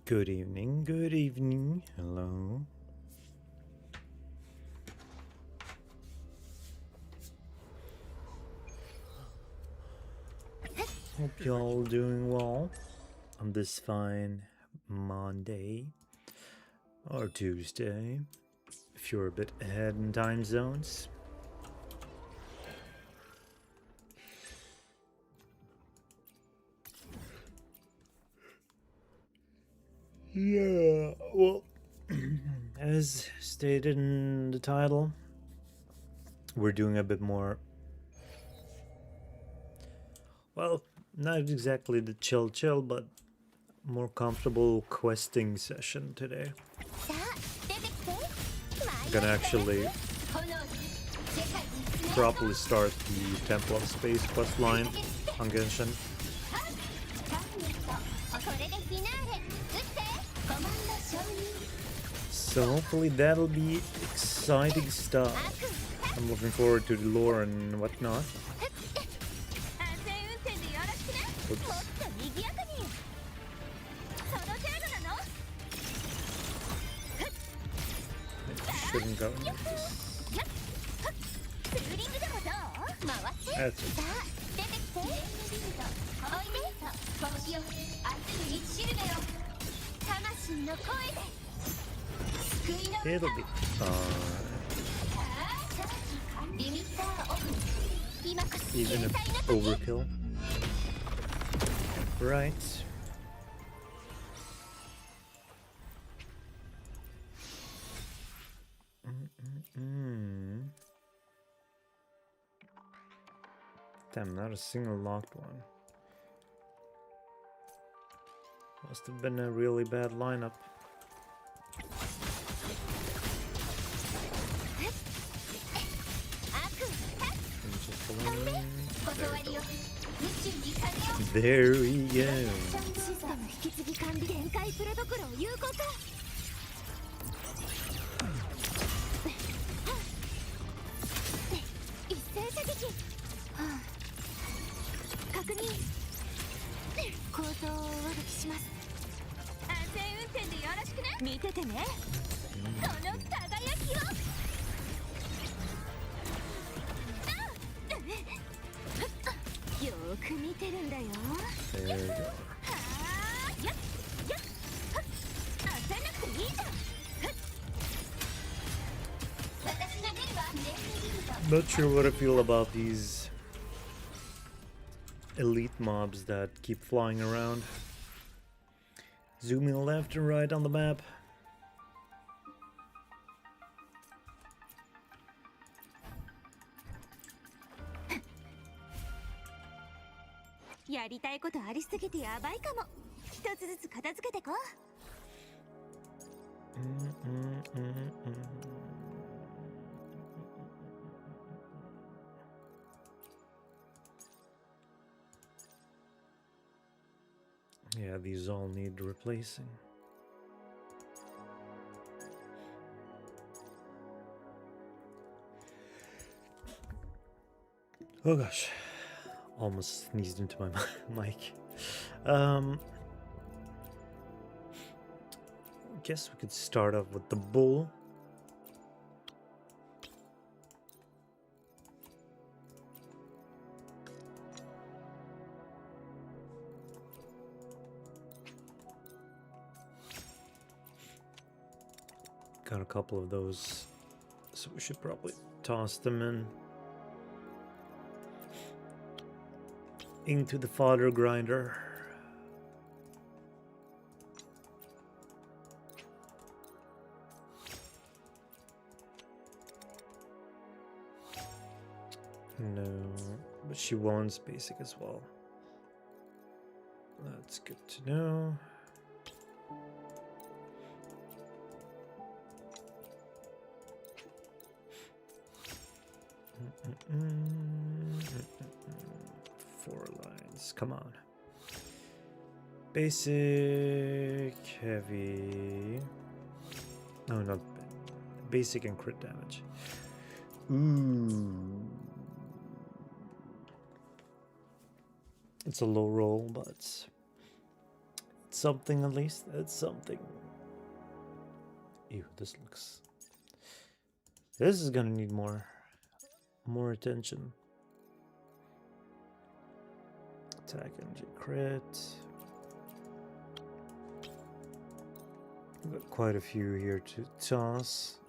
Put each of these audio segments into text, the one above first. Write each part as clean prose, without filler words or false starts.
Good evening, hello. Hope y'all doing well on this fine Monday or Tuesday, if you're a bit ahead in time zones. Yeah, well, as stated in the title, we're doing a bit more, well, not exactly the chill, but more comfortable questing session today. I'm gonna actually properly start the Temple of Space quest line on Genshin. So hopefully that'll be exciting stuff. I'm looking forward to the lore and whatnot. Oops. Shouldn't go into this. That's it. It'll be fine. Even if overkill. Right. Damn, not a single locked one. Must have been a really bad lineup. There we go. There we go. Not sure what I feel about these elite mobs that keep flying around, zooming left and right on the map. Yeah, these all need replacing. Oh gosh, almost sneezed into my mic. Guess we could start off with the bull. Got a couple of those, so we should probably toss them into the fodder grinder. No, but she wants basic as well. That's good to know. Four lines, come on. Basic, heavy. No, not basic and crit damage. Ooh. It's a low roll, but it's something at least. That's something. Ew, this looks... This is gonna need more attention. Attack energy crit. We've got quite a few here to toss.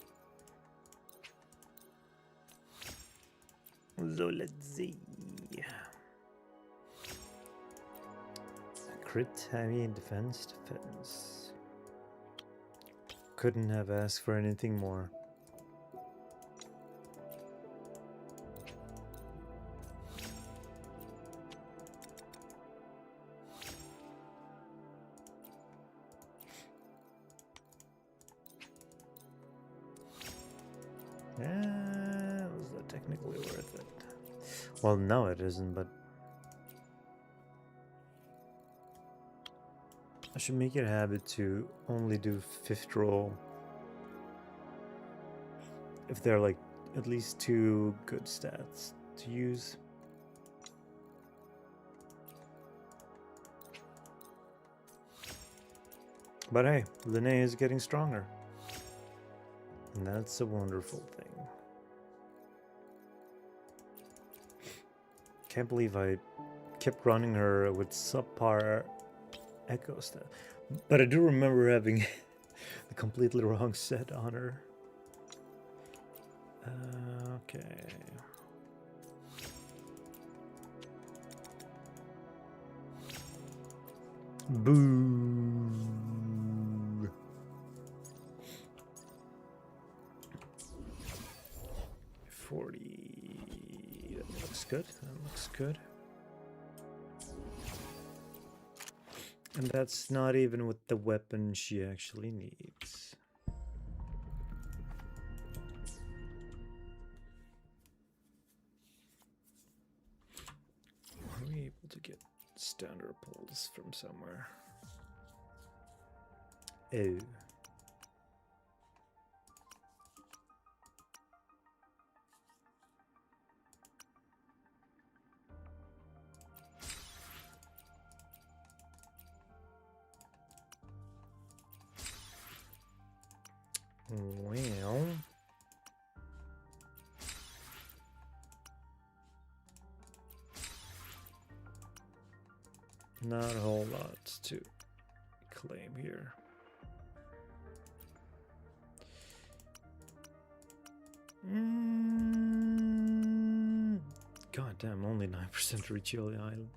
So let's see. Crit, heavy, defense. Couldn't have asked for anything more. Yeah, was that technically worth it? Well, no, it isn't, but I should make it a habit to only do 5th roll if they're like at least 2 good stats to use. But hey, Linnea is getting stronger. And that's a wonderful thing. Can't believe I kept running her with subpar echo stat. But I do remember having the completely wrong set on her. Okay. Boo. 40. That looks good. That looks good. And that's not even with the weapon she actually needs. Are we able to get standard pulls from somewhere? Oh. Well, not a whole lot to claim here. God damn, only 9% reach the island.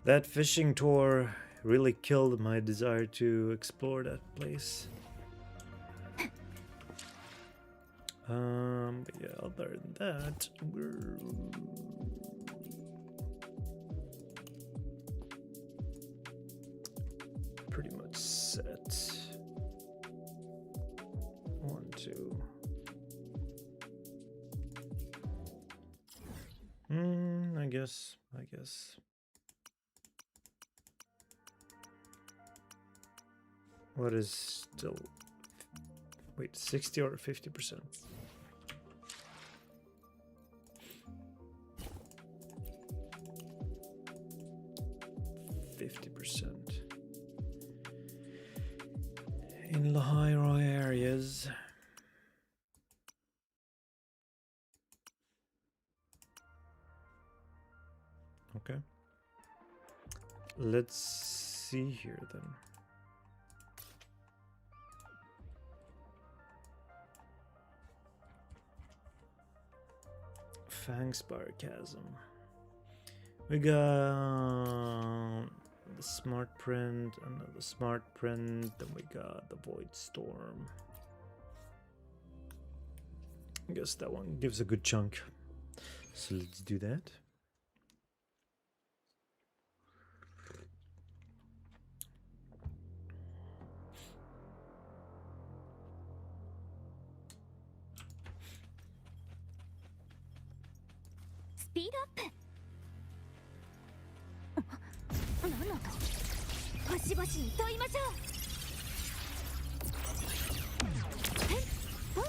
That fishing tour really killed my desire to explore that place. But yeah, other than that, we're pretty much set. 1, 2. I guess. What is still... Wait, 60 or 50%? 50% in the higher areas. Okay. Let's see here then. Fangspire Chasm. We got the smart print, another smart print, then we got the Void Storm. I guess that one gives a good chunk. So let's do that. Speed up. 何の音？星々に問いましょう。おう、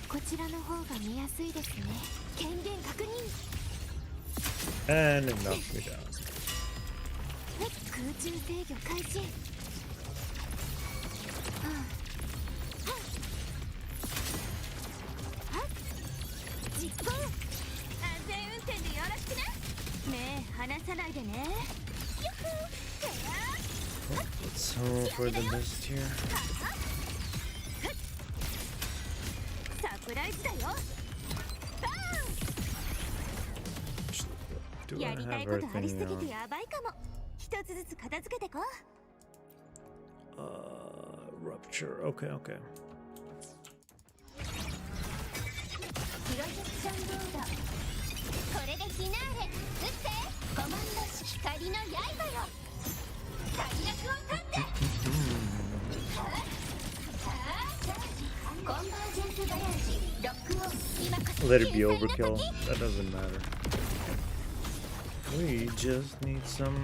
こちらの方が見やすいですね。権限確認。And enough we got. 空中制御開始。実行。安全運転でよろしくね。目離さないでね。よっ。 Let's hope for the best here. サプライズだよ。 Do I やりた have いことありす everything ぎて now? やばいかも。一つずつ片付けてこう。Rupture. Okay, okay. プロジェクションボード。これでフィナーレ。撃ってコマンド光の刃よ。最悪を立って。コンバージェンスバランスロックオン。今こそ Let it be overkill. That doesn't matter. We just need some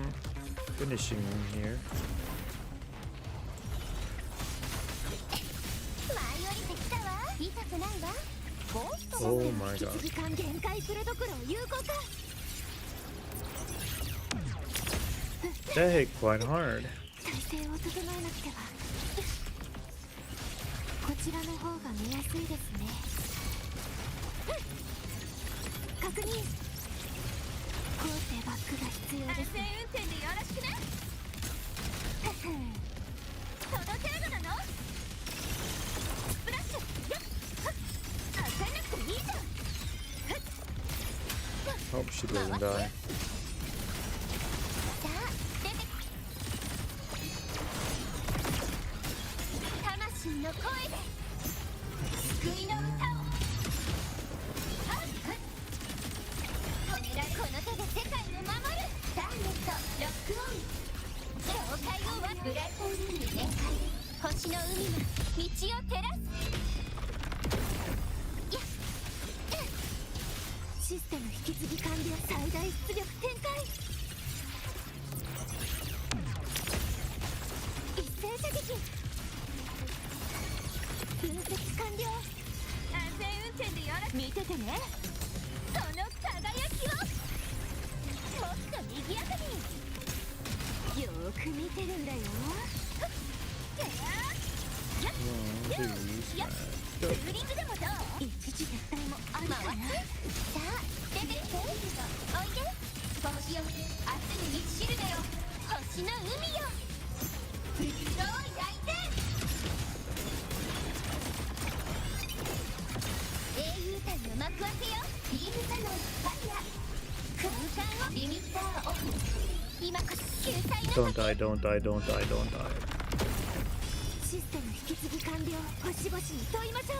finishing here. 舞い降りてきたわ。痛くないわ。ゴースト Oh my god. 時間限界プロトコルを有効化。 That hit quite hard. 体勢を整えなくては。こちらの方が見やすいですね。確認。後世バックが必要です。安全運転でよろしくね。その程度なの？スプラッシュ。よっ。焦んなくていいじゃん。 Hope she doesn't die. さあ出て。魂の声で救いの歌を。この手で世界を守る。ターゲットロックオン。境界を割る。ブライトルーム全開。星の海が道を照らす。やっ。システム引き継ぎ完了。最大出力展開。一斉射撃。分析完了。安全運転でよろしく。見ててね。その輝きを。もっと賑やかに。よーく見てるんだよ。One, two, smash. ツーリングでもどう？一時撤退もあるかな。さあ出てきて。おいで。星よ明日に道しるべよ。星の海よ。袋を焼いて。英雄隊の幕開けよ。ビームサノンファイヤー。空間をリミッターオフ。今こそ救済の Don't die, don't die, don't die, don't die. システム引き継ぎ完了。星々に問いましょう。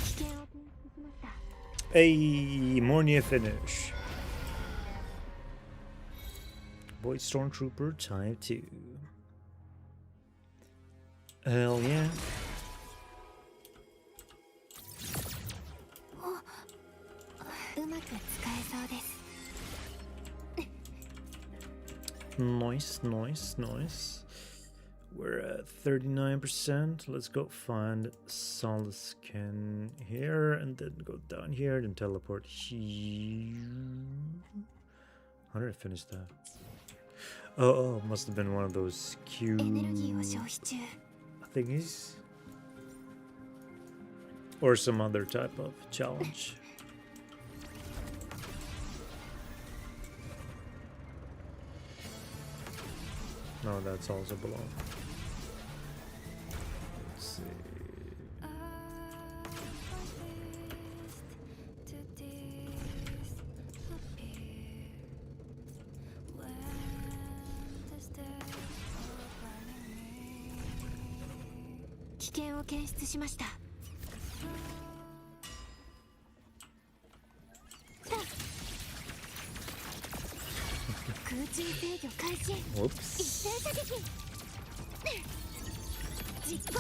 危険を提出しました。Hey, more near finish. Void Stormtrooper time 2. Hell yeah. うまく使えそうです。 Nice, nice, nice. We're at 39%. Let's go find Solace Skin here and then go down here and teleport here. How did I finish that? Oh, must have been one of those Q エネルギーを消費中。 thingies. Or some other type of challenge. No, that's also below. Let's see.危険を検出しました。空中制御開始。 Whoops. 一斉射撃。実行。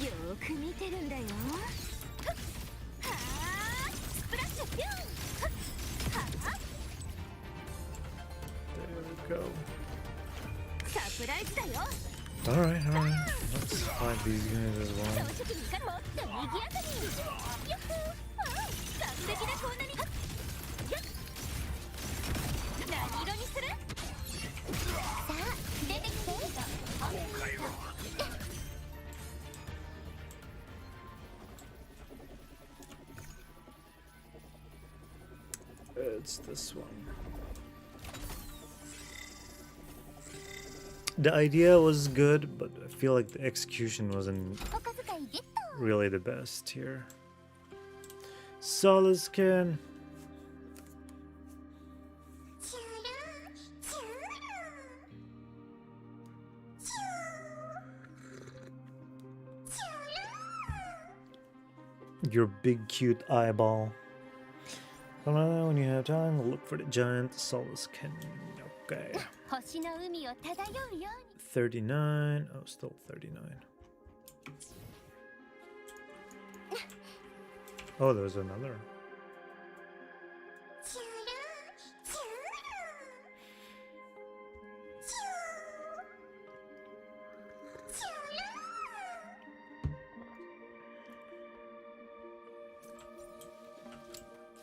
よーく見てるんだよ。はあ、スプラッシュピュン。はあ。 There we go. サプライズだよ。 Alright, alright. Let's find these guys as well. 朝食にからもっと賑やかに。よっほー。ああ、完璧なこんなに。it's this one. The idea was good, but I feel like the execution wasn't お小遣いゲット really the best here. Solid skin. Your big cute eyeball. When you have time, look for the giant solid skin. Okay. 星の海を漂うように 39. Oh, still 39. Oh, there's another.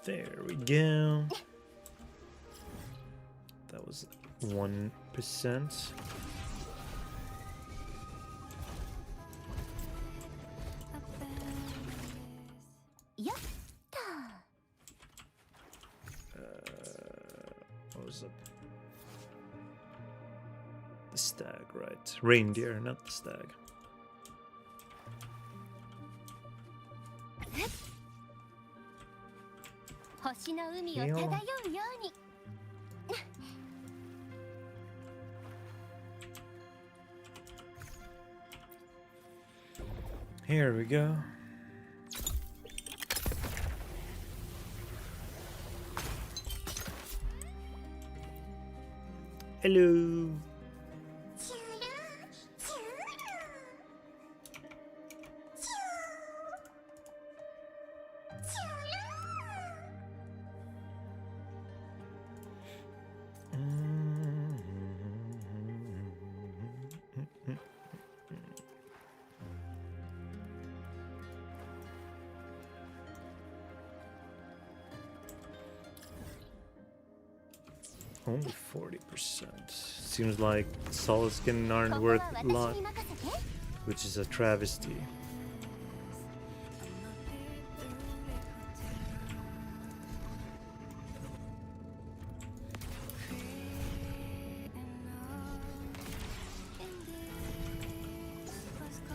There we go. That was 1%. やった What was it? The stag, right? Reindeer, not the stag. 星の海を漂うように Here we go. Hello. Only 40%. Seems like solid skin aren't ここ worth は a 私 lot, に任せて which is a travesty.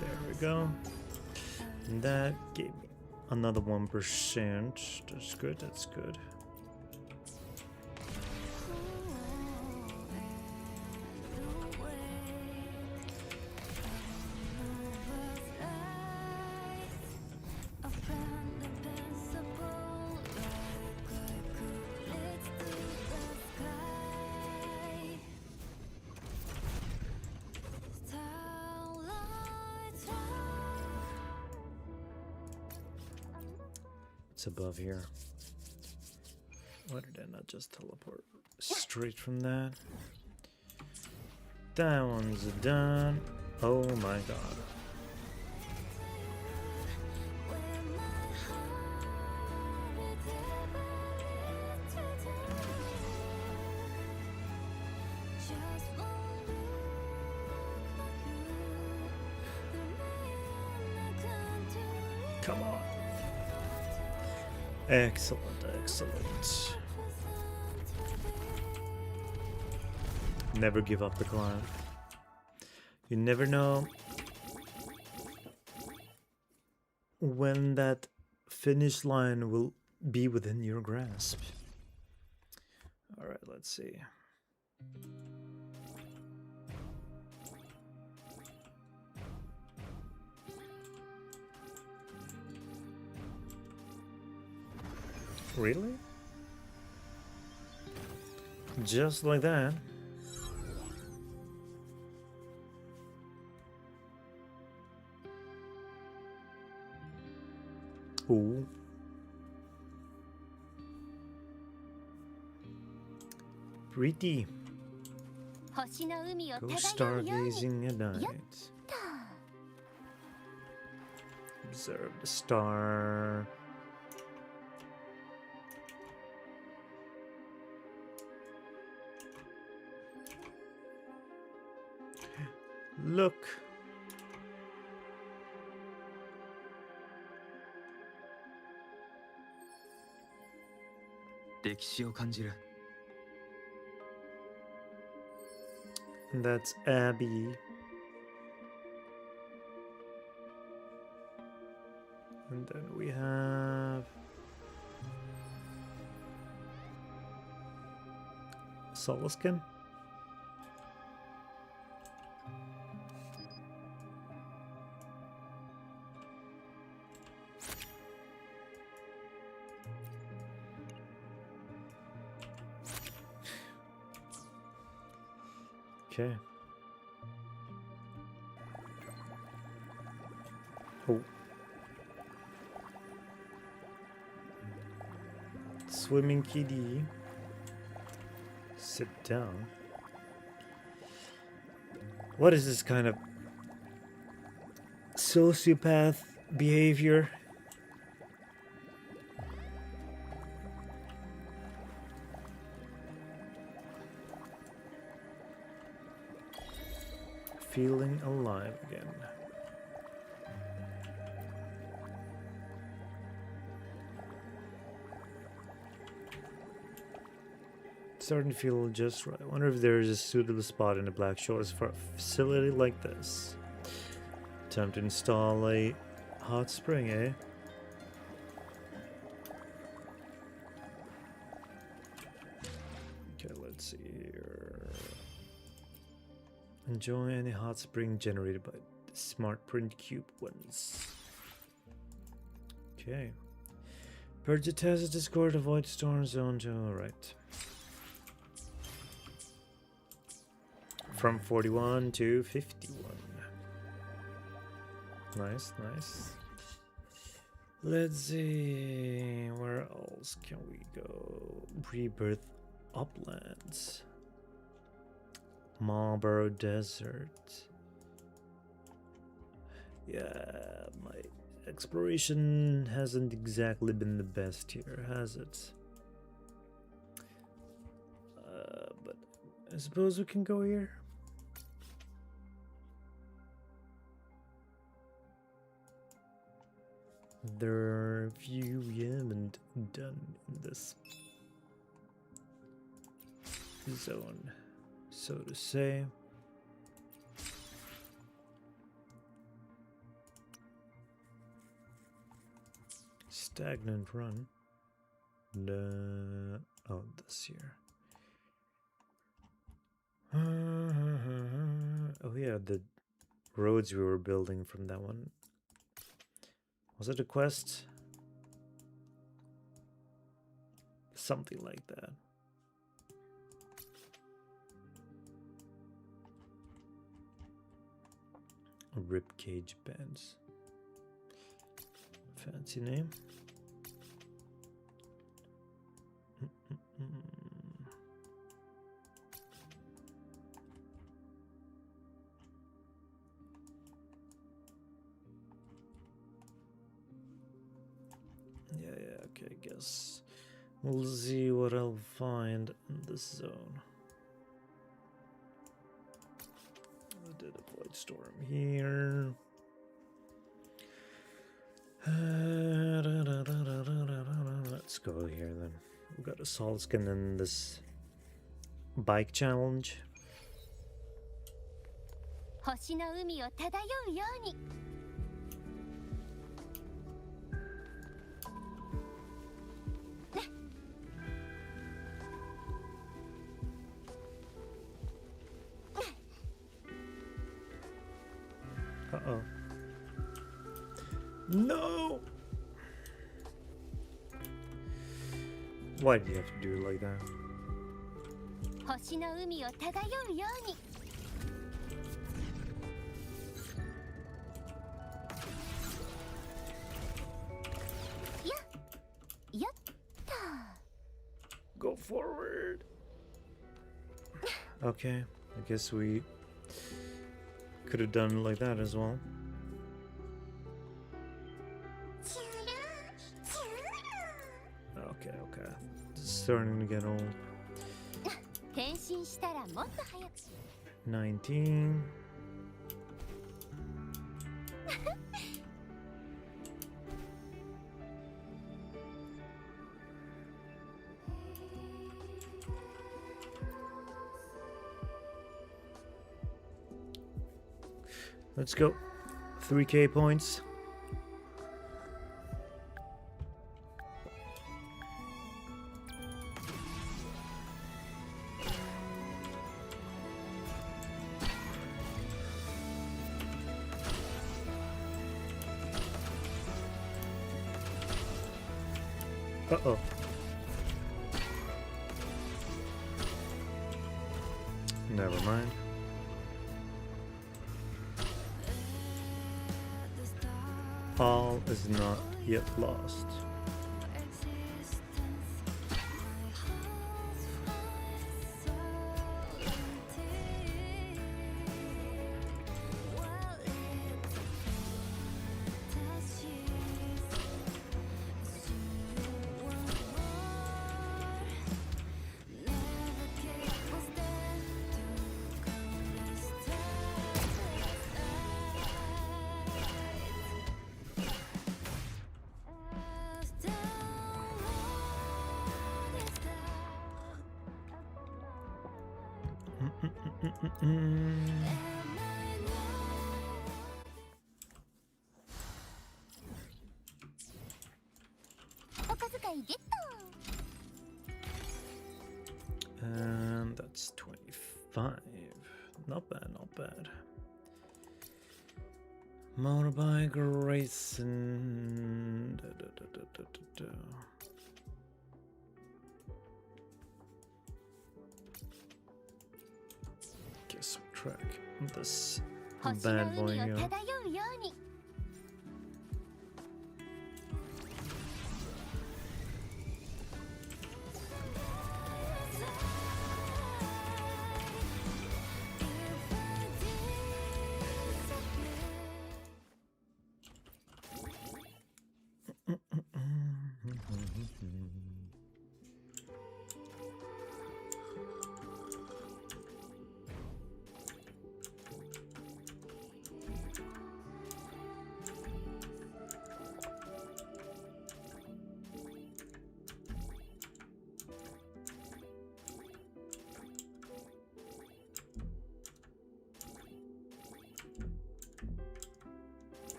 There we go. And that gave me another 1%. That's good, that's good. It's above here. Why did I not just teleport straight from that? That one's done. Oh my god. Come on. Excellent, excellent. Never give up the climb. You never know when that finish line will be within your grasp. All right, let's see. Really? Just like that? Ooh. Pretty. 星の海を Go 漂うように stargazing at night. Observe the star. Look. 歴史を感じる。 And that's Abby. And then we have Solaskin. Okay. Oh. Swimming kitty. Sit down. What is this kind of sociopath behavior? Feeling alive again. Starting to feel just right. I wonder if there is a suitable spot in the Black Shores for a facility like this. Time to install a hot spring, eh? Okay, let's see here. Enjoy any hot spring generated by the smart print cube ones. Okay. Purge the test Discord, avoid storm zone to alright. From 41 to 51. Nice, nice. Let's see, where else can we go? Rebirth Uplands. Marlborough Desert. Yeah, my exploration hasn't exactly been the best here, has it? But I suppose we can go here. There are a few we haven't done in this zone, so to say. Stagnant run. Oh, this here. Oh yeah, the roads we were building from that one. Was it a quest? Something like that. Ribcage bands. Fancy name. Yeah, okay, I guess we'll see what I'll find in this zone. I did a void storm here. Let's go here then. We've got a solid skin in this bike challenge. 星の海を漂うように Uh-oh. No! Why do you have to do it like that? 星の海を漂うように Go forward. Okay, I guess we could have done it like that as well. Okay, okay. It's starting to get old. 変身したらもっと早く 19. Let's go. 3k points. Uh-oh. Never mind. All is not yet lost. And that's 25. Not bad, not bad. Motorbike racing. Guess we'll track this bad boy here.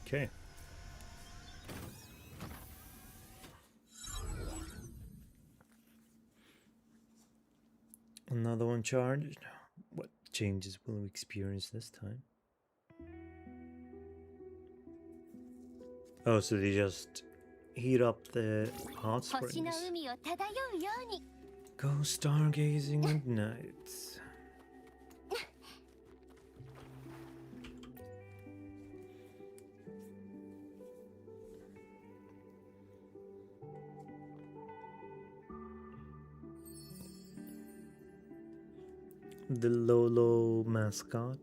Okay. Another one charged. What changes will we experience this time? Oh, so they just heat up the hot springs. Go stargazing at night. The Lolo mascot.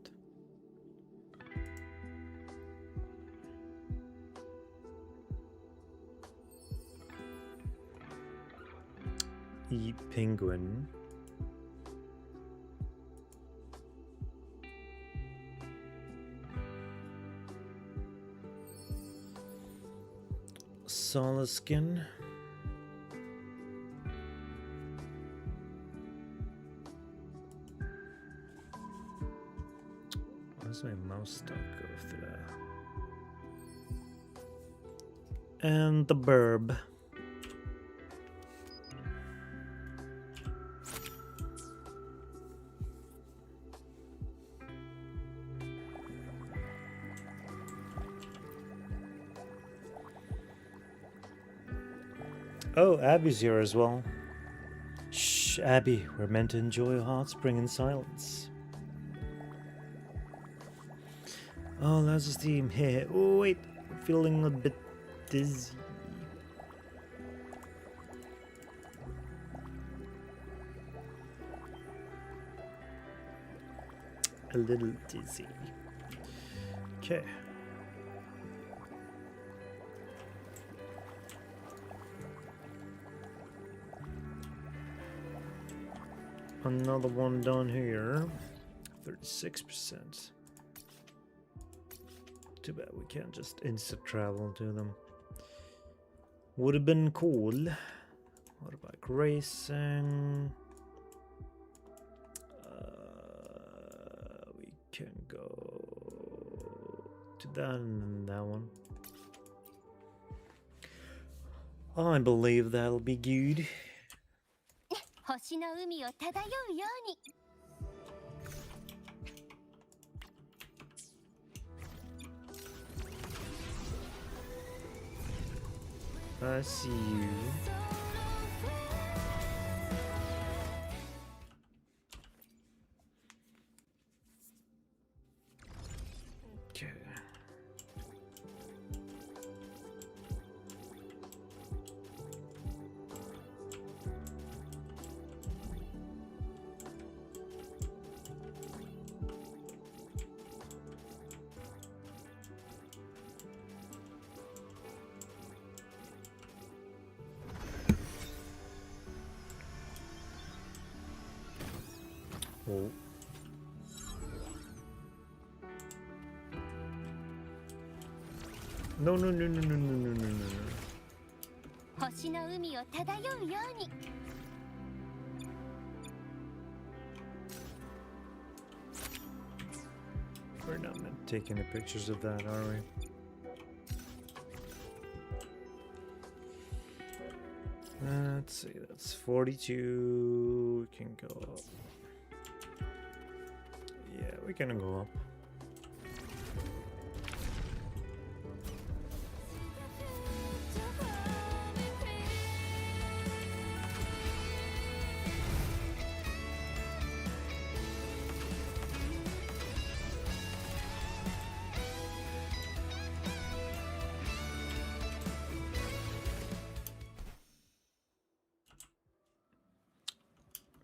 Penguin. Solaskin. Where's my mouse stuck? Go through that. And the burb. Oh, Abby's here as well. Shh, Abby, we're meant to enjoy a hot spring in silence. Oh, that's a steam here. Oh, wait, I'm feeling a bit dizzy. A little dizzy. Okay. Another one down here. 36%. Too bad we can't just instant travel to them. Would have been cool. What about racing? We can go to that and that one. I believe that'll be good. 星の海を漂うように I see you. Okay. Oh. No, no, no, no, no, no, no, no, no. 星の海を漂うように We're not meant to take any pictures of that, are we? Let's see, that's 42. We can go up. Yeah, we can go up.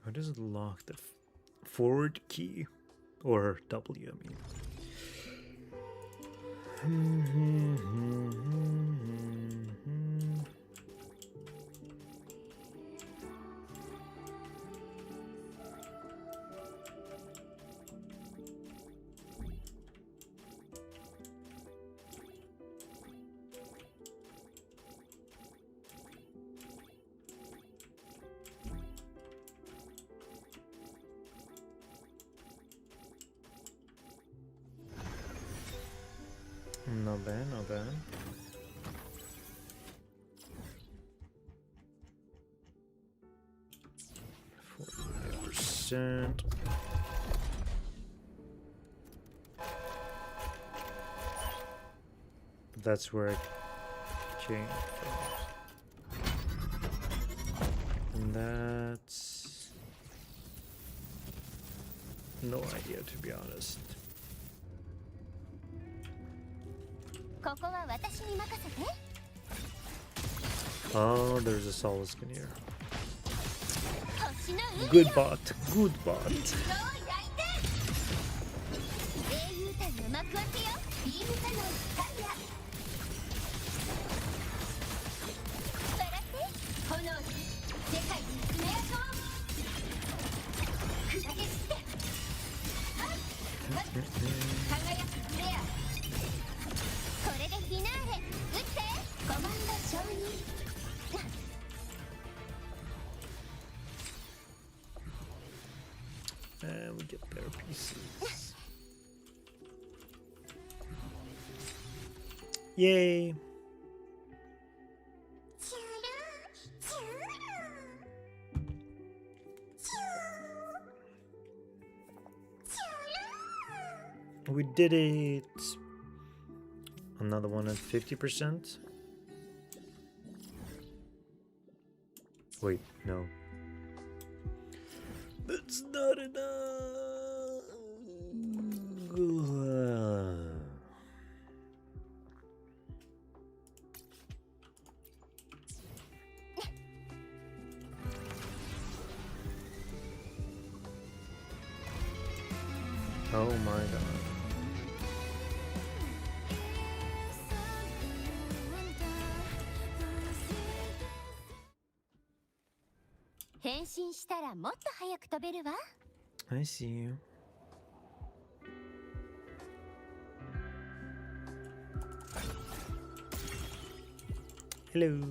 How does it lock the forward key? Or W, I mean. Not bad, not bad. %. That's where it came from. And that's no idea, to be honest. ここは私に任せて Oh, there's a solo skin here. 星の海 Good bot, good bot. を焼いて英雄譚の幕開けよビームカノンタイヤ笑って炎に世界に爪痕を砕け散って輝くフレアこれでフィナーレ撃ってコマンド承認 And we get better pieces. Yay! We did it! Another one at 50%? Wait, no. That's not enough! Oh my god. 転身したらもっと早く飛べるわ。 I see you. Hello.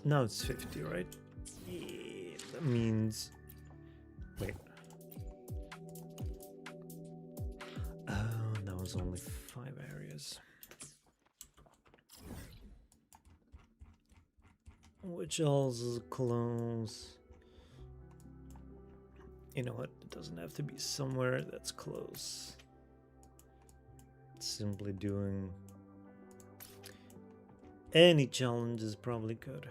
Now it's 50, right? Yeah, that means... Wait. Oh, that was only 5 areas. Which else is close? You know what? It doesn't have to be somewhere that's close. Simply doing any challenge is probably good.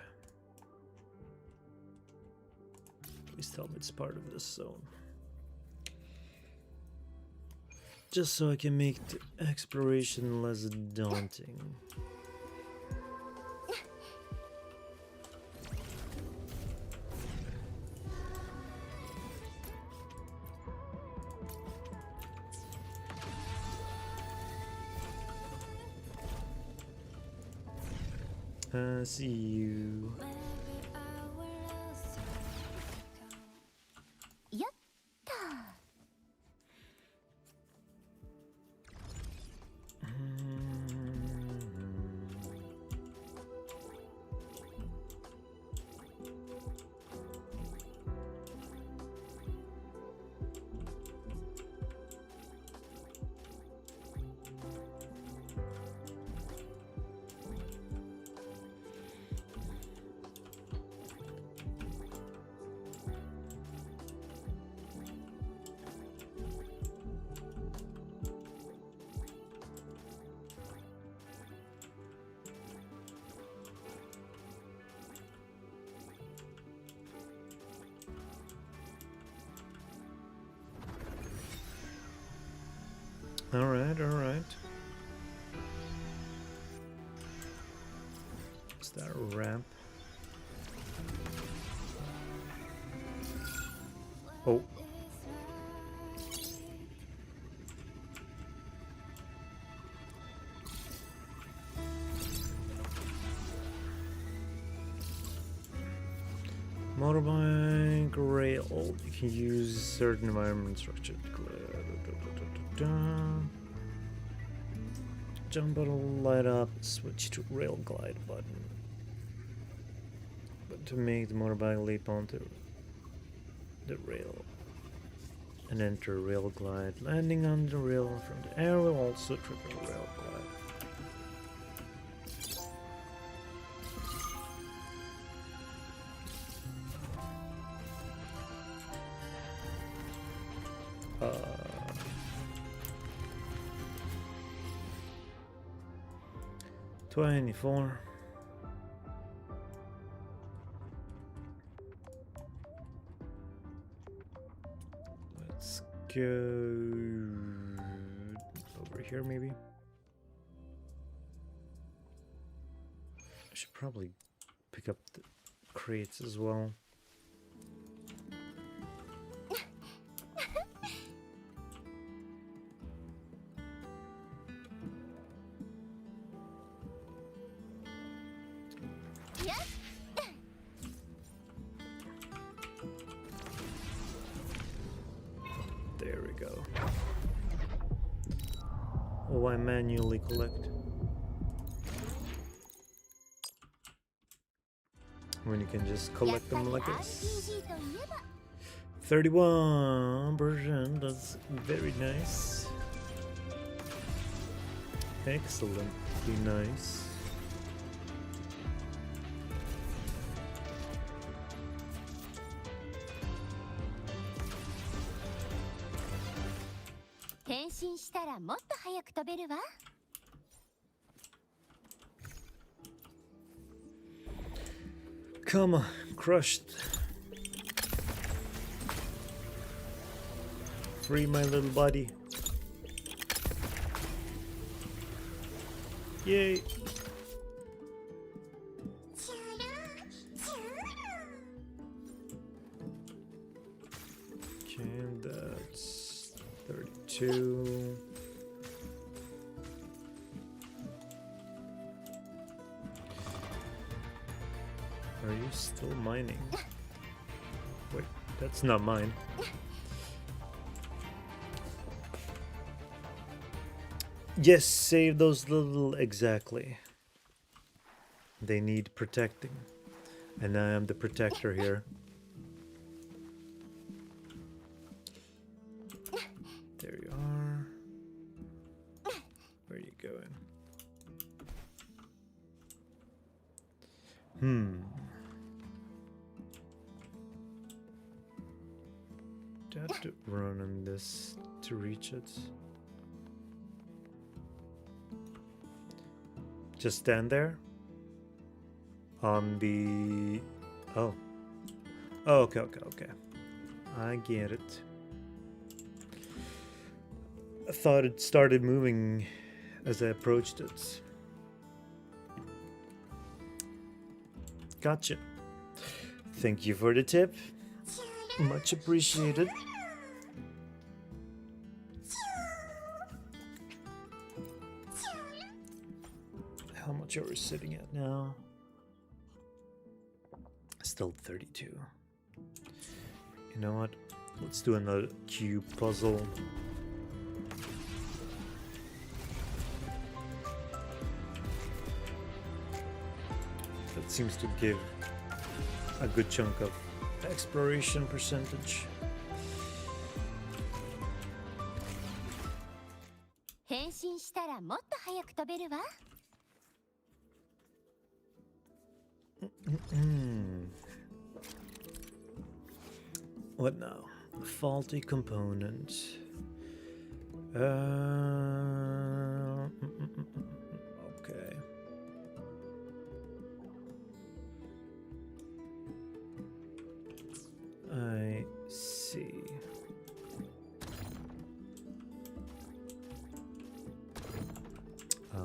Please tell me it's part of this zone. Just so I can make the exploration less daunting. See you. やった。 All right. Is that a ramp? Oh. Motorbike rail. You can use certain environment structure. Jump button light up. Switch to rail glide button. But to make the motorbike leap onto the rail and enter rail glide. Landing on the rail from the air will also trigger rail glide. Uh, 24. Let's go over here maybe. I should probably pick up the crates as well. There we go. Oh, I manually collect. When you can just collect them like this. 31%, that's very nice. Excellently nice. Come on, crushed. Free my little buddy. Yay. Okay, that's 32. Are you still mining? Wait, that's not mine. Yes, save those little... Exactly. They need protecting. And I am the protector here. There you are. Where are you going? Do I have to run on this to reach it? Just stand there? On the... Oh. Oh, okay. I get it. I thought it started moving as I approached it. Gotcha. Thank you for the tip. Much appreciated. How much are we sitting at now? Still 32. You know what? Let's do another cube puzzle. That seems to give a good chunk of exploration percentage. 変身したらもっと早く飛べるわ。What now? Faulty component. Okay. I see. Ah.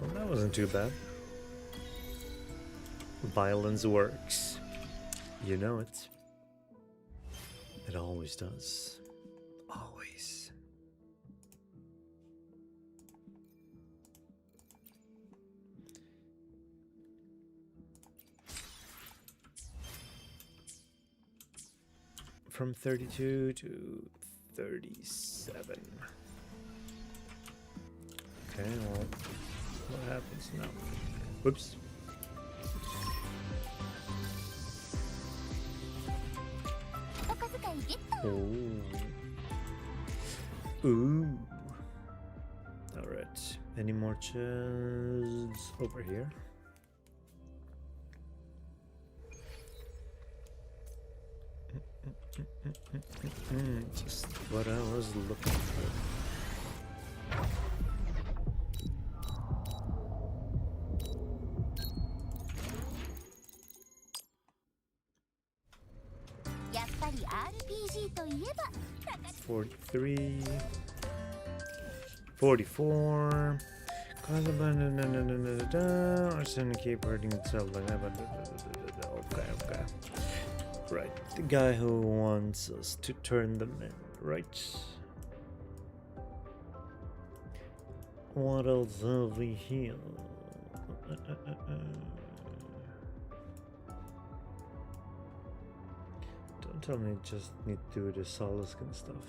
Well, that wasn't too bad. Violence works. You know it. It always does. Always. From 32 to 37. Okay, well, what happens now? Whoops. Oh. Ooh. Alright. Any more chests over here? Just what I was looking for. RPG といえば 43 44 or send keep hurting itself like that. Okay. Right, the guy who wants us to turn them in, right? What else have we here? Don't tell me just need to do the Solaskin stuff.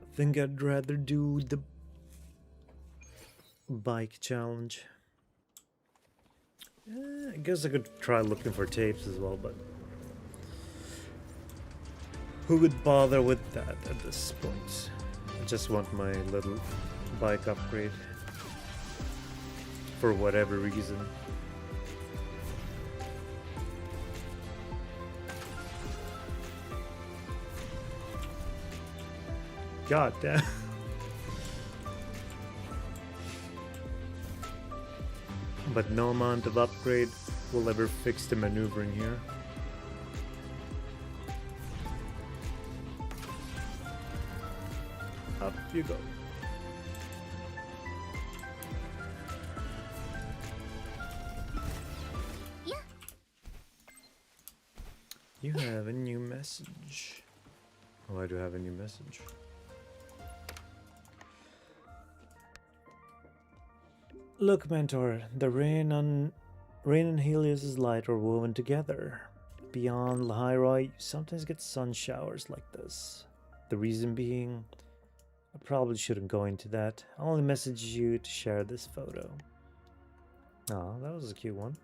I think I'd rather do the bike challenge. I guess I could try looking for tapes as well, but who would bother with that at this point? I just want my little bike upgrade for whatever reason. God damn. But no amount of upgrade will ever fix the maneuvering here. Up you go. Yeah. You have a new message. Oh, I do have a new message. Look, Mentor, the rain and Helios's light are woven together. Beyond Lahairoi, you sometimes get sun showers like this. The reason being, I probably shouldn't go into that. I'll only message you to share this photo. Oh, that was a cute one.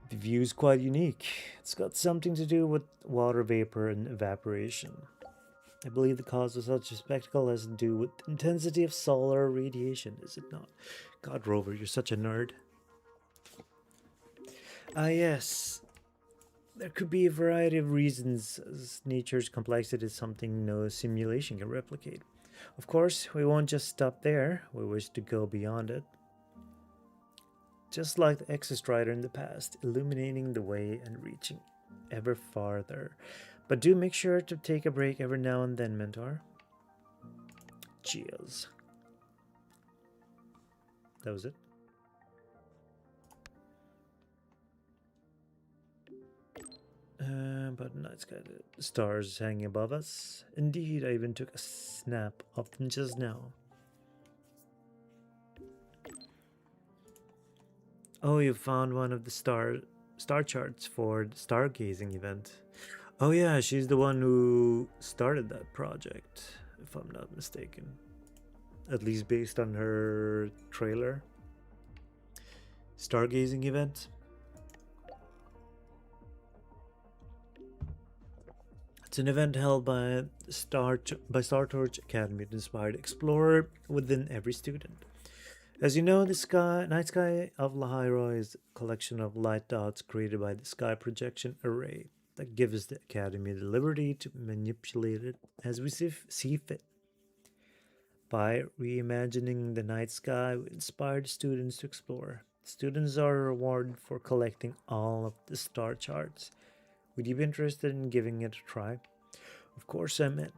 The view is quite unique. It's got something to do with water vapor and evaporation. I believe the cause of such a spectacle has to do with the intensity of solar radiation, is it not? God, Rover, you're such a nerd. Ah, yes. There could be a variety of reasons, as nature's complexity is something no simulation can replicate. Of course, we won't just stop there. We wish to go beyond it. Just like the Exostrider in the past, illuminating the way and reaching ever farther. But do make sure to take a break every now and then, Mentor. Cheers. That was it. But night sky, the stars hanging above us. Indeed, I even took a snap of them just now. Oh, you found one of the star charts for the stargazing event. Oh yeah, she's the one who started that project, if I'm not mistaken. At least based on her trailer. Stargazing event. It's an event held by StarTorch Academy to inspire the explorer within every student. As you know, the night sky of Lahairoi is a collection of light dots created by the sky projection array that gives the Academy the liberty to manipulate it as we see fit. By reimagining the night sky, we inspire the students to explore. Students are rewarded for collecting all of the star charts. Would you be interested in giving it a try? Of course I'm in.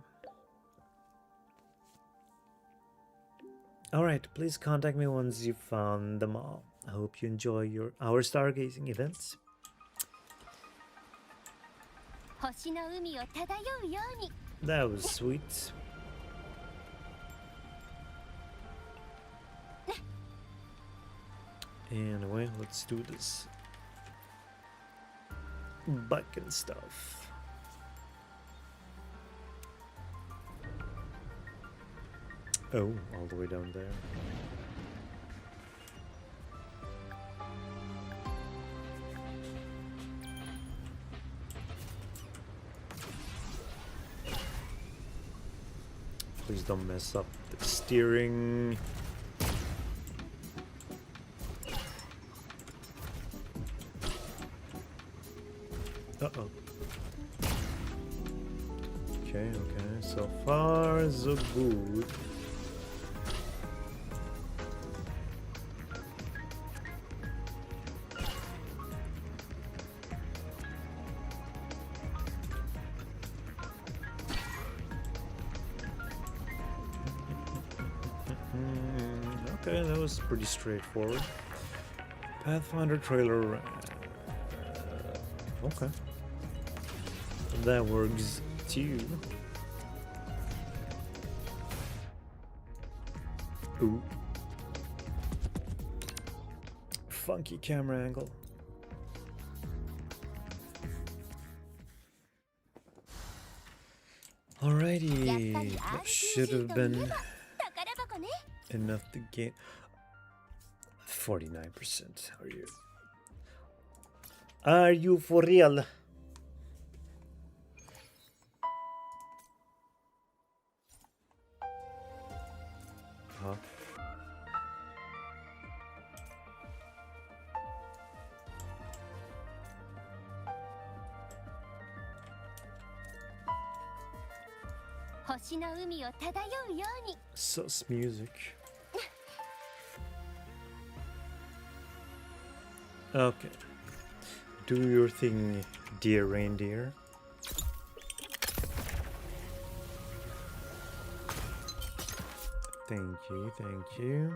Alright, please contact me once you've found them all. I hope you enjoy our stargazing events. That was sweet. Anyway, let's do this. Bike and stuff. Oh, all the way down there. Please don't mess up the steering. Uh-oh. Okay, so far so good. Okay, that was pretty straightforward. Pathfinder trailer. Okay. That works too. Ooh. Funky camera angle. Alrighty. That should have been enough to get 49%. Are you for real? Huh? Sus music. Okay. Do your thing, dear reindeer. Thank you, thank you.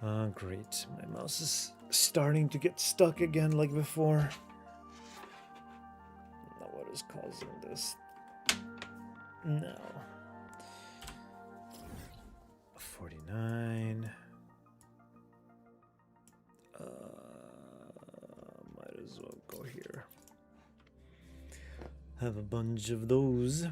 Ah, great. My mouse is starting to get stuck again like before. Now what is causing this? No. 49. Might as well go here. Have a bunch of those.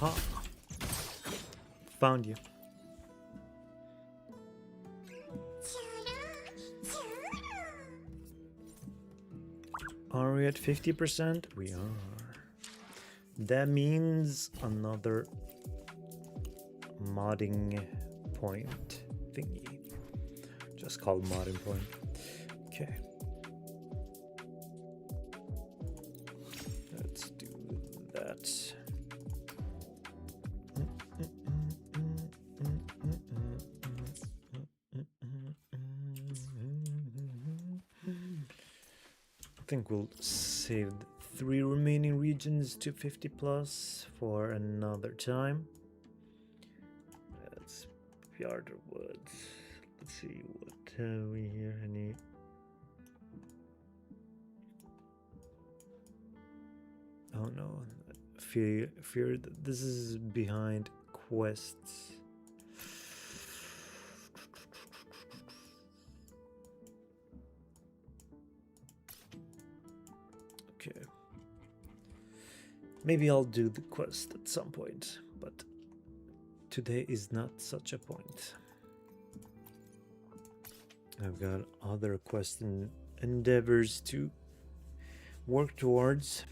Aha. Found you. Are we at 50%? We are. That means another modding point thingy. Just called modding point. Okay. Let's do that. I think we'll save the 3 remaining regions to 50 plus for another time. That's Yard of Woods. Let's see what we here. Any? Oh no! Fear that this is behind quests. Okay. Maybe I'll do the quest at some point, but today is not such a point. I've got other quests and endeavors to work towards.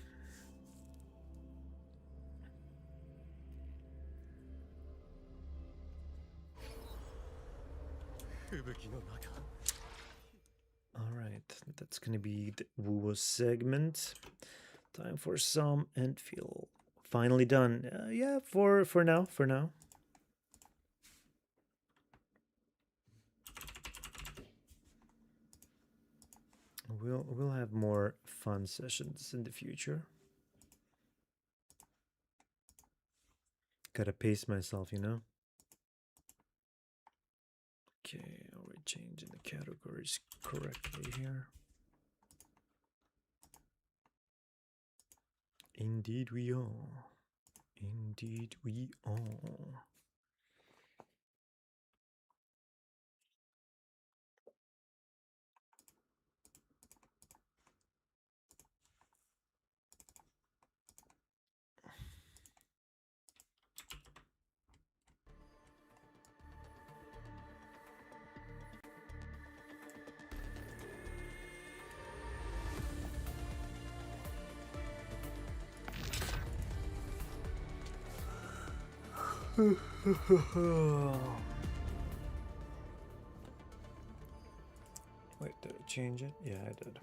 Alright, that's gonna be the WuWa segment. Time for some Endfield. Finally done. Yeah, for now. We'll have more fun sessions in the future. Gotta pace myself, you know. Okay, are we changing the categories correctly here? Indeed we are. Indeed we are. Wait, did I change it? Yeah, I did.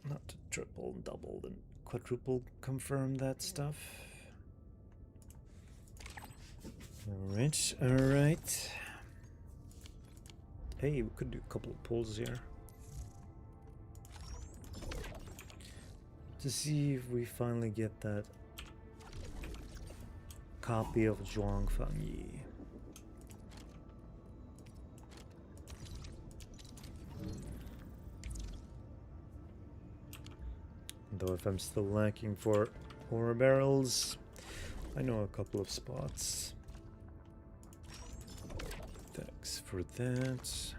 Not to triple, double, and quadruple confirm that stuff. Alright. Hey, we could do a couple of pulls here. To see if we finally get that copy of Zhuangfang Yi. Though if I'm still lacking for ore barrels, I know a couple of spots. Thanks for that.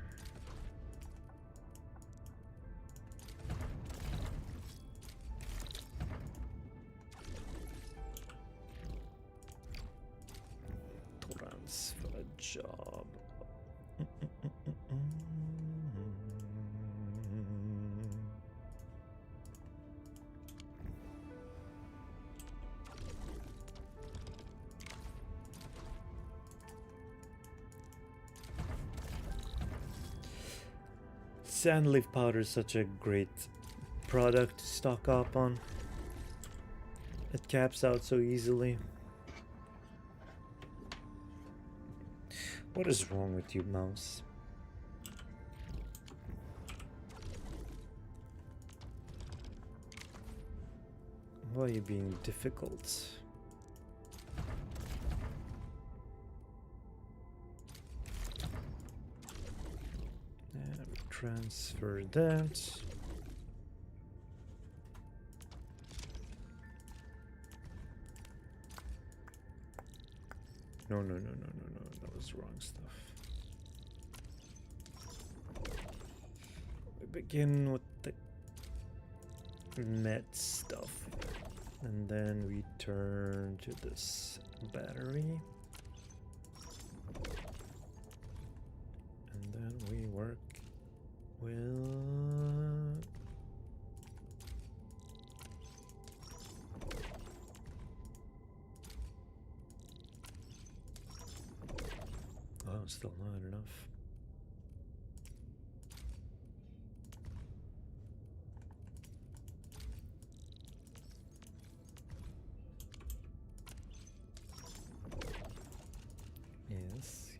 Transfer job. Sandleaf powder is such a great product to stock up on. It caps out so easily. What is wrong with you, mouse? Why are you being difficult? And transfer that. No, that was wrong stuff. We begin with the med stuff, and then we turn to this battery, and then we work with still not enough. Yes.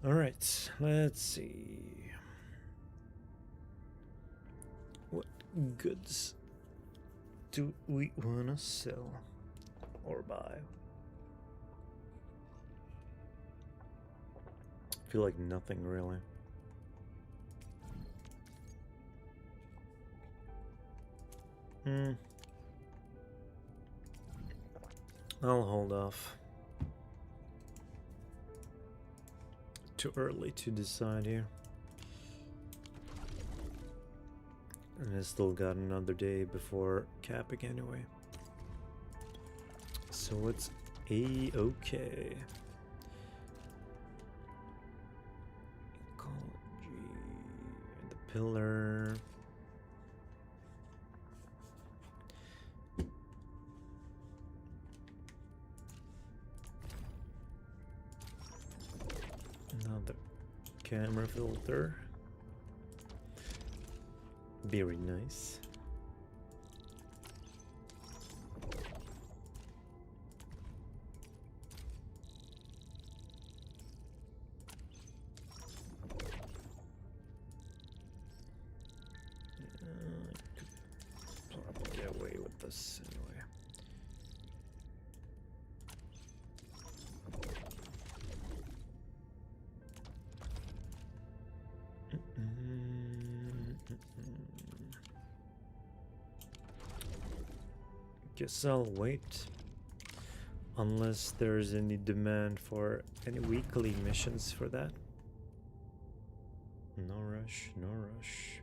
All right, let's see. What goods do we want to sell or buy? I feel like nothing really. I'll hold off. Too early to decide here. And I still got another day before capping anyway. So it's A-okay. Ecology and the pillar. Another camera filter. Very nice. Could probably get away with this anyway. Guess I'll wait. Unless there's any demand for any weekly missions for that. No rush, no rush.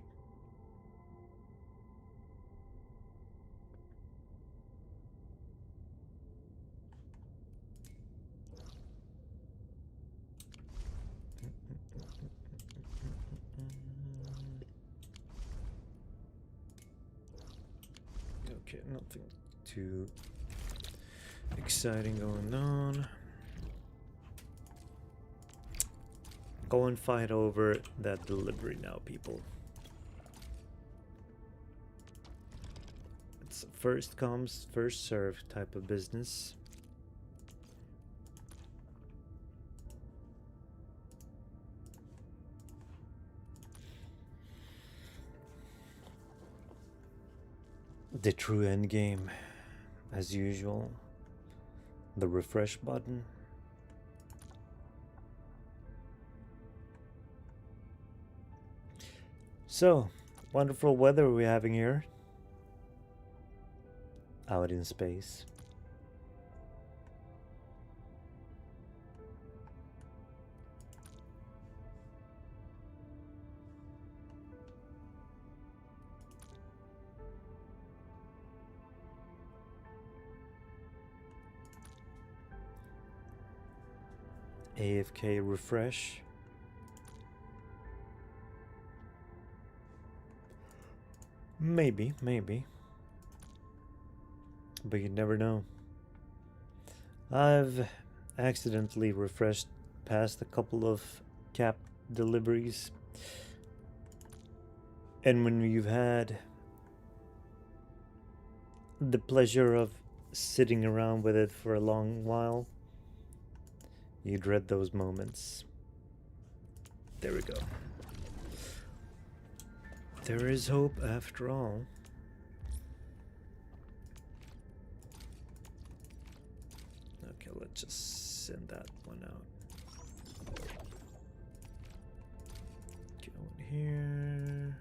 Okay, nothing too exciting going on. Go and fight over that delivery now, people. It's first comes, first served type of business. The true end game, as usual. The refresh button. So, wonderful weather we're having here. Out in space. AFK refresh. Maybe. But you never know. I've accidentally refreshed past a couple of cap deliveries. And when you've had the pleasure of sitting around with it for a long while, you dread those moments. There we go. There is hope after all. Okay, let's just send that one out. Go in here.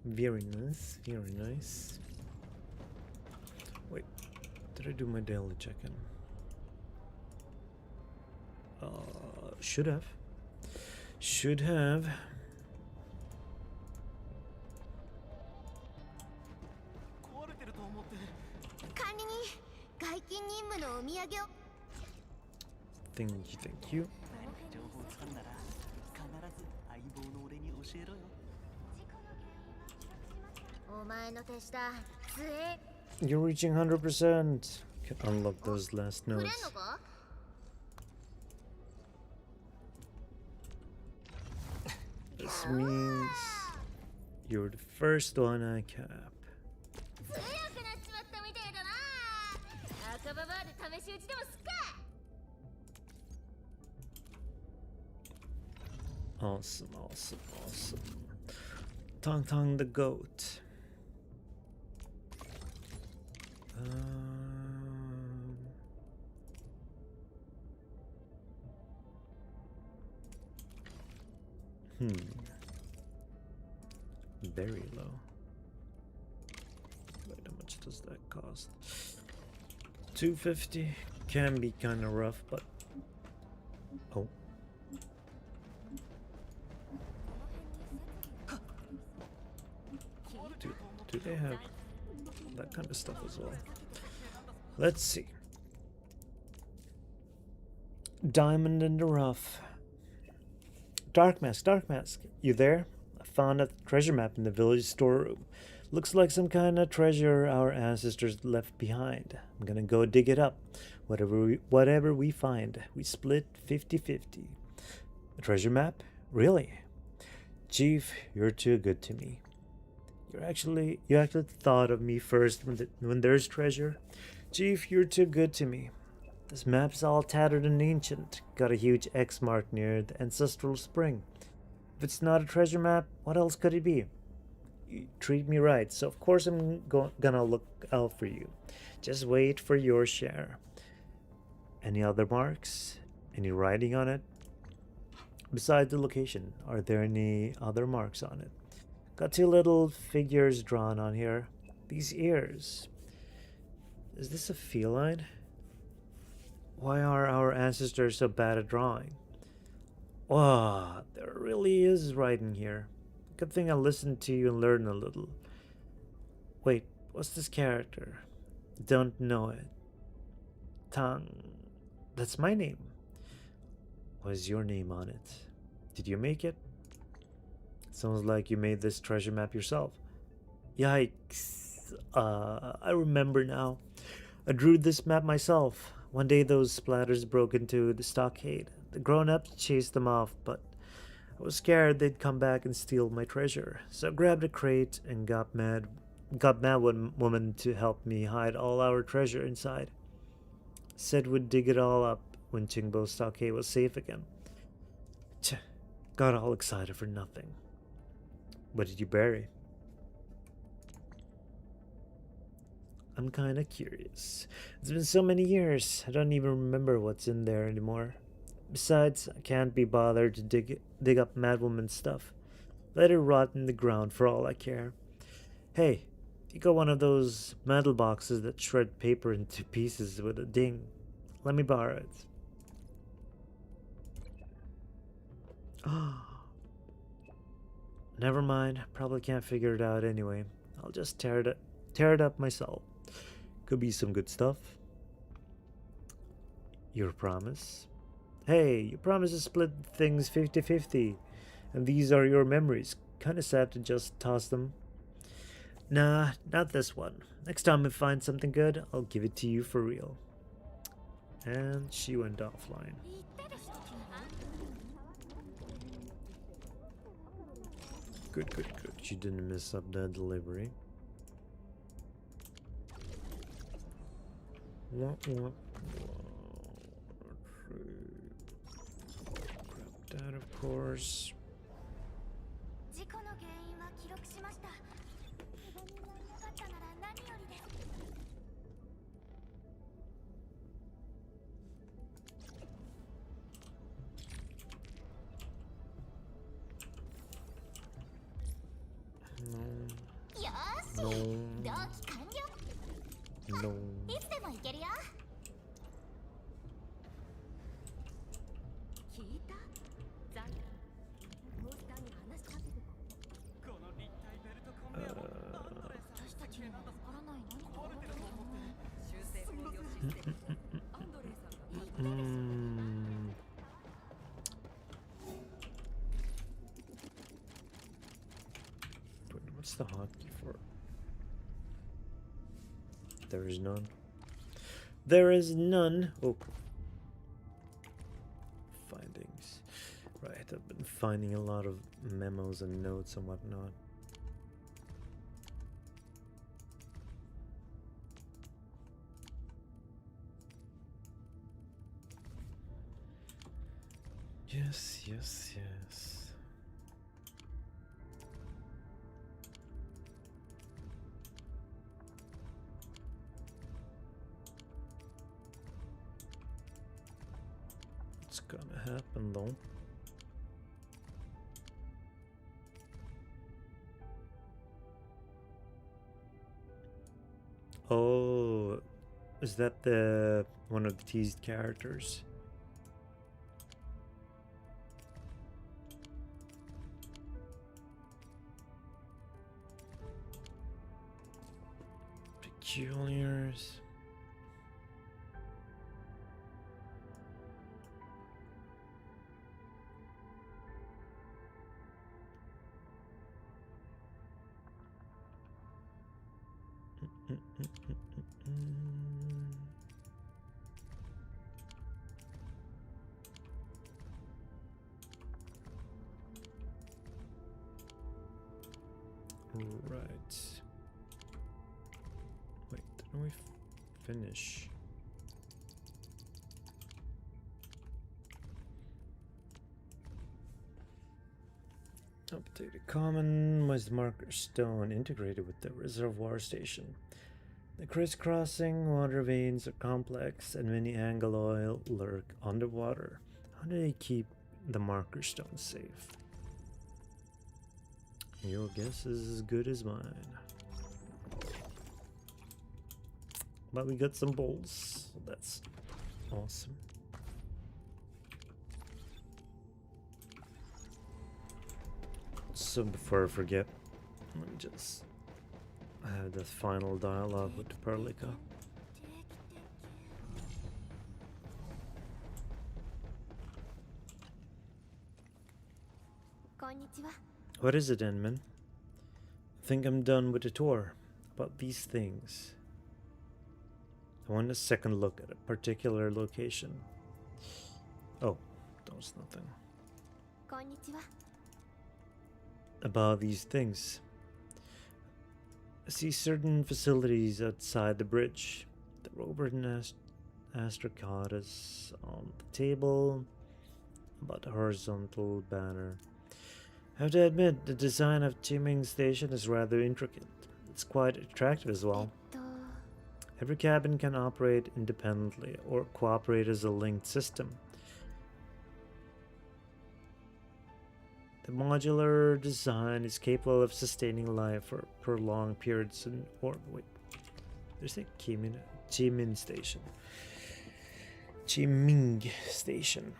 Very nice, very nice. Wait, did I do my daily check-in? Should have. Should have. Thank you. You're reaching 100%. Can unlock those last notes. This means you're the first one I cap. Awesome. Tong the goat. Very low. Wait, how much does that cost? 250 can be kind of rough, but oh. Do they have that kind of stuff as well? Let's see. Diamond in the rough. Dark mask, you there? I found a treasure map in the village storeroom. Looks like some kind of treasure our ancestors left behind. I'm gonna go dig it up. Whatever we find, we split 50-50. A treasure map? Really? Chief, you're too good to me. You actually thought of me first when there's treasure. Chief, you're too good to me. This map's all tattered and ancient. Got a huge X mark near the ancestral spring. If it's not a treasure map, what else could it be? You treat me right, so of course I'm gonna look out for you. Just wait for your share. Any other marks? Any writing on it? Besides the location, are there any other marks on it? Got two little figures drawn on here. These ears. Is this a feline? Why are our ancestors so bad at drawing? Wow, there really is writing here. Good thing I listened to you and learned a little. Wait, what's this character? Don't know it. Tang. That's my name. What's your name on it? Did you make it? Sounds like you made this treasure map yourself. Yikes. I remember now. I drew this map myself. One day those splatters broke into the stockade. The grown-ups chased them off, but I was scared they'd come back and steal my treasure. So I grabbed a crate and got mad one woman to help me hide all our treasure inside. Said we'd dig it all up when Qingbo stockade was safe again. Got all excited for nothing. What did you bury? I'm kinda curious. It's been so many years, I don't even remember what's in there anymore. Besides, I can't be bothered to dig up Madwoman's stuff. Let it rot in the ground for all I care. Hey, You got one of those metal boxes that shred paper into pieces with a ding. Let me borrow it. Never mind. Probably can't figure it out anyway. I'll just tear it up myself. Could be some good stuff. Your promise? Hey, you promised to split things 50-50. And these are your memories. Kinda sad to just toss them. Nah, not this one. Next time I find something good, I'll give it to you for real. And she went offline. Good, good, good. She didn't mess up that delivery. Grab that, of course. No. No. What's the hotkey for? There is none. There is none. Oh. Findings. Right, I've been finding a lot of memos and notes and whatnot. Yes, yes, yes. What's gonna happen though? Oh, is that the one of the teased characters? Peculiars. Right. Wait, didn't we finish? Updated common was marker stone integrated with the reservoir station. The crisscrossing water veins are complex and many angle lurk underwater. How do they keep the marker stone safe? Your guess is as good as mine. But we got some bowls, so that's awesome. So before I forget, let me just have the final dialogue with Perlica. What is it, Enman? I think I'm done with the tour. About these things. I want a second look at a particular location. Oh, that was nothing. About these things. I see certain facilities outside the bridge. The Robert and Astrocatus on the table. About the horizontal banner. I have to admit, the design of Chiming Station is rather intricate. It's quite attractive as well. Every cabin can operate independently or cooperate as a linked system. The modular design is capable of sustaining life for prolonged periods in orbit. Wait, there's a Jimin Station. Jiming Station.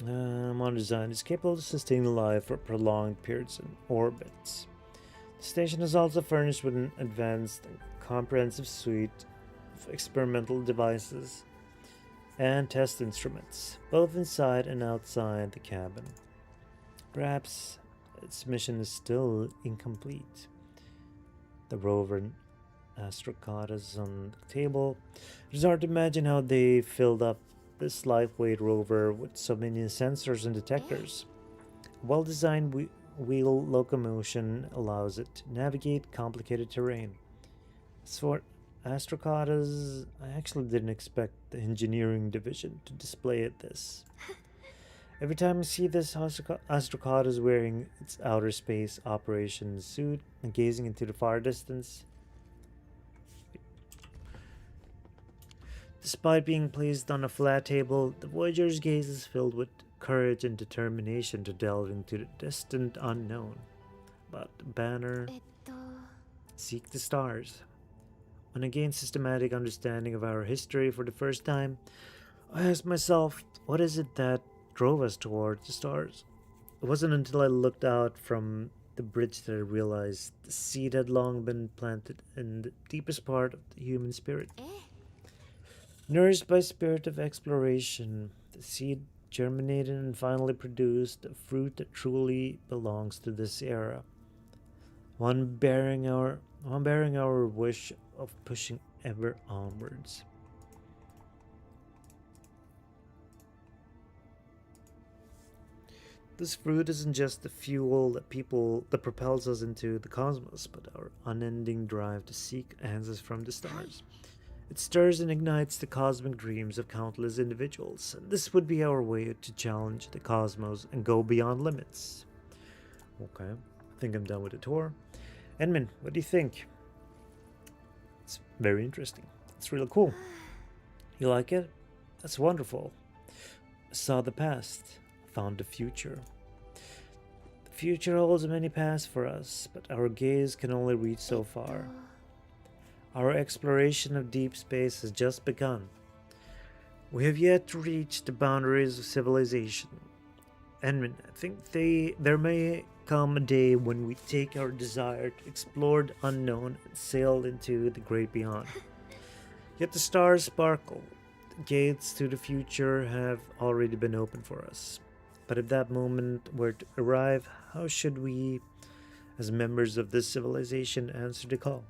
Modern design is capable of sustaining life for prolonged periods in orbits. The station is also furnished with an advanced and comprehensive suite of experimental devices and test instruments, both inside and outside the cabin. Perhaps its mission is still incomplete. The rover and astrocartas on the table. It's hard to imagine how they filled up this lightweight rover with so many sensors and detectors. A well-designed wheel locomotion allows it to navigate complicated terrain. As for astrocartas, I actually didn't expect the engineering division to display it this. Every time I see this astrocartas wearing its outer space operations suit and gazing into the far distance, despite being placed on a flat table, the Voyager's gaze is filled with courage and determination to delve into the distant unknown. But the banner, seek the stars. When I gained systematic understanding of our history for the first time, I asked myself, what is it that drove us towards the stars? It wasn't until I looked out from the bridge that I realized the seed had long been planted in the deepest part of the human spirit. Nourished by spirit of exploration, the seed germinated and finally produced a fruit that truly belongs to this era. One bearing our wish of pushing ever onwards. This fruit isn't just the fuel that propels us into the cosmos, but our unending drive to seek answers from the stars. It stirs and ignites the cosmic dreams of countless individuals, and this would be our way to challenge the cosmos and go beyond limits. Okay, I think I'm done with the tour. Edmund, what do you think? It's very interesting. It's really cool. You like it? That's wonderful. I saw the past, found the future. The future holds many paths for us, but our gaze can only reach so far. Our exploration of deep space has just begun. We have yet to reach the boundaries of civilization. And I think there may come a day when we take our desire to explore the unknown and sail into the great beyond. Yet the stars sparkle. The gates to the future have already been opened for us. But if that moment were to arrive, how should we, as members of this civilization, answer the call?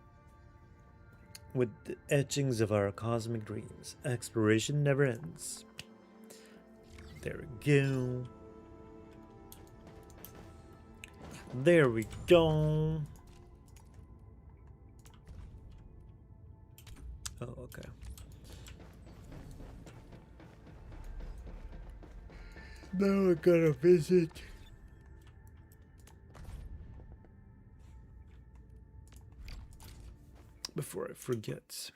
With the etchings of our cosmic dreams, exploration never ends. There we go. There we go. Oh, okay. Now we're gonna visit. Before I forget.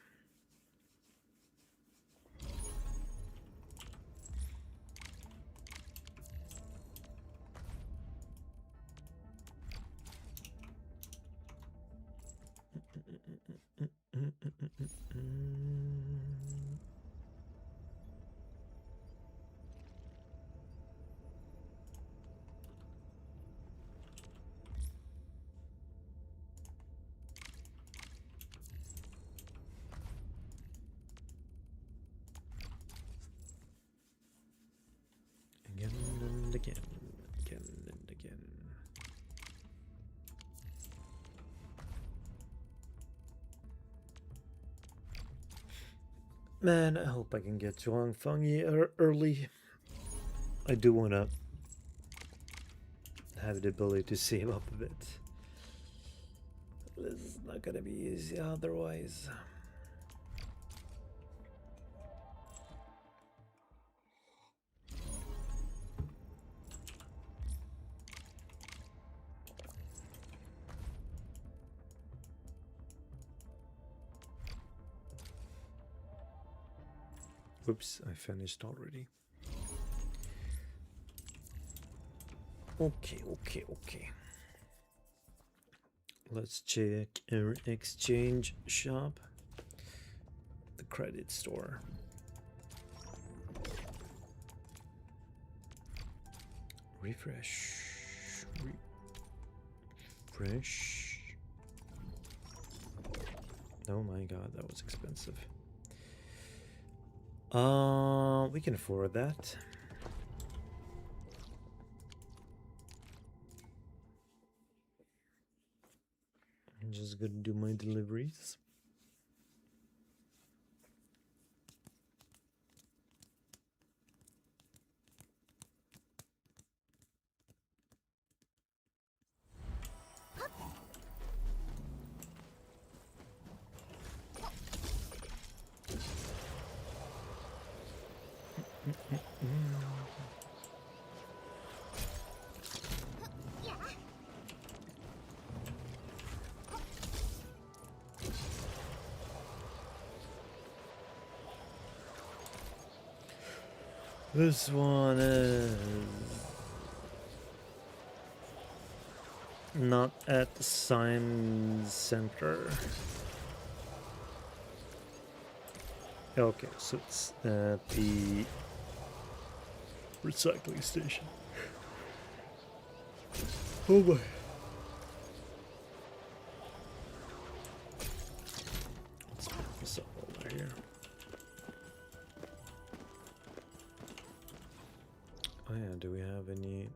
Again and again, again and again. Man, I hope I can get to Hongfeng early. I do want to have the ability to save up a bit. This is not going to be easy otherwise. Whoops, I finished already. Okay. Let's check our exchange shop. The credit store. Refresh. Refresh. Oh my god, that was expensive. We can afford that. I'm just gonna do my deliveries. This one is not at the science center. Okay, so it's at the recycling station. Oh boy. Let's pick this up over here. Oh yeah, do we have any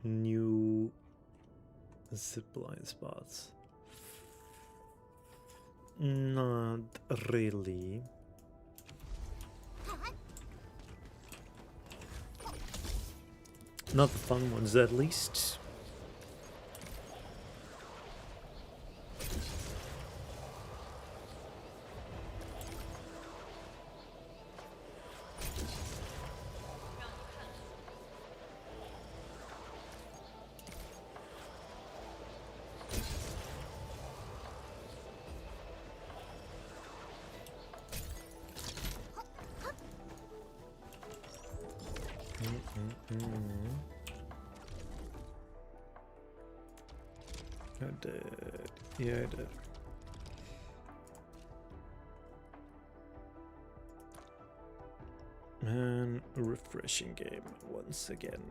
new zipline spots? Not really. Not the fun ones, at least. I did. Yeah, I did. And a refreshing game once again.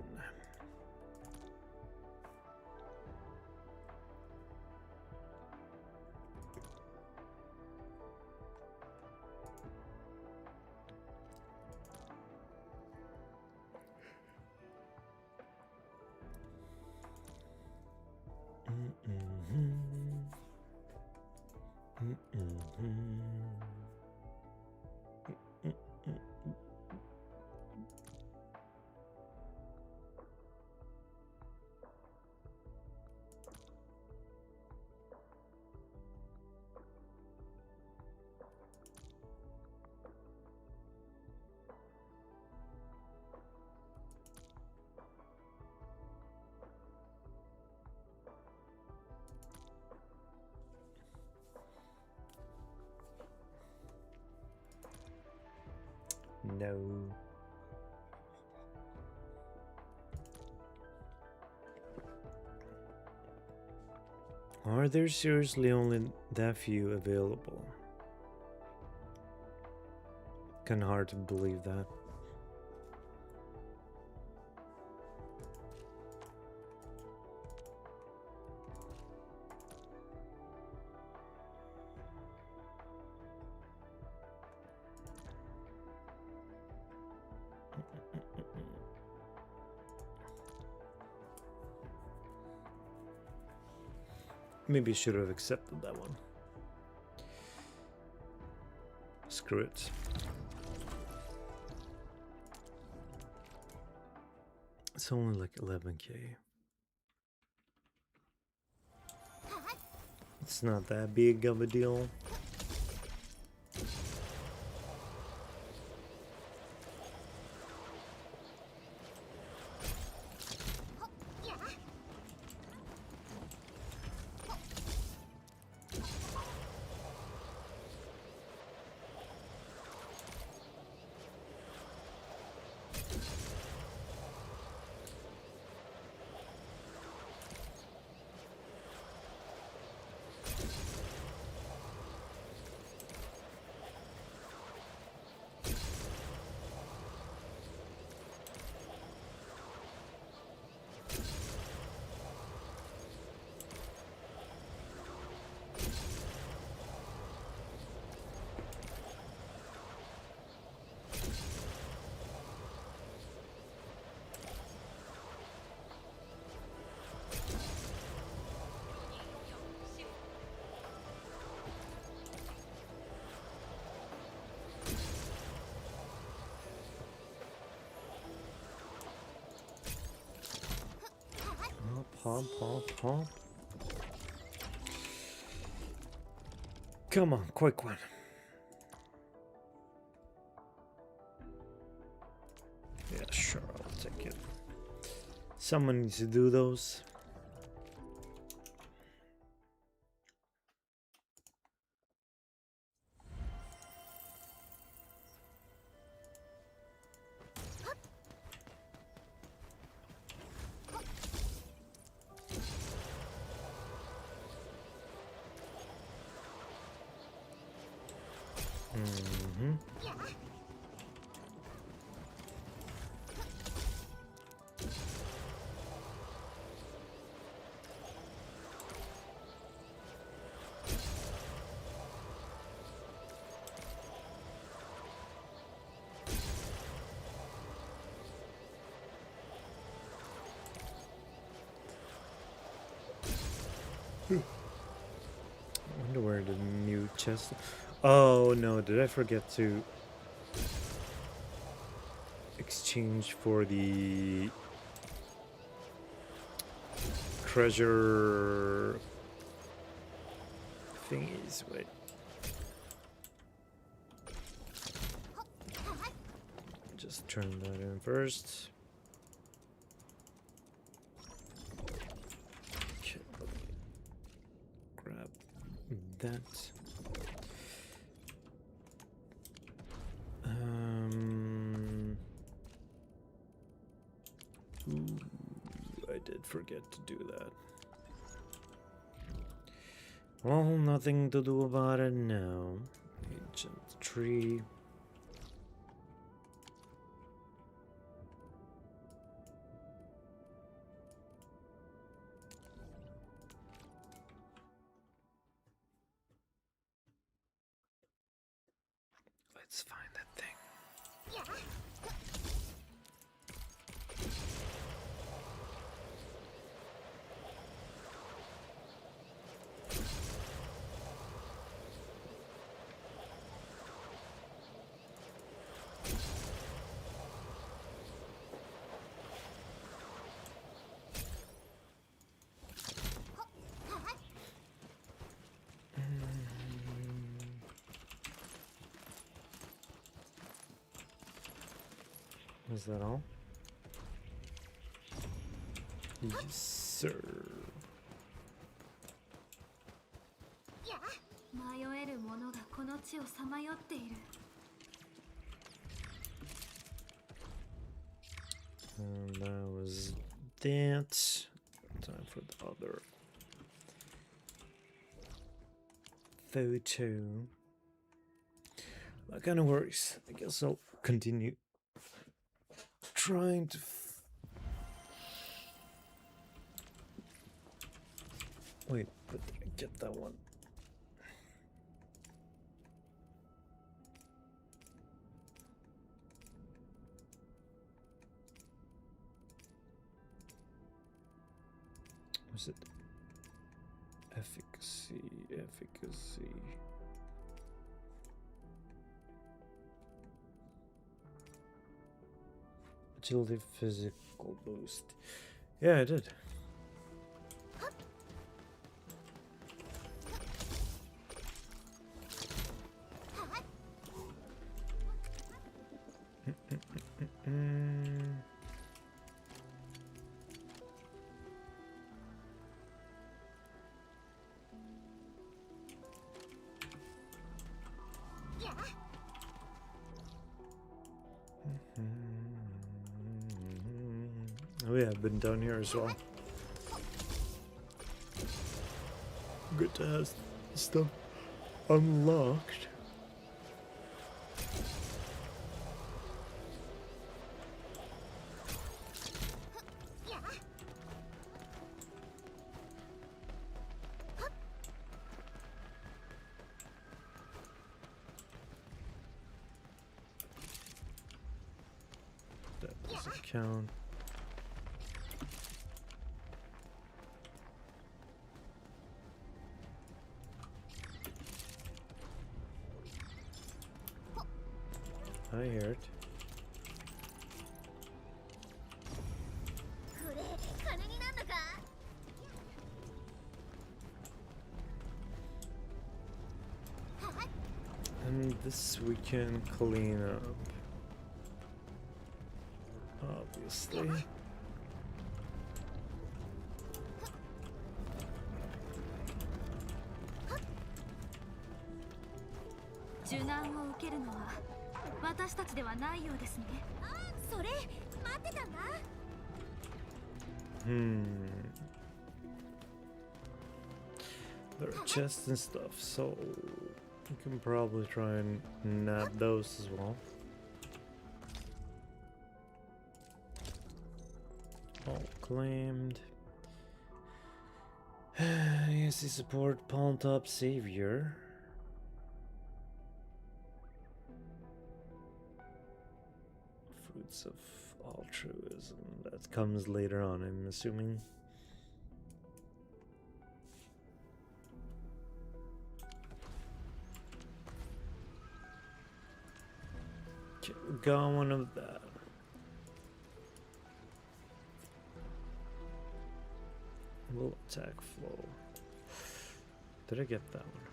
No. Are there seriously only that few available? Kinda hard to believe that. Maybe I should have accepted that one. Screw it. It's only like 11k. It's not that big of a deal. hop, hop, hop. Come on, quick one. Yeah, sure, I'll take it. Someone needs to do those. I wonder where the new chest. Oh no, did I forget to exchange for the treasure thingies? Wait. Just turn that in first. Okay, let me grab that. Ooh, I did forget to do that. Well, nothing to do about it now. Ancient tree. Let's find that thing. Is that all? Yes, sir. 迷える者がこの地をさまよっている。 And that was that. Time for the other photo. That kind of works. I guess I'll continue trying to. Wait, but did I get that one? Was it efficacy? Agility, physical boost. Yeah, I did. Oh yeah, I've been down here as well. Good to have stuff unlocked. That doesn't count. I hear it. This we can clean up. Obviously. 受難を受けるのは私たちではないようですね。それ待ってたんだ。There are chests and stuff, so you can probably try and nab those as well. All claimed. Yes, he support Palm Top Savior. Fruits of altruism. That comes later on, I'm assuming. Okay, we got one of that. Will attack flow. Did I get that one?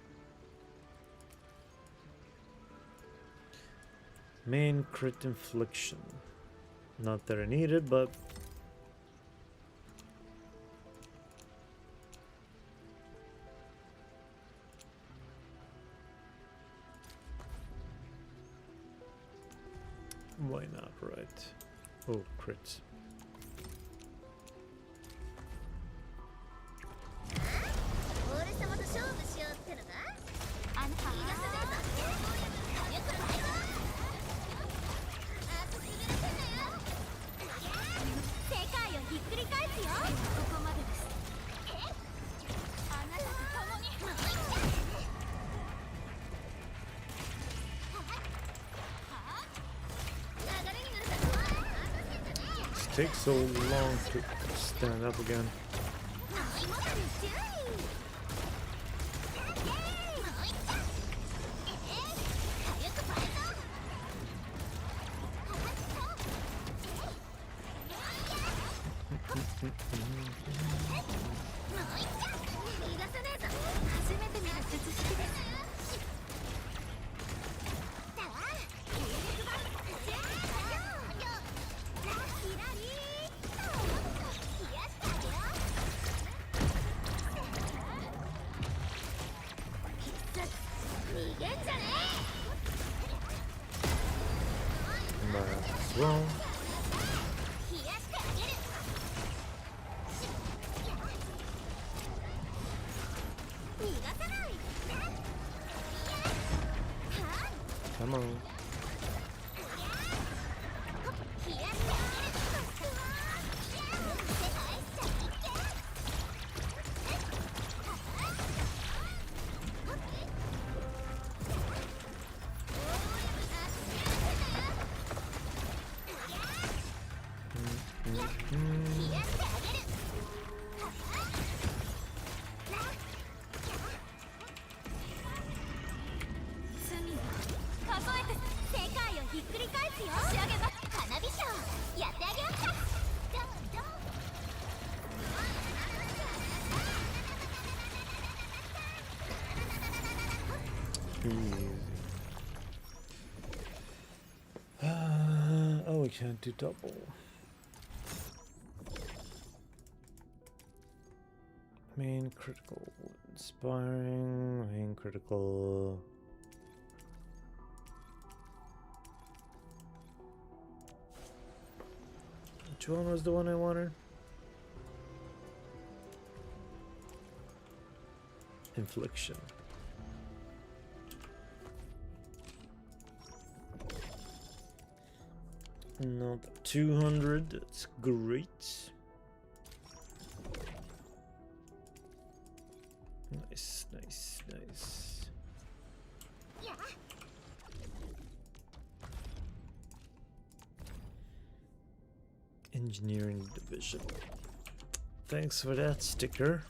Main crit infliction. Not that I need it, but why not, right? Oh, crit. 'It takes so long to stand up again. As well. Come on. Oh, we can't do double. Main critical, inspiring, main critical. Which one was the one I wanted? Infliction. Not 200, that's great. Nice, nice, nice. Yeah. Engineering division. Thanks for that sticker.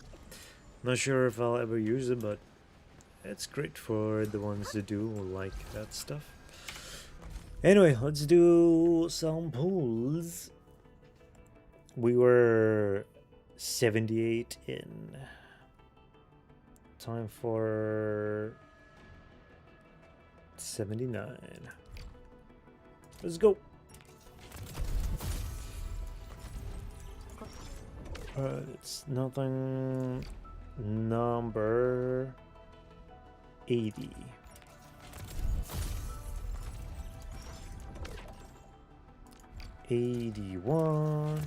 Not sure if I'll ever use it, but it's great for the ones who do like that stuff. Anyway, let's do some pulls. We were 78 in. Time for 79. Let's go. It's nothing. Number 80. $81.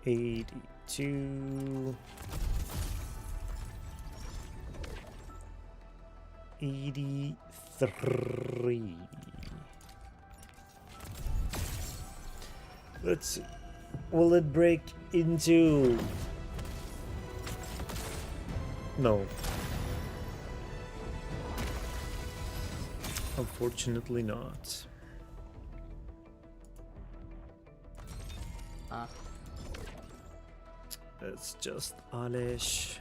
82. 83. Let's see. Will it break into... No. Unfortunately not. It's just Alish.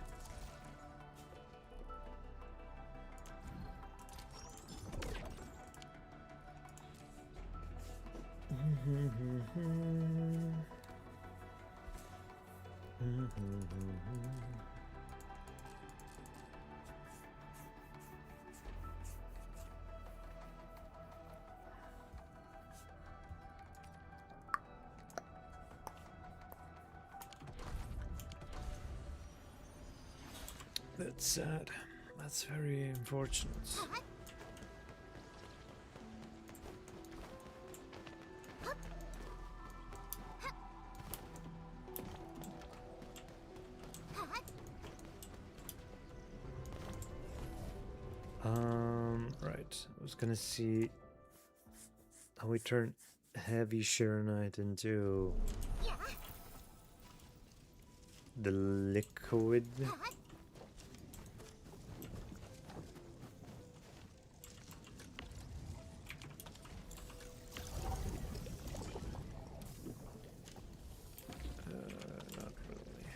That's sad. That's very unfortunate. Right. I was gonna see how we turn heavy Sharonite into the liquid. Not really.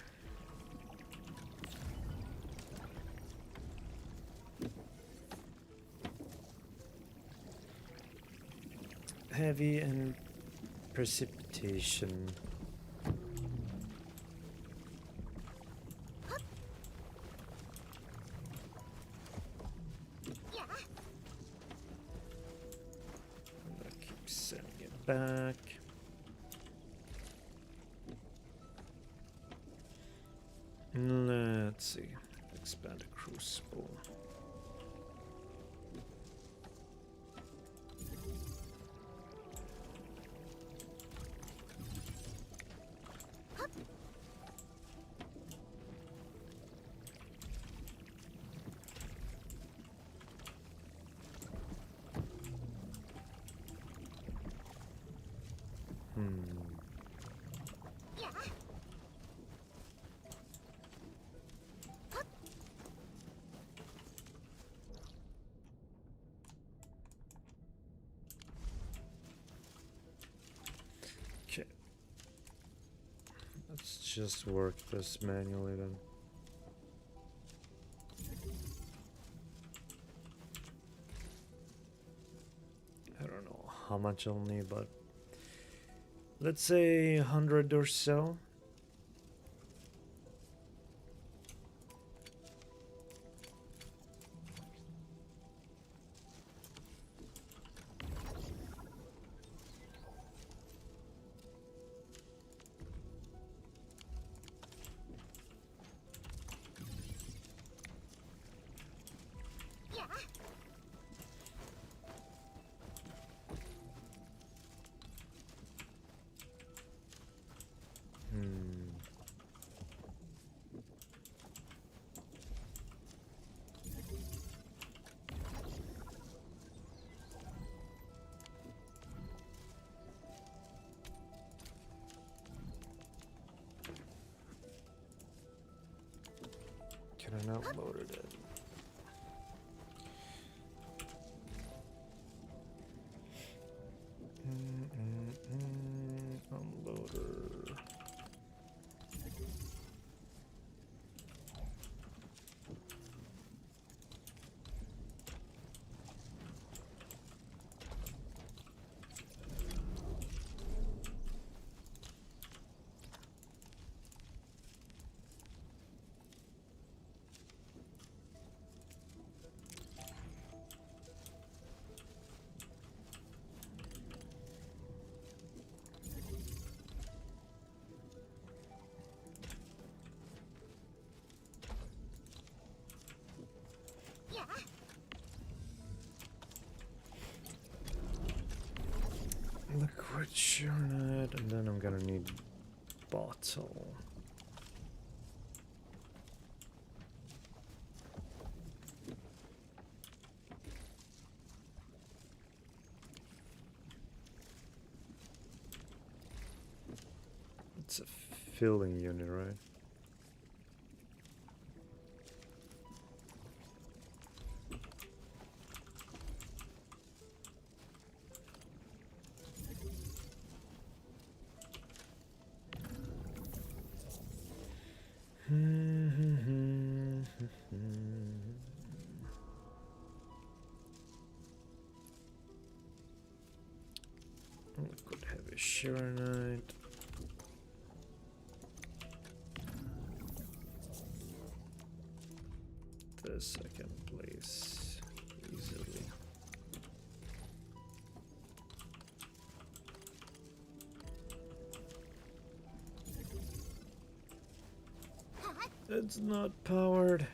Heavy and precipitation. I keep sending it back. Let's see. Expand the crucible. Okay. Let's just work this manually then. I don't know how much I'll need, but let's say 100 or so. Can I not load it in? Unloader. Alright, sure not. And then I'm gonna need bottle. It's a filling unit, right? Liquid heavy Sharonite. This I can place easily. It's not powered.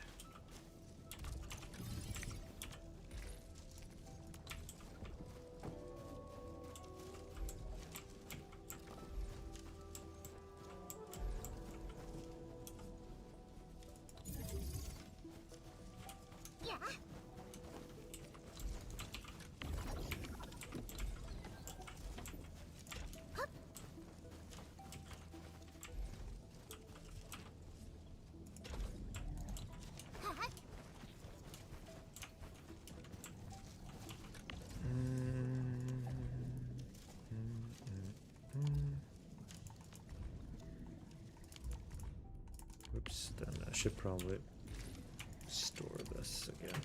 Oops, then I should probably store this again.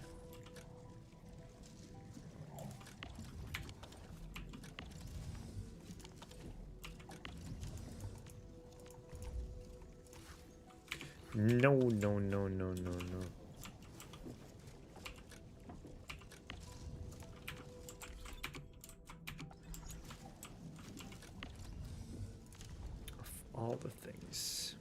No, no, no, no, no, no. Of all the things.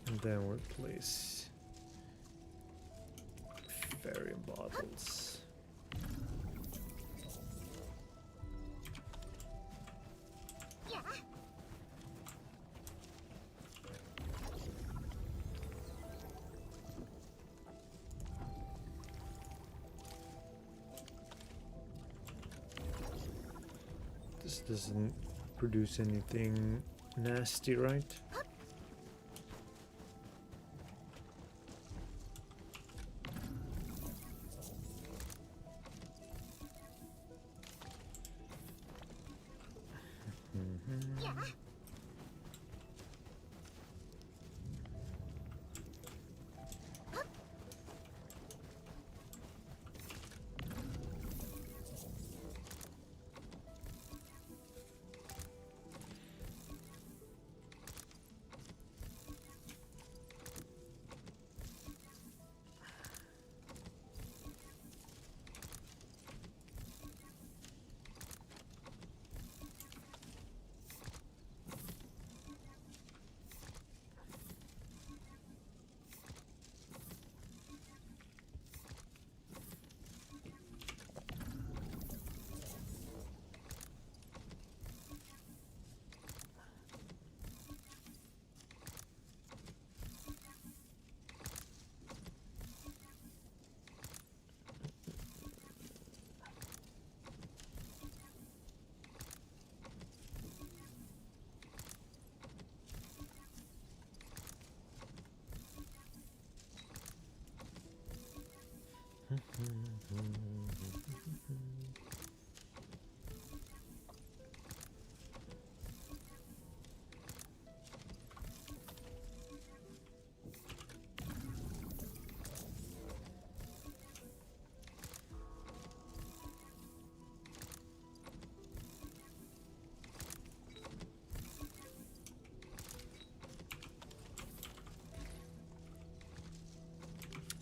And then we'll place fairy bottles. This doesn't produce anything nasty, right?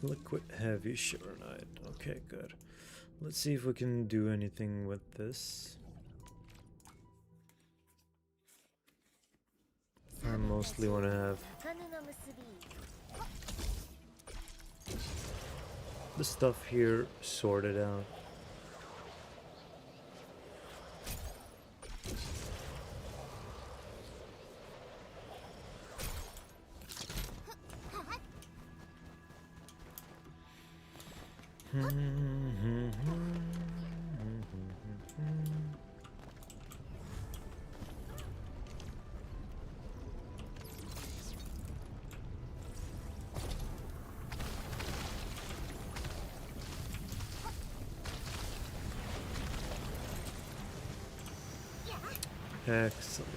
Liquid heavy Sharonite. Okay, good. Let's see if we can do anything with this. I mostly want to have the stuff here sorted out. Excellent.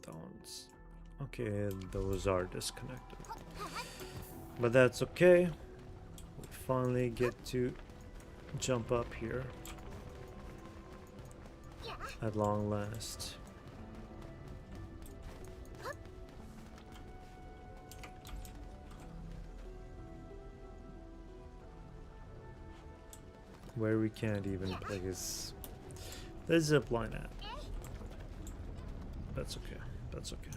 Thorns. Okay, those are disconnected. But that's okay. We finally get to jump up here. At long last. Where we can't even place the zipline at. That's okay. That's okay.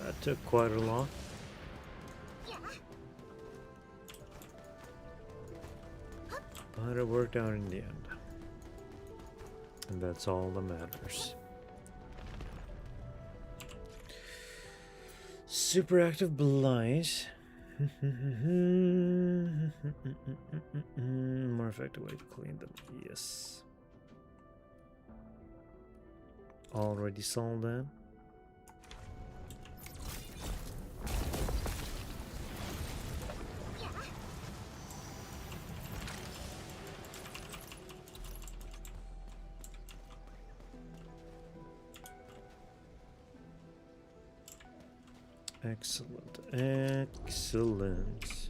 That took quite a lot. But it worked out in the end. And that's all that matters. Super active blight. More effective way to clean them. Yes. Already solved that. Excellent, excellent.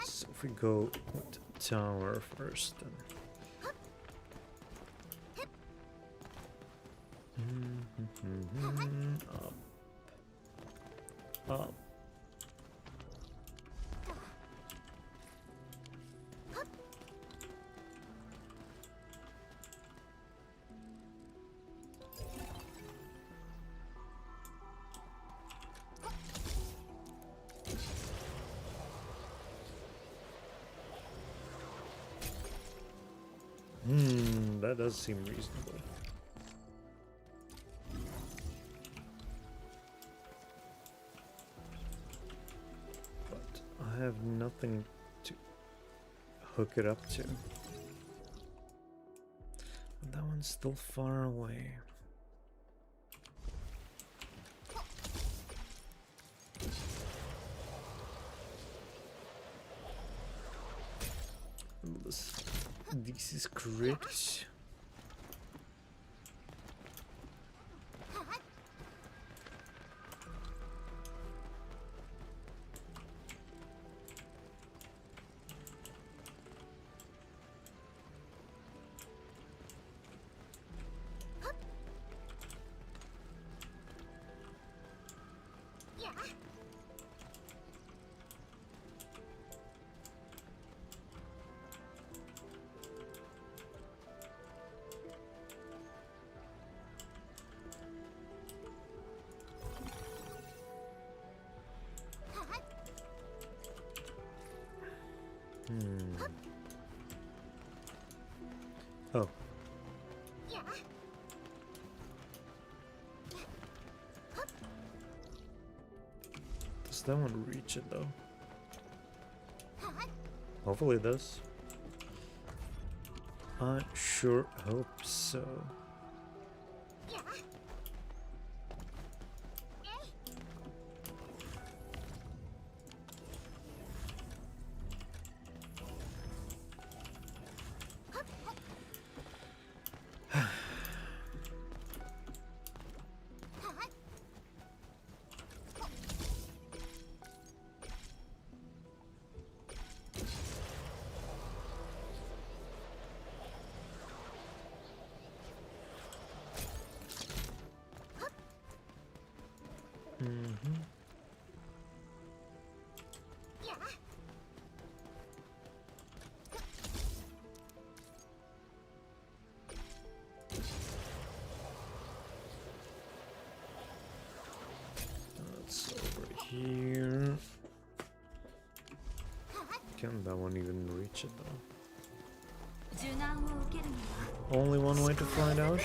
So if we go with tower first, then. Up. Up. That does seem reasonable. I have nothing to hook it up to. And that one's still far away. This is correct. Oh. Does that one reach it though? Hopefully it does. I sure hope so. That's over here. Can that one even reach it though? Only one way to find out.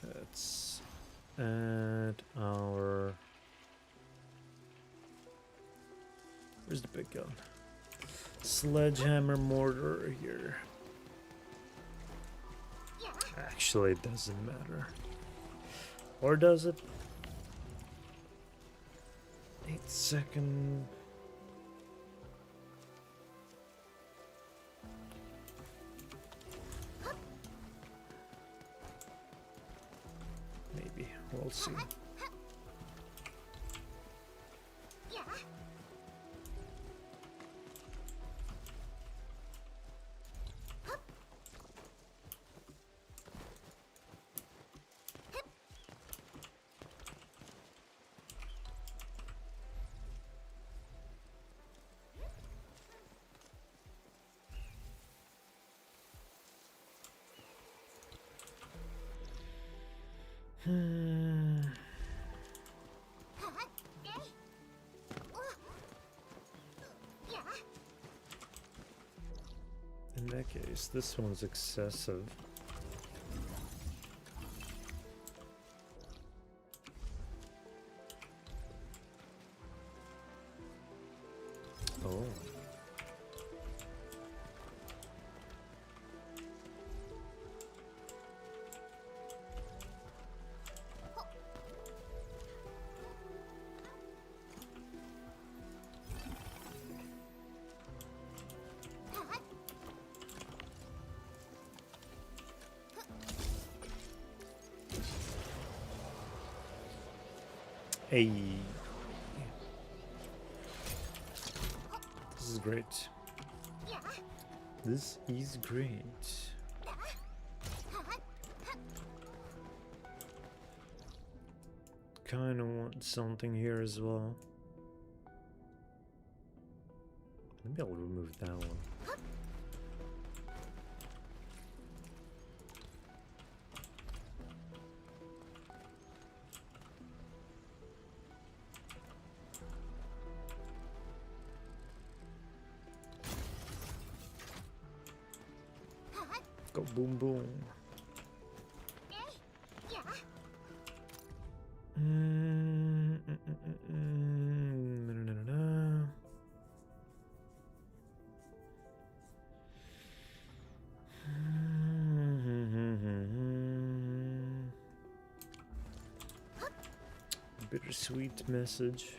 Let's add our... Where's the big gun? Sledgehammer mortar here. Actually, it doesn't matter. Or does it? 8-second... Maybe. We'll see. In that case, this one's excessive. Oh. Hey. This is great. This is great. Kinda want something here as well. Maybe I'll remove that one. Go boom boom. Bittersweet message.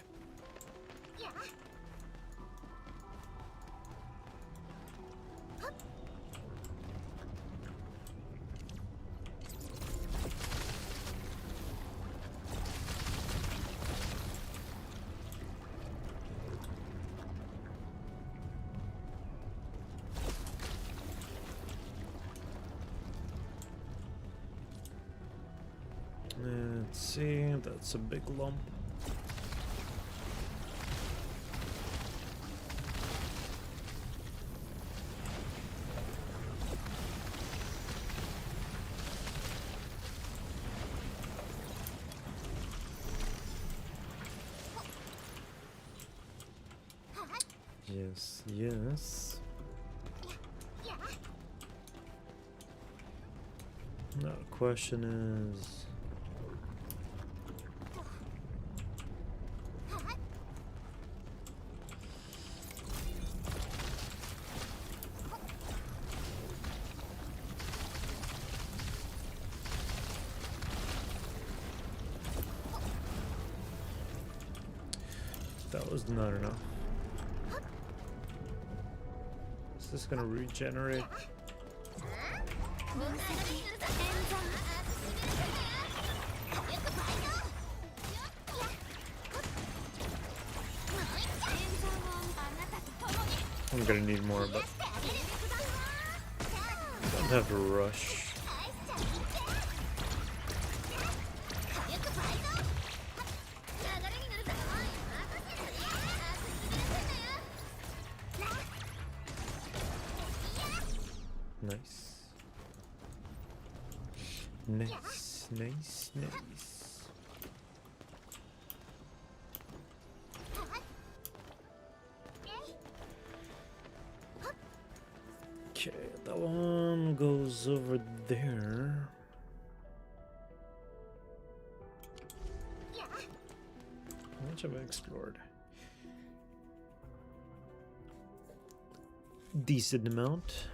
Let's see, that's a big lump. Yes, yes. Now the question is... That was not enough. Is this gonna regenerate? I'm gonna need more, but don't have to rush. Nice. Nice, nice, nice. Okay, that one goes over there. How much have I explored? Decent amount.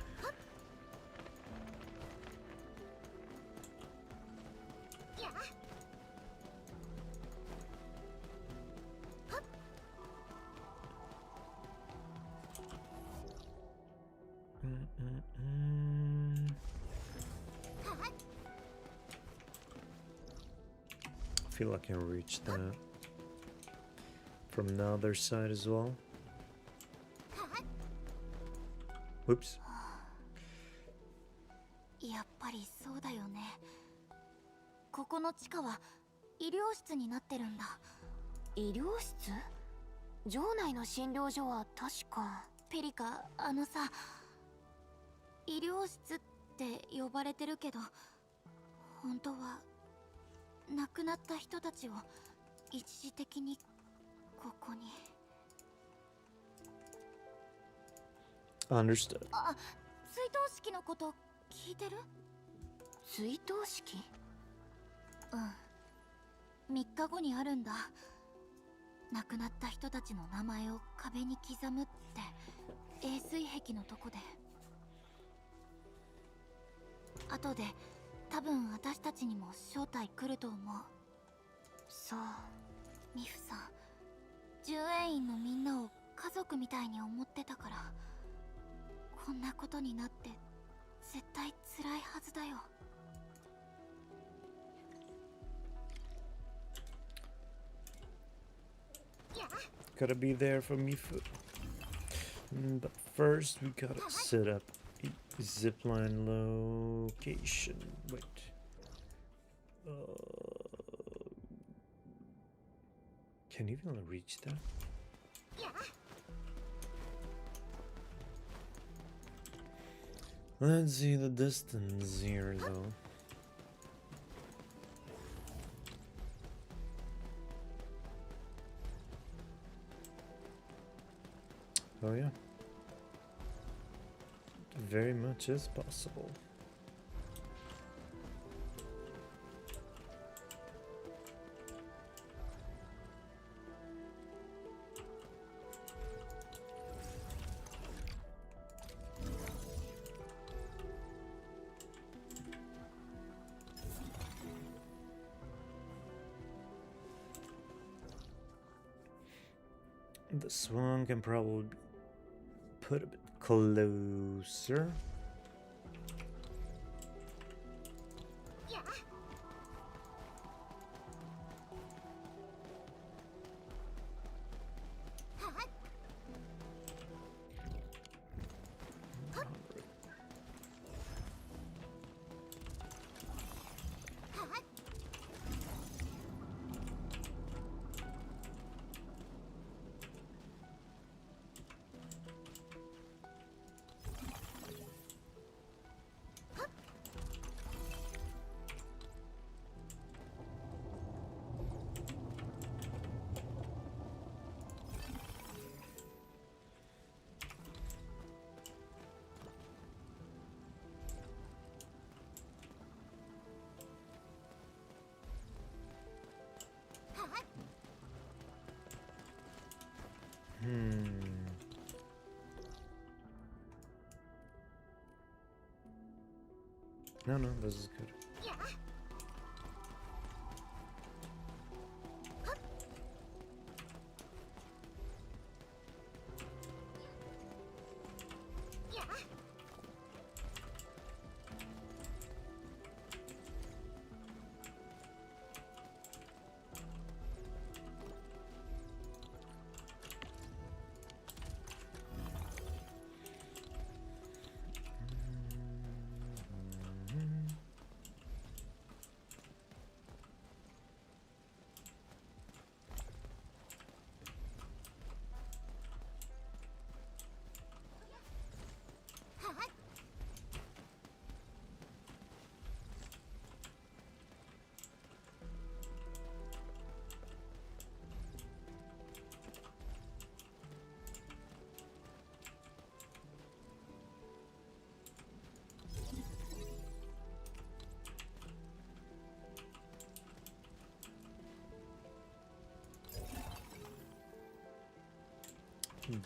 I feel I can reach that from the other side as well. Whoops. やっぱりそうだよね。ここの地下は医療室になってるんだ。医療室？城内の診療所は確かペリカ、あのさ、医療室って呼ばれてるけど、本当は亡くなった人たちを一時的にここに。Understood. あ、追悼式のこと聞いてる？追悼式？うん。3日後にあるんだ。亡くなった人たちの名前を壁に刻むって衛水壁のとこで。後で多分私たちにも招待来ると思う。そう、ミフさん、従営員のみんなを家族みたいに思ってたから、こんなことになって絶対辛いはずだよ。Gotta be there for Mifu. But first we gotta set up a zipline location. Wait. Can you even reach that? Let's see the distance here though. Oh yeah. Very much is possible. This one can probably put a bit closer. No, this is good.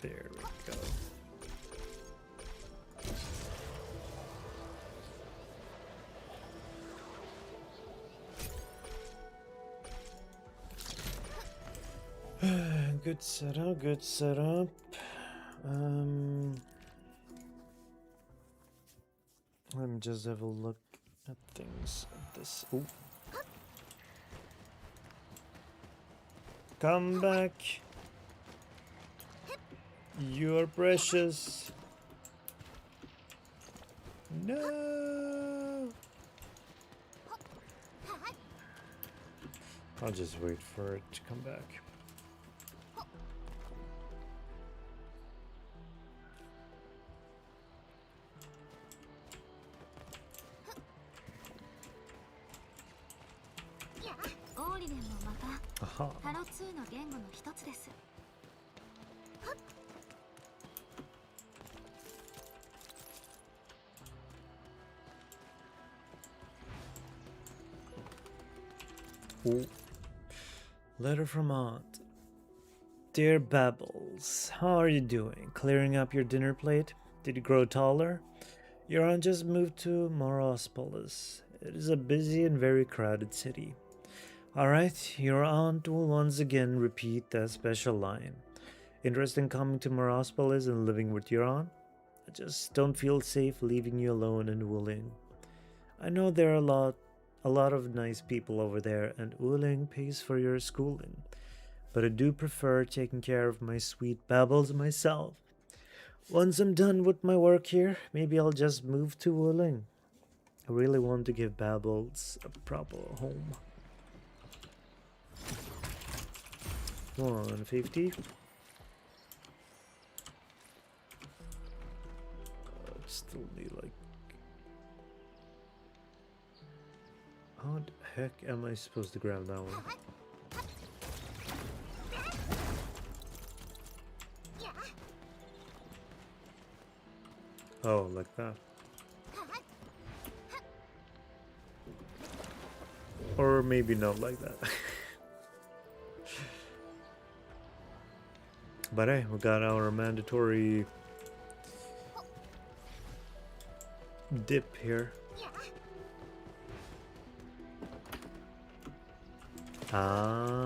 There we go. Good setup, good setup. Let me just have a look at things. This. Ooh. Come back. You're precious. No. I'll just wait for it to come back. Aha. Ooh. Letter from Aunt. Dear Babbles, how are you doing? Clearing up your dinner plate? Did you grow taller? Your aunt just moved to Morospolis. It is a busy and very crowded city. Alright, your aunt will once again repeat that special line. Interest in coming to Morospolis and living with your aunt? I just don't feel safe leaving you alone in Wuling. I know there are a lot of nice people over there, and Wuling pays for your schooling. But I do prefer taking care of my sweet Babbles myself. Once I'm done with my work here, maybe I'll just move to Wuling. I really want to give Babbles a proper home. 150. Still need like... How the heck am I supposed to grab that one? Oh, like that. Or maybe not like that. But hey, we got our mandatory dip here. Ah.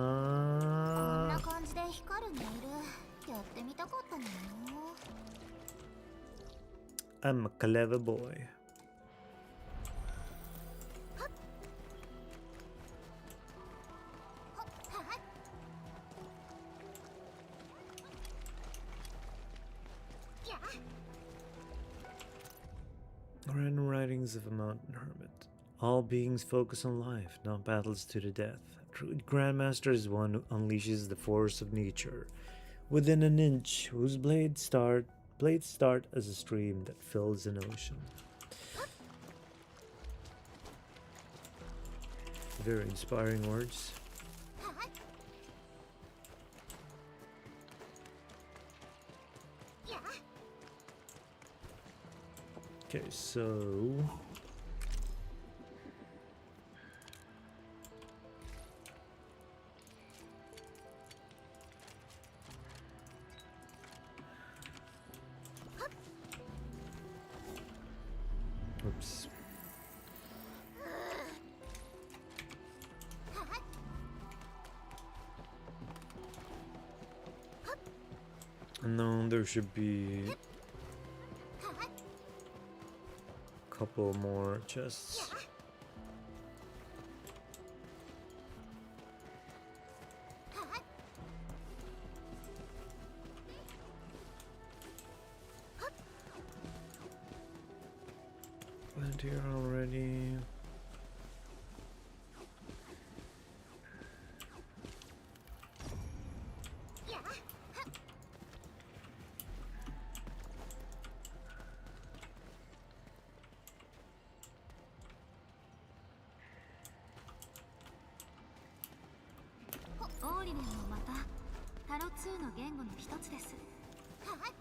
I'm a clever boy. Random writings of a mountain hermit. All beings focus on life, not battles to the death. A true Grandmaster is one who unleashes the force of nature within an inch, whose blades start as a stream that fills an ocean. Very inspiring words. Okay, so And then there should be a couple more chests. Land here already.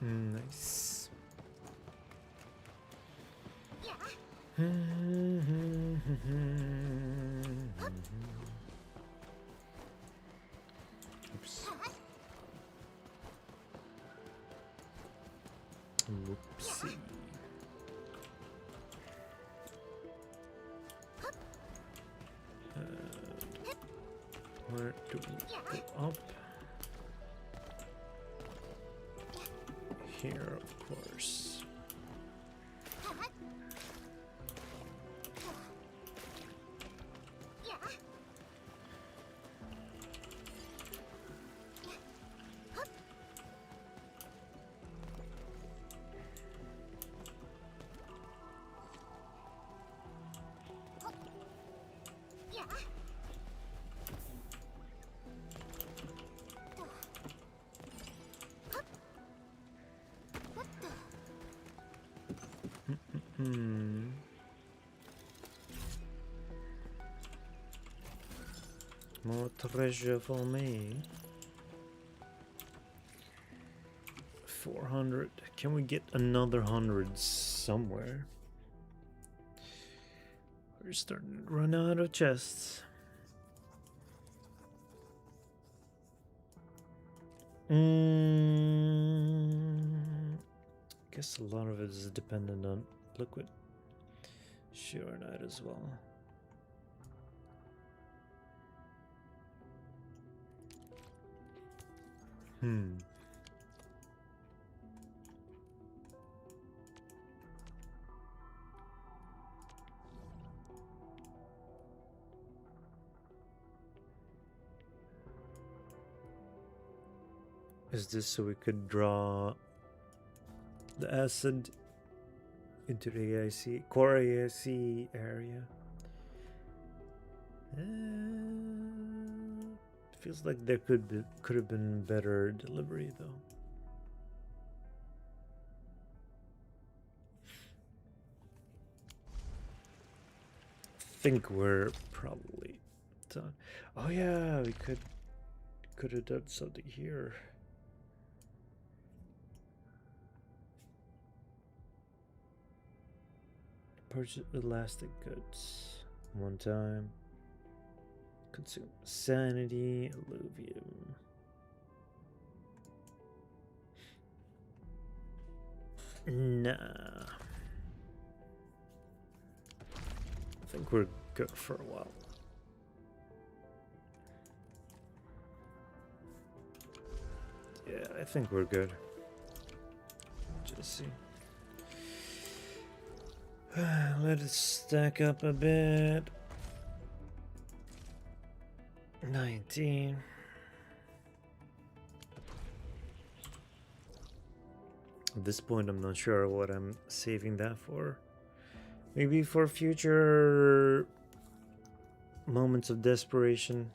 Nice. Oops. Whoopsie. Where do we go up? Here, of course. More treasure for me. 400. Can we get another 100 somewhere? We're starting to run out of chests. Guess a lot of it is dependent on liquid. Sure, not as well. Is this so we could draw the acid into the AIC, core AIC area? Feels like there could have been better delivery though. I think we're probably done. Oh yeah, we could have done something here. Purchase elastic goods one time. Consume sanity, alluvium. Nah. I think we're good for a while. Yeah, I think we're good. Just see. Let it stack up a bit. 19. At this point, I'm not sure what I'm saving that for. Maybe for future moments of desperation.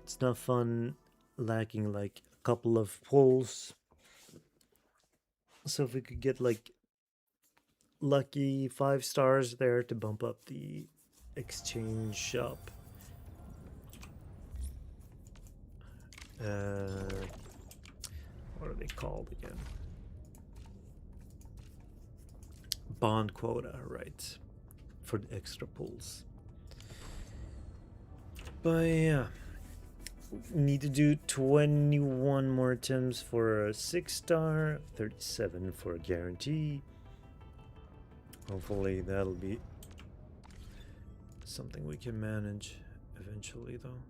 It's not fun lacking like a couple of pulls. So if we could get like lucky 5 stars there to bump up the exchange shop. What are they called again? Bond quota, right? For the extra pulls. But yeah, need to do 21 more attempts for a 6 star, 37 for a guarantee. Hopefully that'll be something we can manage eventually though.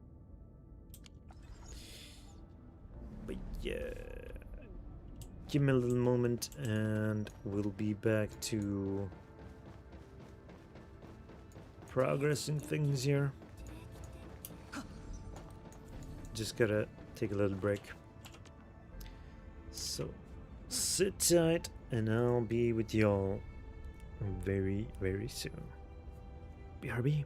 But yeah. Give me a little moment and we'll be back to progressing things here. Just gotta take a little break. So sit tight and I'll be with y'all very, very soon. BRB.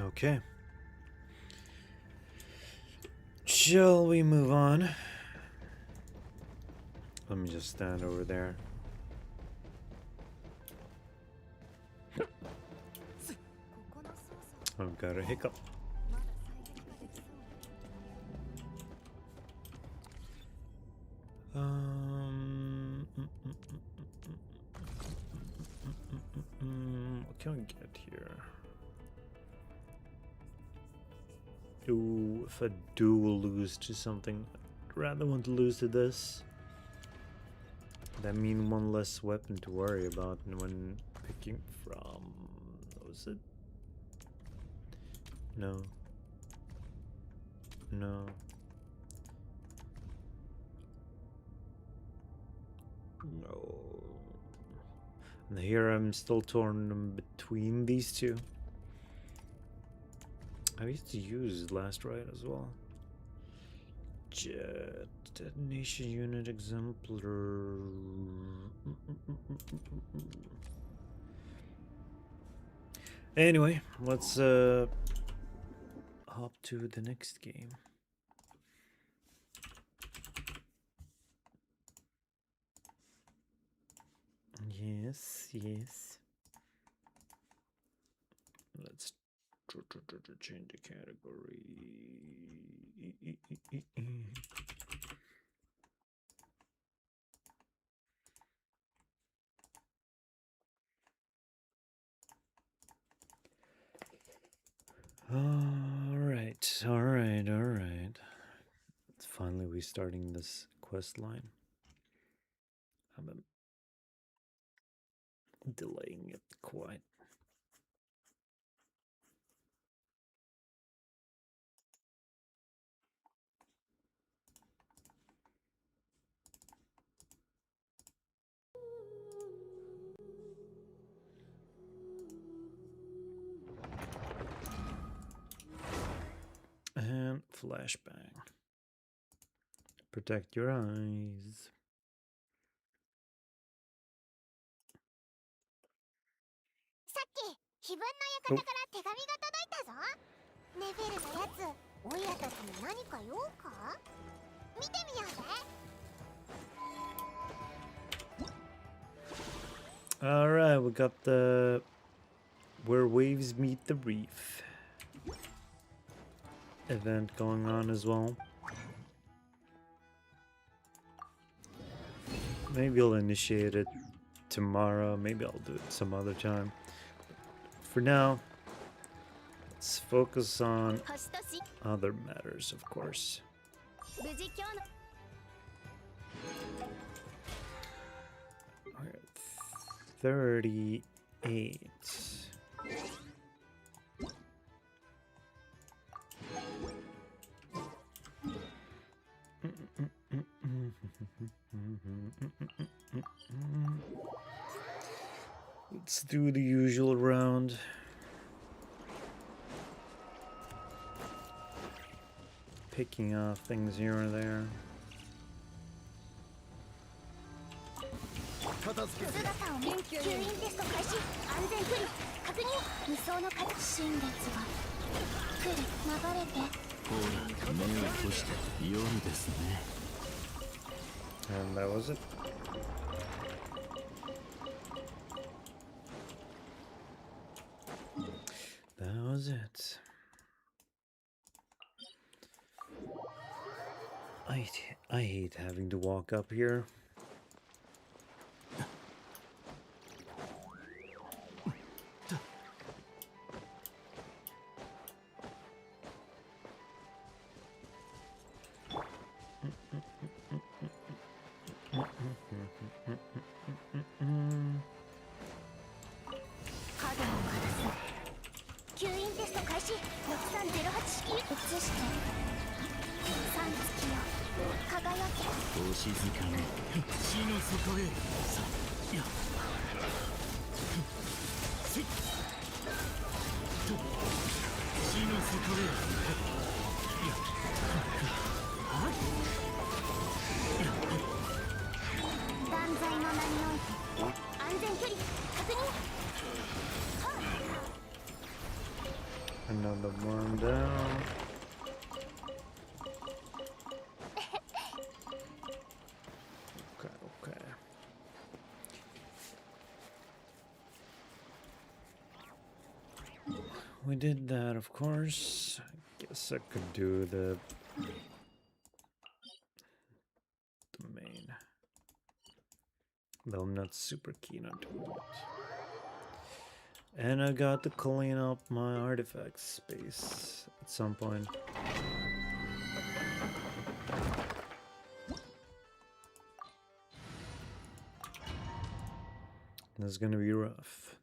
Okay. Shall we move on? Let me just stand over there. I've got a hiccup. What can we get here? Ooh, if I do lose to something, I'd rather want to lose to this. That means one less weapon to worry about when picking from. Was it? No. No. No. And here I'm still torn between these two. I used to use Last Ride as well. Jet detonation unit exemplar. Anyway, let's hop to the next game. Yes, yes. Let's change the category. All right. Finally, we're starting this quest line. I've been delaying it quite. And flashbang. Protect your eyes. さっき非分の館から手紙が届いたぞ。ネフェルのやつ、オイラたちに何か用か？見てみようぜ。All right, we got the Where Waves Meet the Reef event going on as well. Maybe I'll initiate it tomorrow. Maybe I'll do it some other time. For now, let's focus on other matters, of course. Alright, 38. Let's do the usual round. Picking off things here and there. 姿を見吸引テスト開始安全距離確認無双の数新月が来る流れてほら目を閉じて夜ですね And that was it. That was it. I hate having to walk up here. Another one down. Okay. We did that, of course. I guess I could do the main. Though I'm not super keen on doing it. And I got to clean up my artifact space at some point. This is gonna be rough.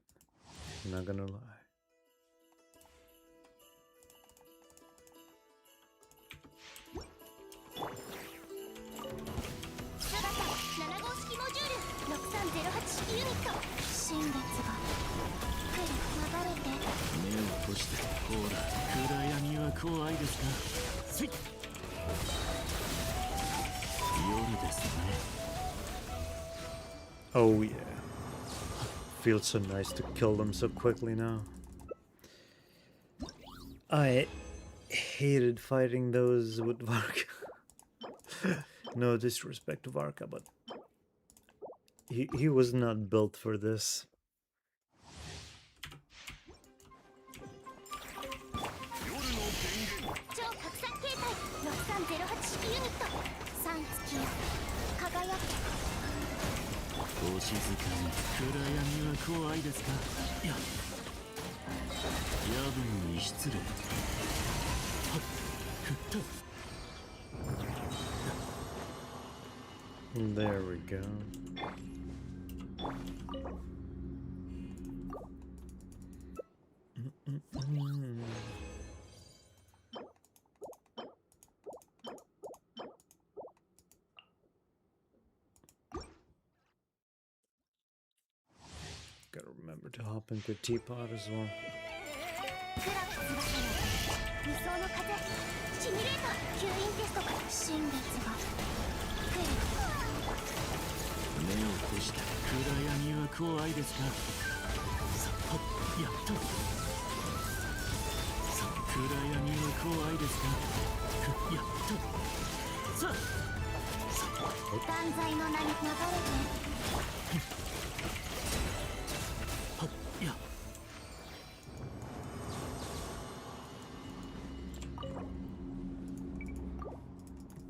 I'm not gonna lie. Oh yeah. Feels so nice to kill them so quickly now. I hated fighting those with Varka. No disrespect to Varka, but he was not built for this. There we go. Gotta remember to hop into teapot as well.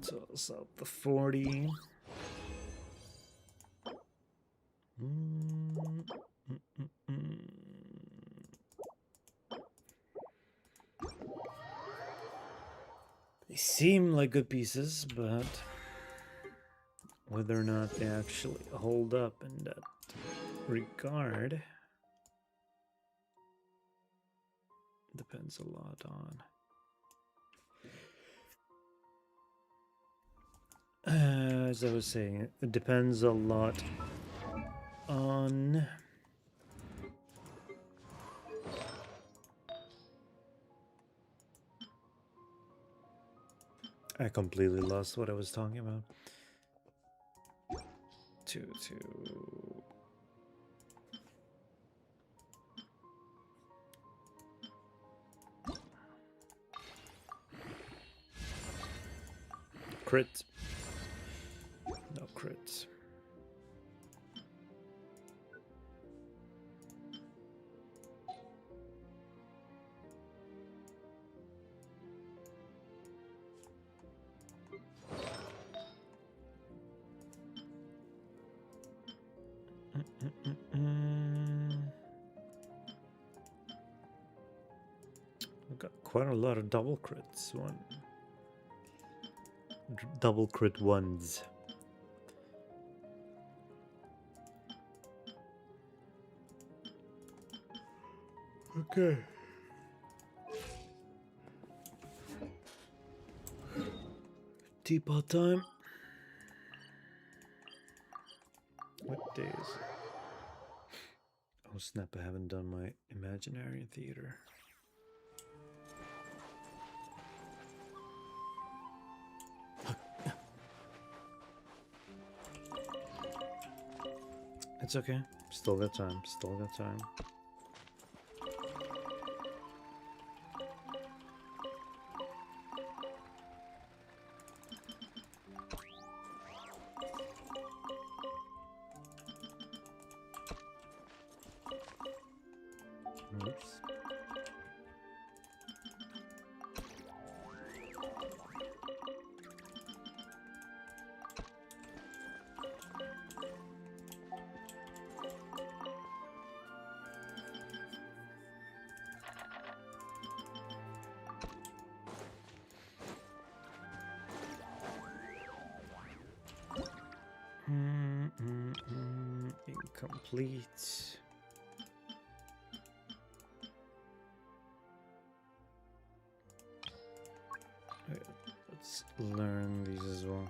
Toss out the 40. They seem like good pieces, but whether or not they actually hold up in that regard depends a lot on. As I was saying, it depends a lot on I completely lost what I was talking about. Two. Crit. No crits. I've got quite a lot of double crits. Double crit ones. Okay. Teapot time. What day is it? Oh snap, I haven't done my imaginary theater. It's okay. Still got time. Still got time. Oops. Incomplete. Okay, let's learn these as well.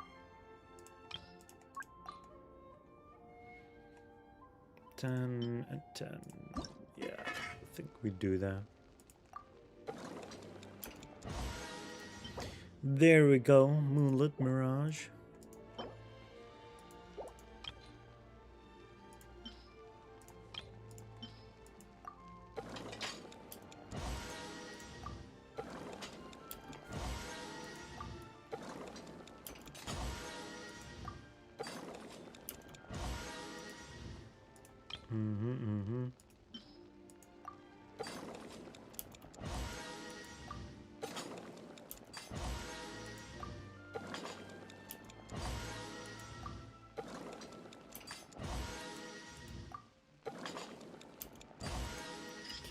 10 and 10. Yeah, I think we do that. There we go, Moonlit Mirage.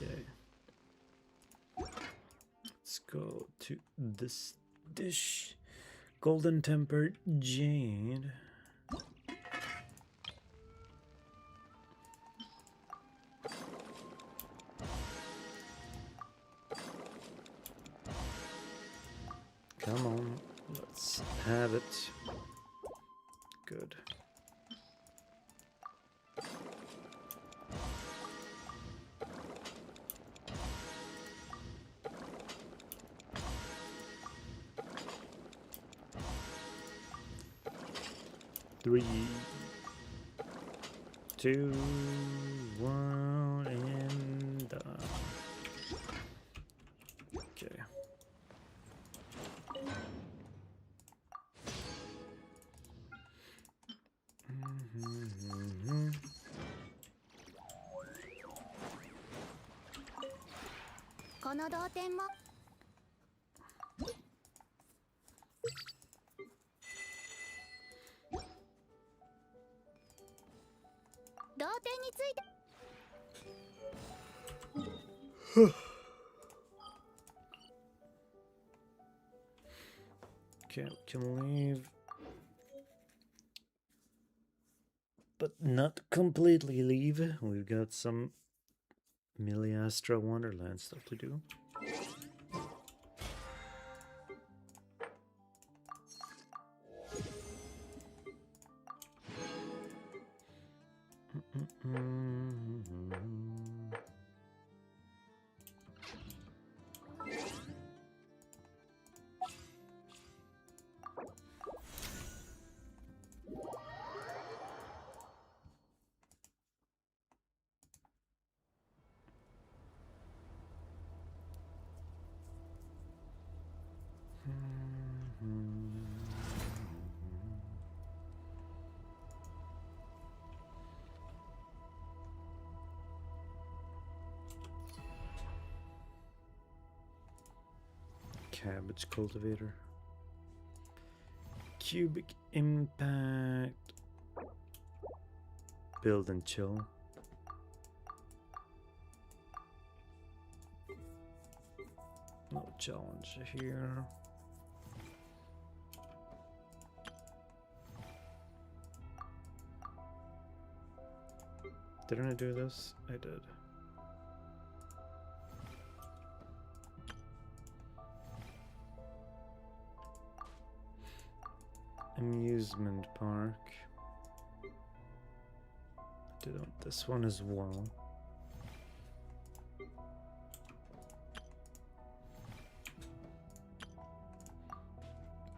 Okay. Let's go to this dish. Golden tempered jade. Come on, let's have it. Good. Three, two, one, and done. Okay. Okay, we can leave. But not completely leave. We've got some Miliastra Wonderland stuff to do. Cabbage cultivator. Cubic impact. Build and chill. No challenge here. Didn't I do this? I did. Amusement park. I did want this one as well.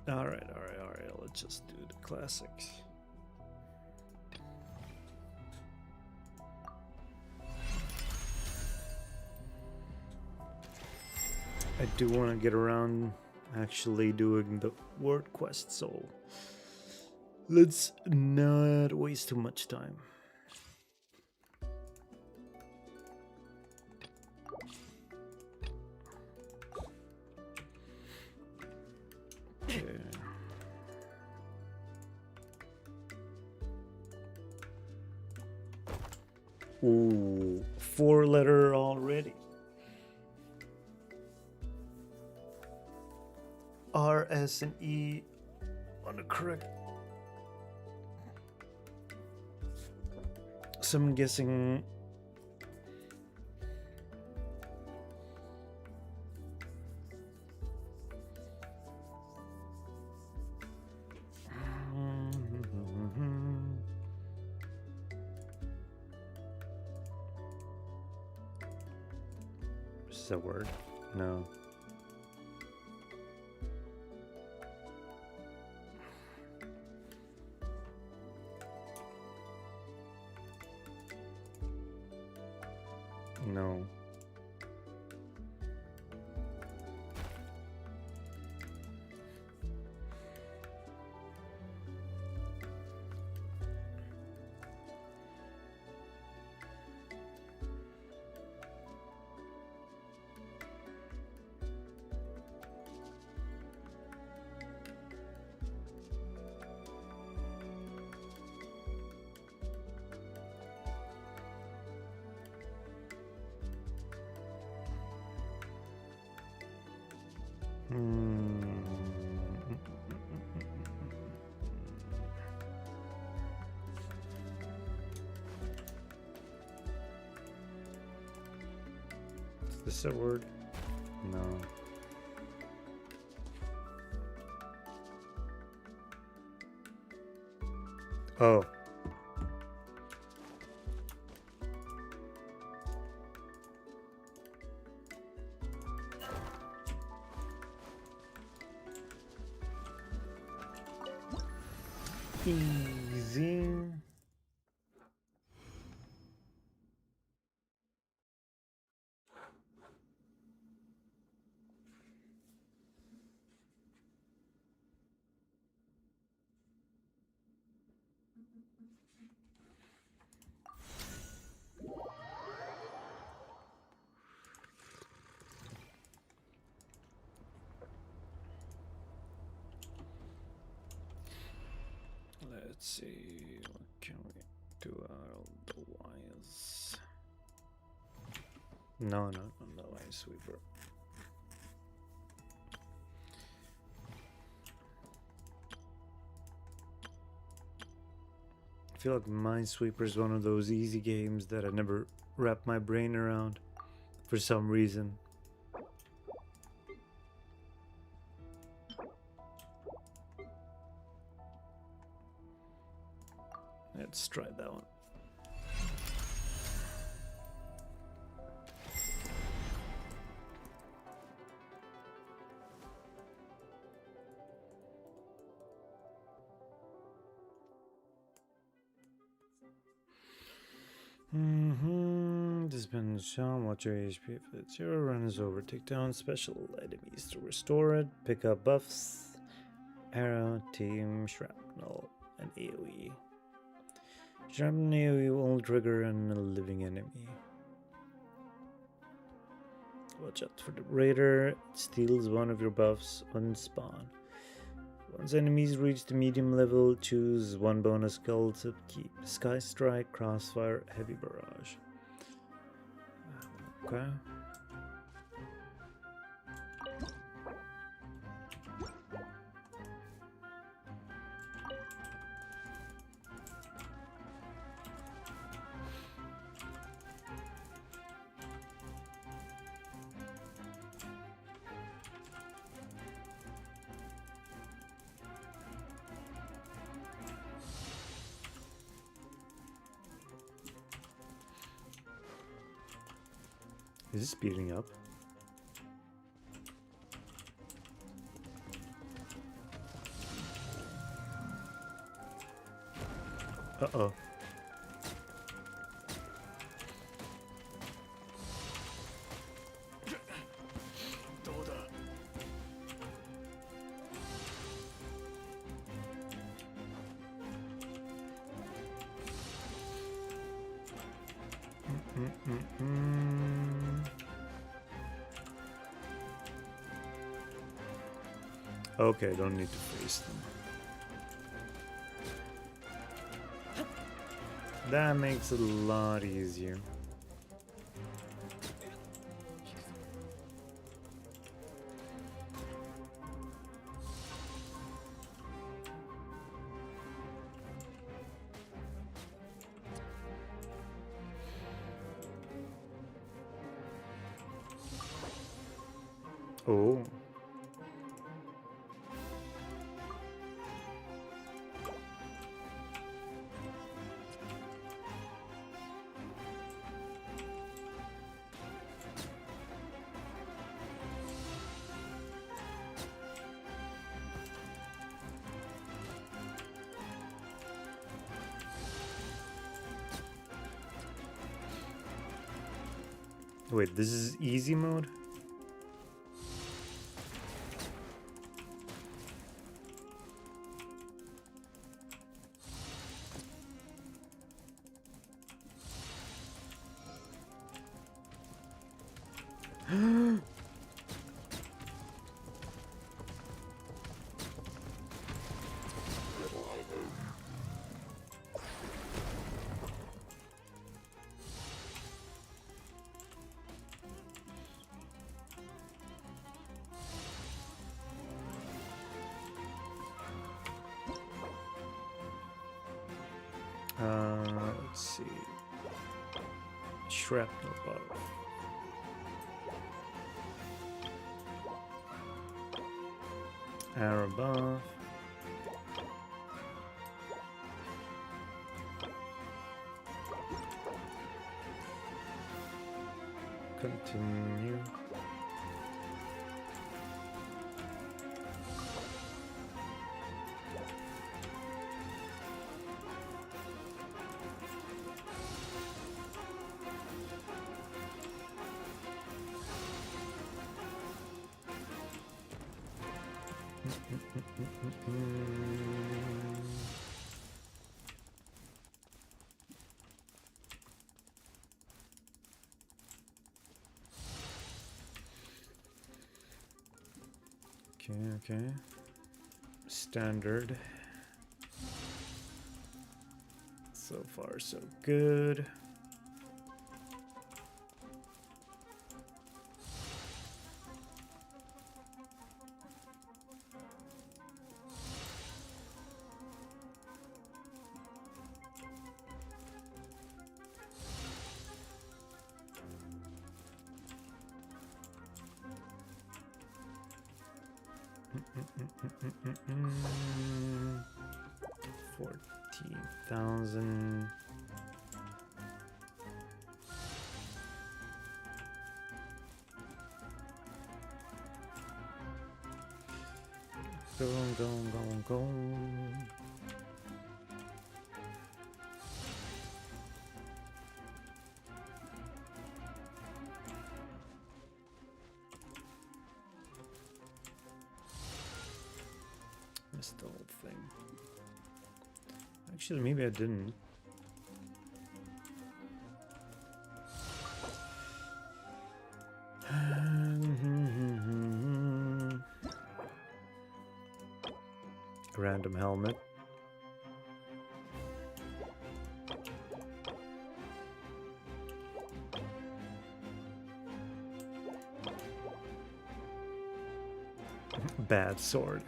Alright, let's just do the classics. I do want to get around actually doing the word quest, so let's not waste too much time. Okay. Ooh, 4-letter already. R, S, and E on the correct. So I'm guessing is that a word? No. No. Is this a word? No. Oh. Easy. Let's see, what can we do otherwise? No, Minesweeper. I feel like Minesweeper is one of those easy games that I never wrap my brain around for some reason. Let's try that one. Depends on what your HP. If it's your run is over, take down special enemies to restore it. Pick up buffs, arrow, team, shrapnel, and AoE. Shrapnel AoE will trigger on a living enemy. Watch out for the raider. It steals one of your buffs on spawn. Once enemies reach the medium level, choose one bonus called upkeep. Sky Strike, Crossfire, Heavy Barrage. Okay. Is it speeding up? Uh-oh. Okay, don't need to face them. That makes it a lot easier. Oh. Wait, this is easy mode? Let's see. Shrapnel buff. Arrow buff. Continue. Okay. Standard. So far, so good. Mm-mm-mm-mm-mm-mm. 14,000. Go. Missed the whole thing. Actually, maybe I didn't. Random helmet. Bad sword.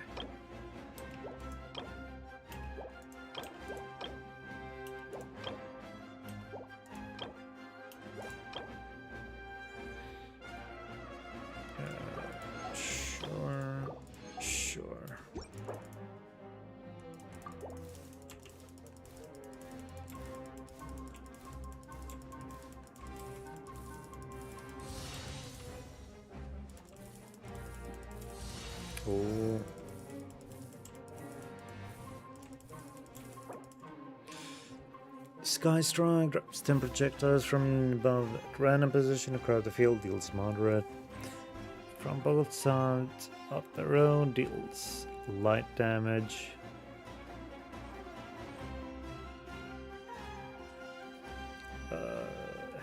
Sure. Oh. Sky Strike drops 10 projectiles from above at random position across the field, deals moderate. From both sides of the road, deals light damage.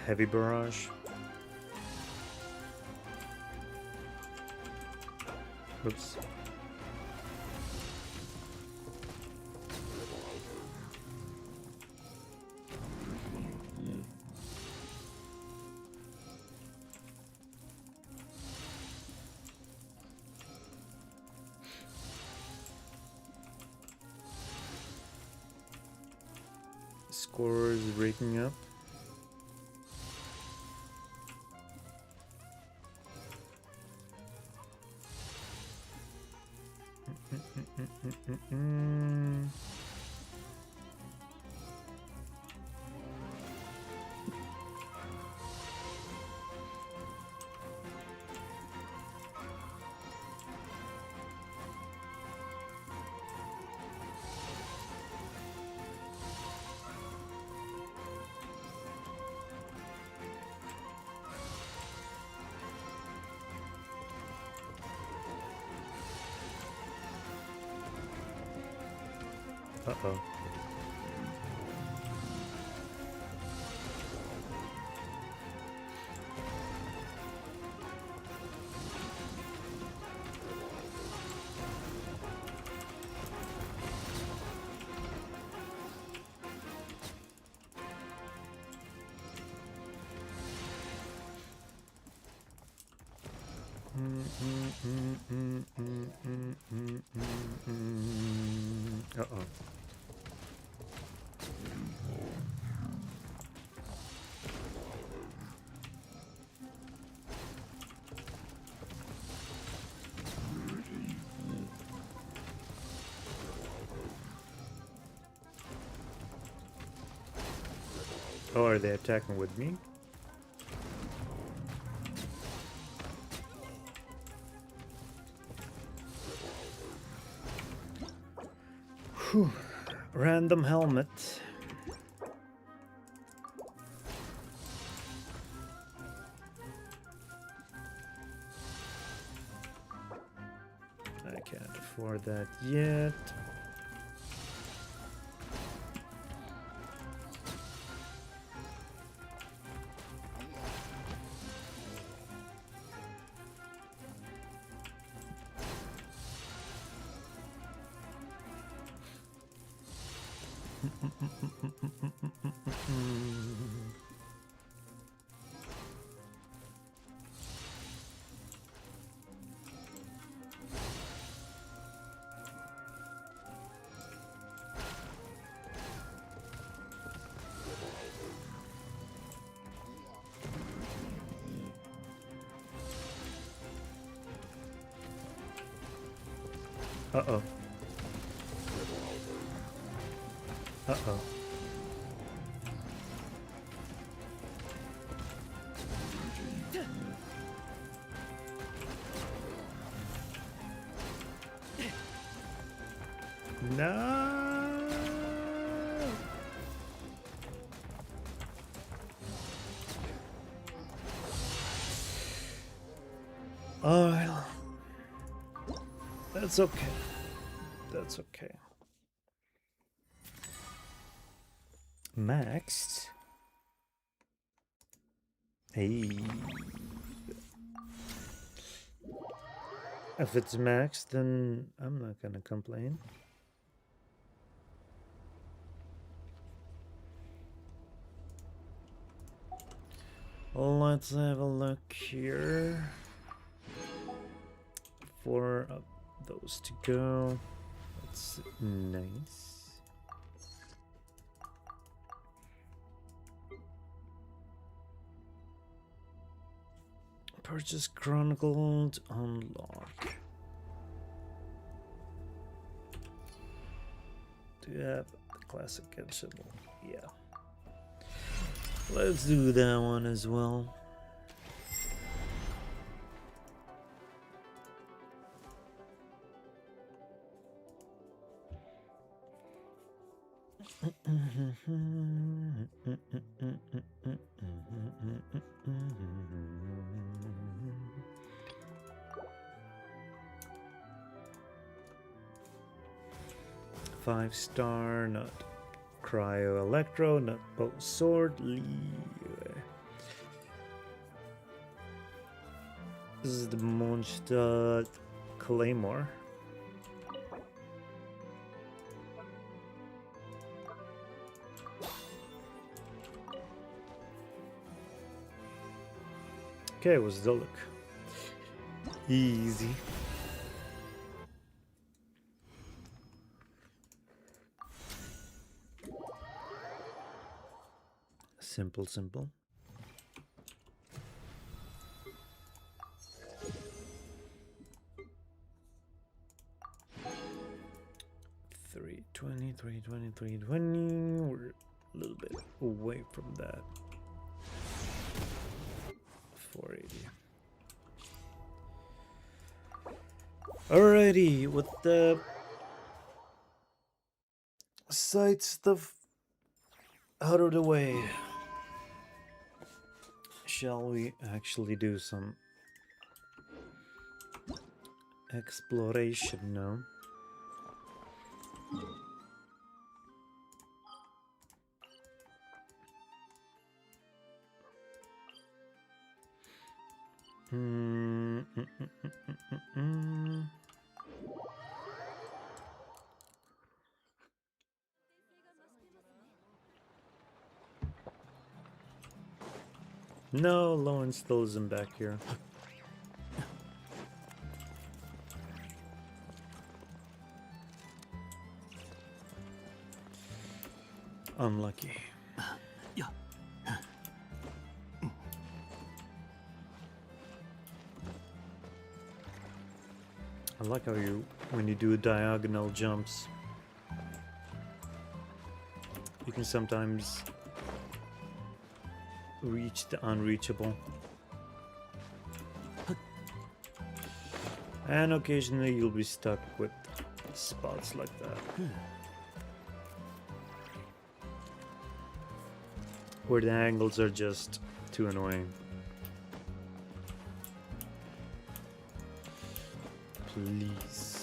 Heavy barrage. Oops. Score is breaking up. Uh-oh. Uh-oh. Oh, are they attacking with me? Whew. Random helmet. I can't afford that yet. Uh-oh. Uh-oh. No. Oh, well. That's okay. That's okay. Maxed. Hey. If it's maxed, then I'm not gonna complain. Let's have a look here. 4 of those to go. That's nice. Purchase Chronicled unlock. Do you have the classic Genshin? Yeah. Let's do that one as well. Five-star, not Cryo Electro, not Bow Sword, Leeway. This is the Mondstadt Claymore. Okay, what's the look? Easy. Simple, simple. $320. We're a little bit away from that. 480. Alrighty, with the side stuff out of the way, shall we actually do some exploration now? No, Lauren still isn't back here. Unlucky. Yeah. I like how when you do diagonal jumps, you can sometimes reach the unreachable. And occasionally you'll be stuck with spots like that. Where the angles are just too annoying. Please.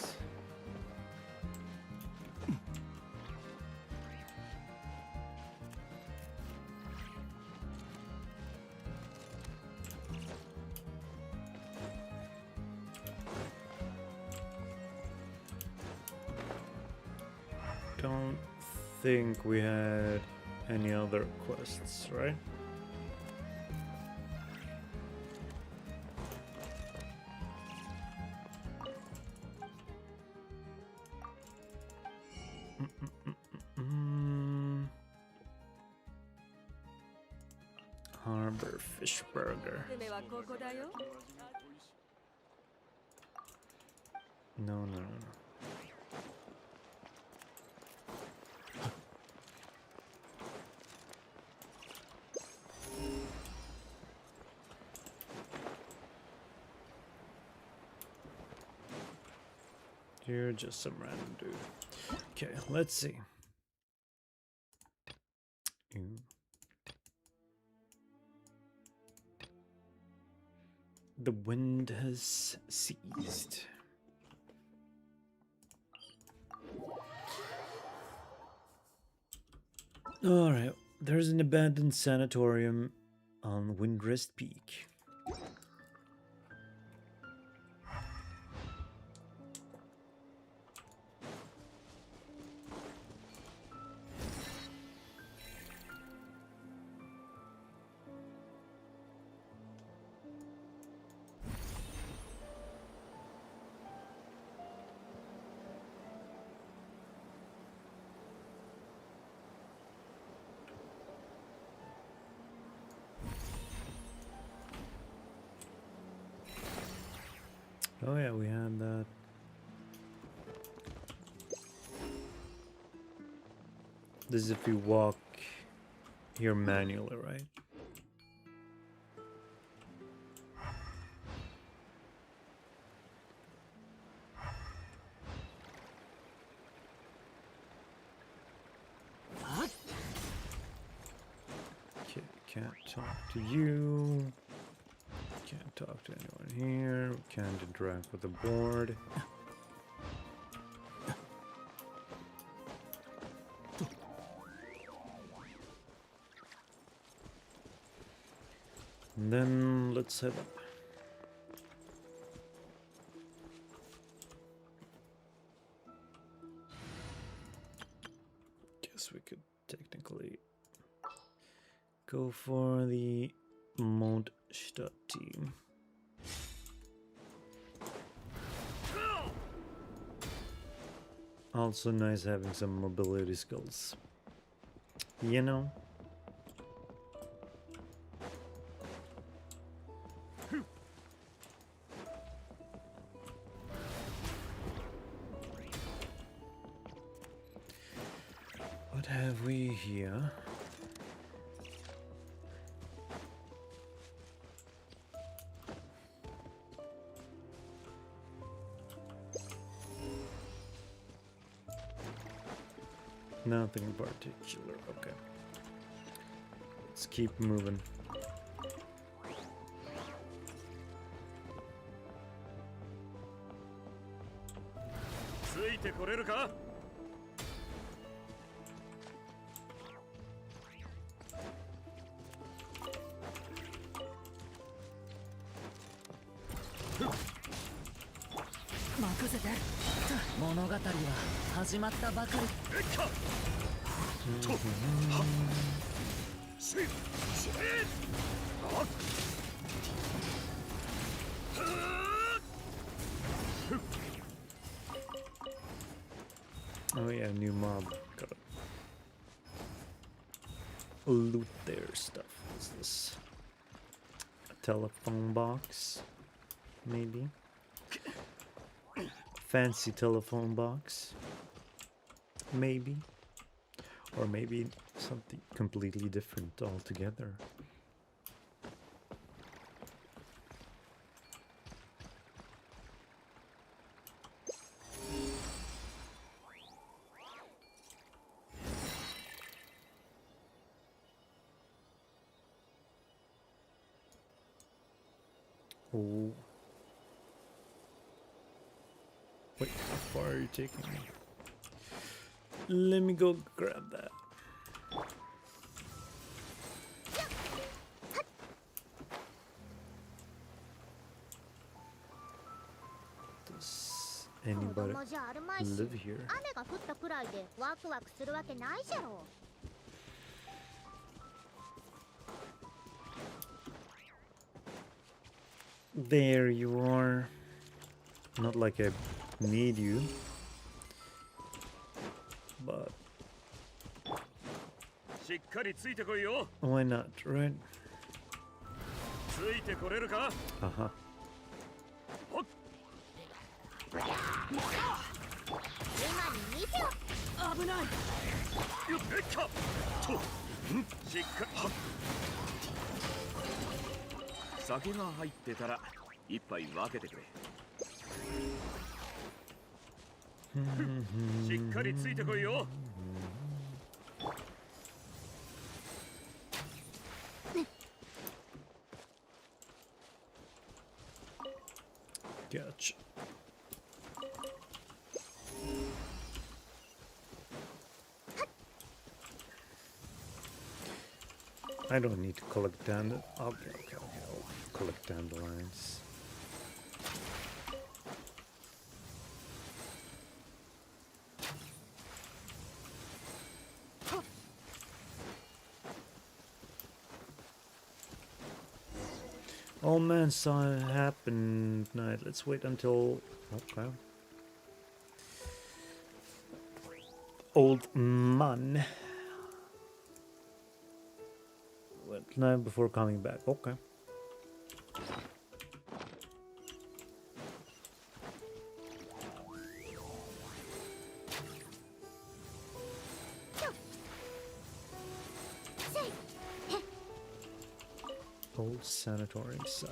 Don't think we had any other quests, right? Harbor Fish Burger. No. You're just some random dude. Okay, let's see. The wind has ceased. Alright, there's an abandoned sanatorium on Windrest Peak. Oh yeah, we had that. This is if you walk here manually, right? Okay, can't talk to you. Can't talk to anyone here. Can't interact with the board. And then let's head up. Guess we could technically go for the Mondstadt team. Also nice having some mobility skills. You know? What have we here? Nothing in particular. Okay. Let's keep moving. Oh yeah, new mob. Gotta loot their stuff. What's this? A telephone box? Maybe? Fancy telephone box? Maybe? Or maybe something completely different altogether. Oh. Wait, how far are you taking me? Let me go grab that. Does anybody live here? There you are. Not like I need you, but why not, right? Uh-huh. Gotcha. I don't need to collect dandelions. Okay. I'll collect dandelions. Oh man, saw it happen tonight. Let's wait until... Okay. Old man. Wait, night before coming back. Okay. Old sanatorium site.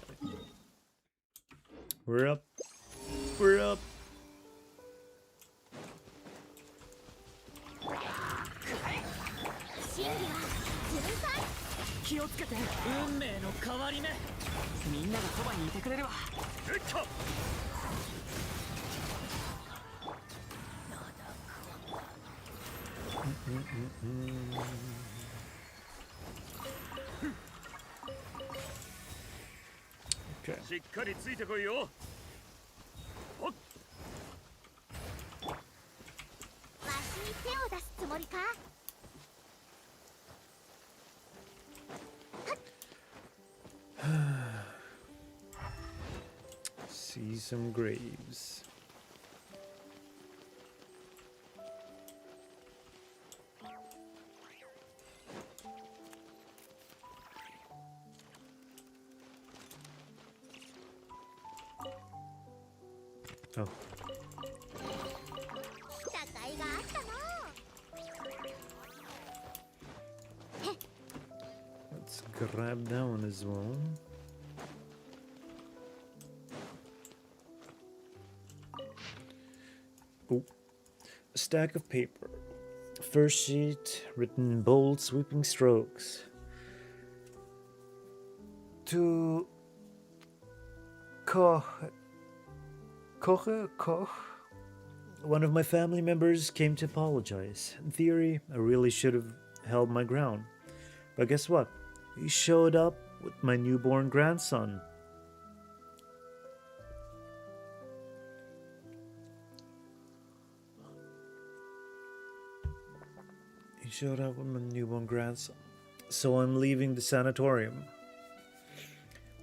We're up. We're up. 修理は純粋。気をつけて。運命の変わり目。みんながそばにいてくれるわ。うっと。 Okay. しっかりついてこいよ。おっ。わしに手を出すつもりか。 See some graves. Oh. 戦いがあったの。 Let's grab that one as well. Oh, a stack of paper. First sheet, written in bold, sweeping strokes. To Koch. One of my family members came to apologize. In theory, I really should have held my ground. But guess what? He showed up with my newborn grandson. He showed up with my newborn grandson. So I'm leaving the sanatorium.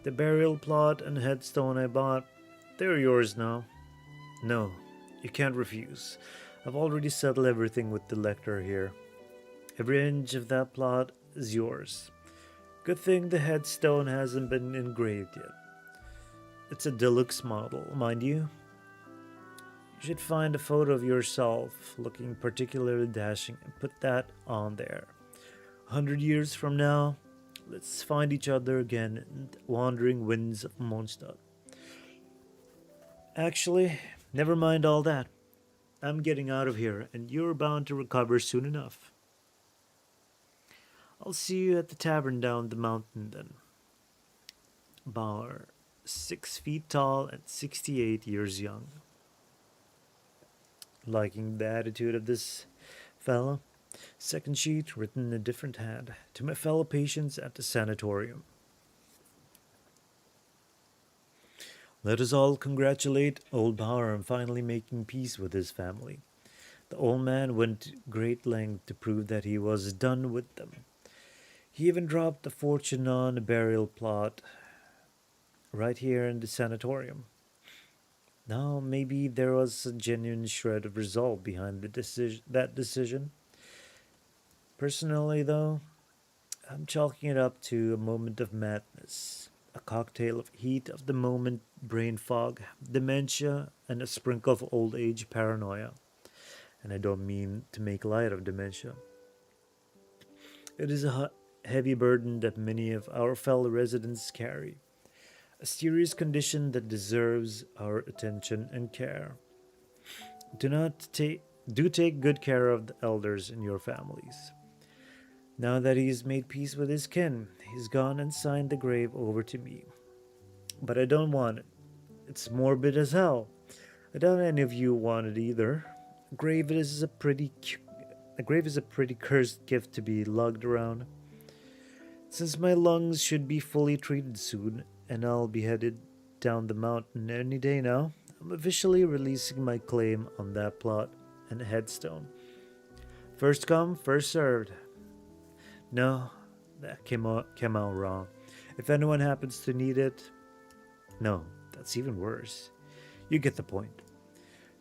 The burial plot and headstone I bought, they're yours now. No, you can't refuse. I've already settled everything with the lector here. Every inch of that plot is yours. Good thing the headstone hasn't been engraved yet. It's a deluxe model, mind you. You should find a photo of yourself looking particularly dashing and put that on there. 100 years from now, let's find each other again in the wandering winds of Mondstadt. Actually, never mind all that. I'm getting out of here, and you're bound to recover soon enough. I'll see you at the tavern down the mountain then. Bauer, 6 feet tall and 68 years young. Liking the attitude of this fellow. Second sheet, written in a different hand, to my fellow patients at the sanatorium. Let us all congratulate old Bauer on finally making peace with his family. The old man went to great length to prove that he was done with them. He even dropped a fortune on a burial plot right here in the sanatorium. Now, maybe there was a genuine shred of resolve behind that decision. Personally, though, I'm chalking it up to a moment of madness, a cocktail of heat of the moment brain fog, dementia, and a sprinkle of old age paranoia. And I don't mean to make light of dementia. It is a heavy burden that many of our fellow residents carry, a serious condition that deserves our attention and care. Do take good care of the elders in your families. Now that he's made peace with his kin, he's gone and signed the grave over to me. But I don't want it. It's morbid as hell. I doubt any of you want it either. A grave is a pretty cursed gift to be lugged around. Since my lungs should be fully treated soon, and I'll be headed down the mountain any day now, I'm officially releasing my claim on that plot and headstone. First come, first served. No, that came out wrong. If anyone happens to need it, no, that's even worse. You get the point.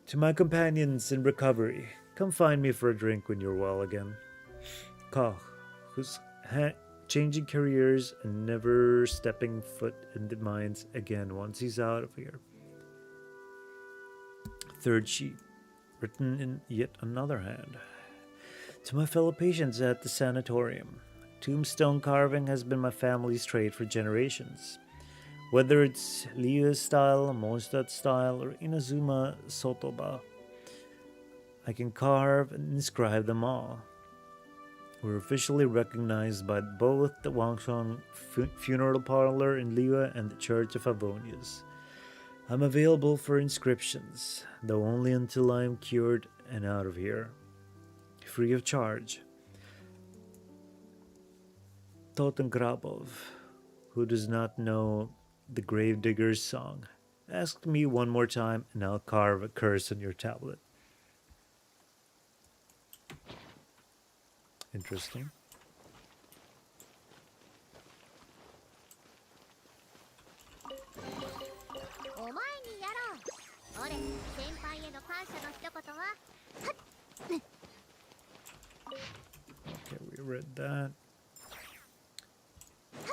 To my companions in recovery, come find me for a drink when you're well again. Koch, who's changing careers and never stepping foot in the mines again once he's out of here. Third sheet, written in yet another hand. To my fellow patients at the sanatorium, Tombstone carving has been my family's trade for generations. Whether it's Liu style, Mondstadt style, or Inazuma Sotoba, I can carve and inscribe them all. We're officially recognized by both the Wangshang Funeral Parlor in Liu and the Church of Avonius. I'm available for inscriptions, though only until I am cured and out of here. Free of charge. Totengrabov, who does not know the Gravedigger's song, ask me one more time and I'll carve a curse on your tablet. Interesting. お前にやろう。俺、先輩への感謝の一言は。Okay, we read that.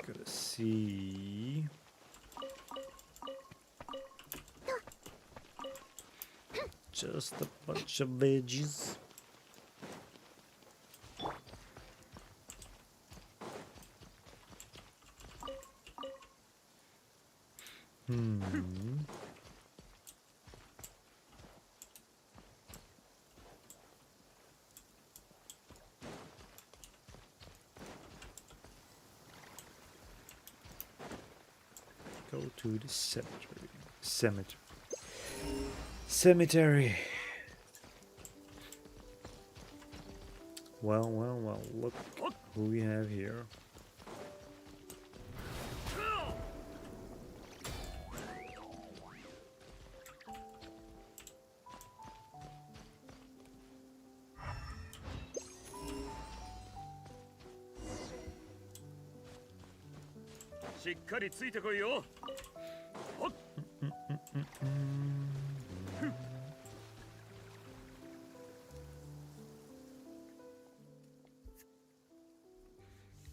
Gotta see. Just a bunch of veggies. Go to the cemetery. Cemetery. Well, look who we have here.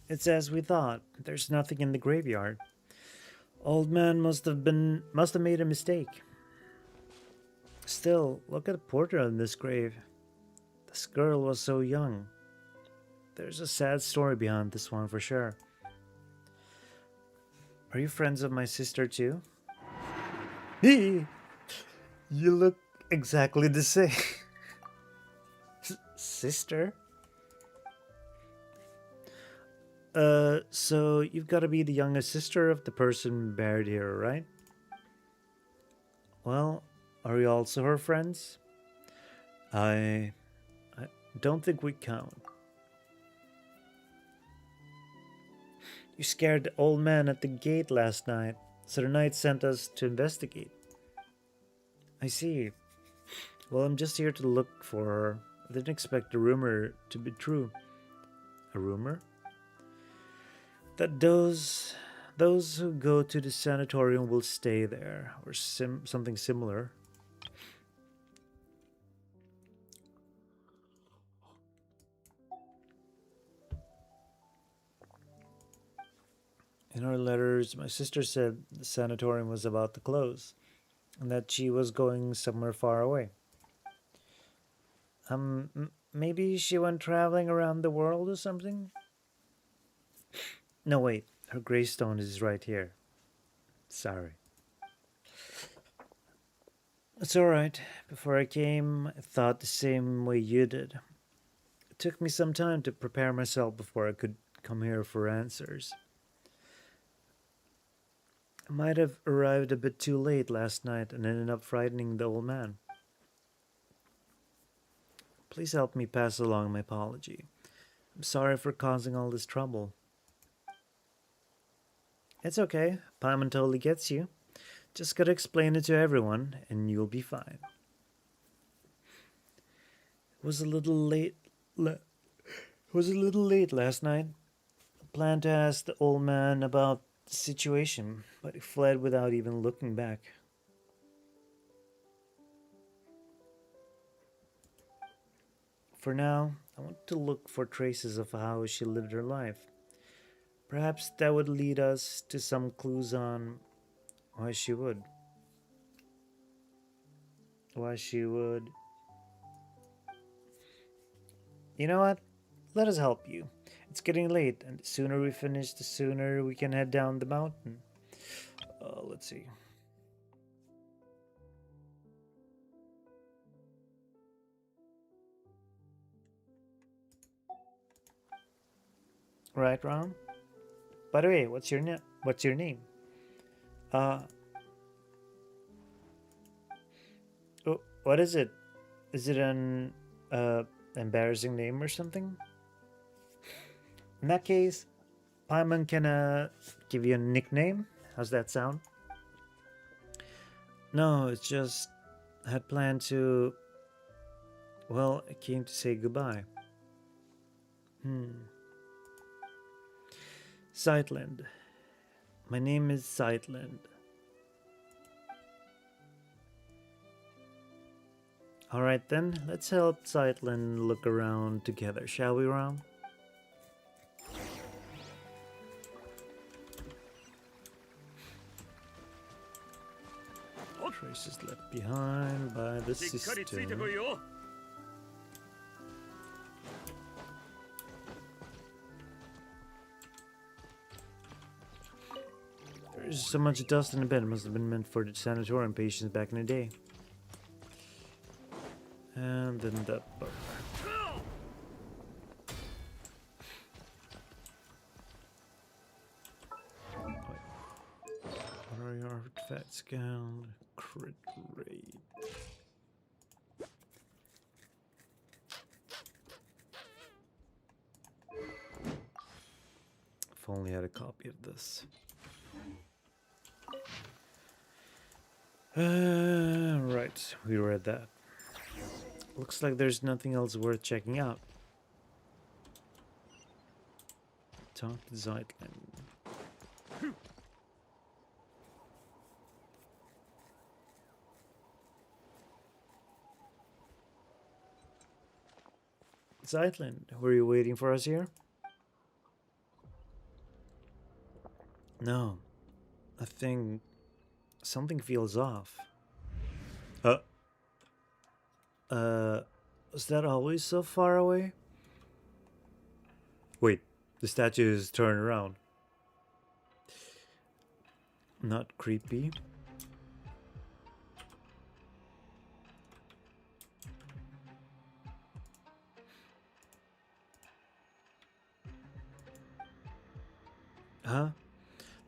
It's as we thought. There's nothing in the graveyard. Old man must have made a mistake. Still, look at the portrait on this grave. This girl was so young. There's a sad story behind this one for sure. Are you friends of my sister too? You look exactly the same. Sister? So you've got to be the youngest sister of the person buried here, right? Well, are you also her friends? I don't think we count. You scared the old man at the gate last night, so the knight sent us to investigate. I see. Well, I'm just here to look for her. I didn't expect the rumor to be true. A rumor? That those who go to the sanatorium will stay there, or something similar. In our letters, my sister said the sanatorium was about to close, and that she was going somewhere far away. Maybe she went traveling around the world or something? No, wait. Her gravestone is right here. Sorry. It's alright. Before I came, I thought the same way you did. It took me some time to prepare myself before I could come here for answers. I might have arrived a bit too late last night and ended up frightening the old man. Please help me pass along my apology. I'm sorry for causing all this trouble. It's okay. Paimon totally gets you. Just gotta explain it to everyone, and you'll be fine. It was a little late last night. I planned to ask the old man about the situation, but he fled without even looking back. For now, I want to look for traces of how she lived her life. Perhaps that would lead us to some clues on why she would. You know what? Let us help you. It's getting late, and the sooner we finish, the sooner we can head down the mountain. Let's see. Right, Ron? By the way, what's your name? What's your name? Oh, what is it? Is it an embarrassing name or something? In that case, Paimon can give you a nickname. How's that sound? No, it's just I had planned to. Well, I came to say goodbye. Sightland. My name is Sightland. Alright then, let's help Sightland look around together, shall we, Ram? Traces left behind by the system. There's so much dust in the bed. It must have been meant for the sanatorium patients back in the day. And then that bar. What are your artifacts scanned? Crit rate. If only I had a copy of this. Right, we read that. Looks like there's nothing else worth checking out. Talk to Zeitland. Zeitland, were you waiting for us here? No, I think something feels off. Was that always so far away? Wait, the statue is turned around. Not creepy. Huh?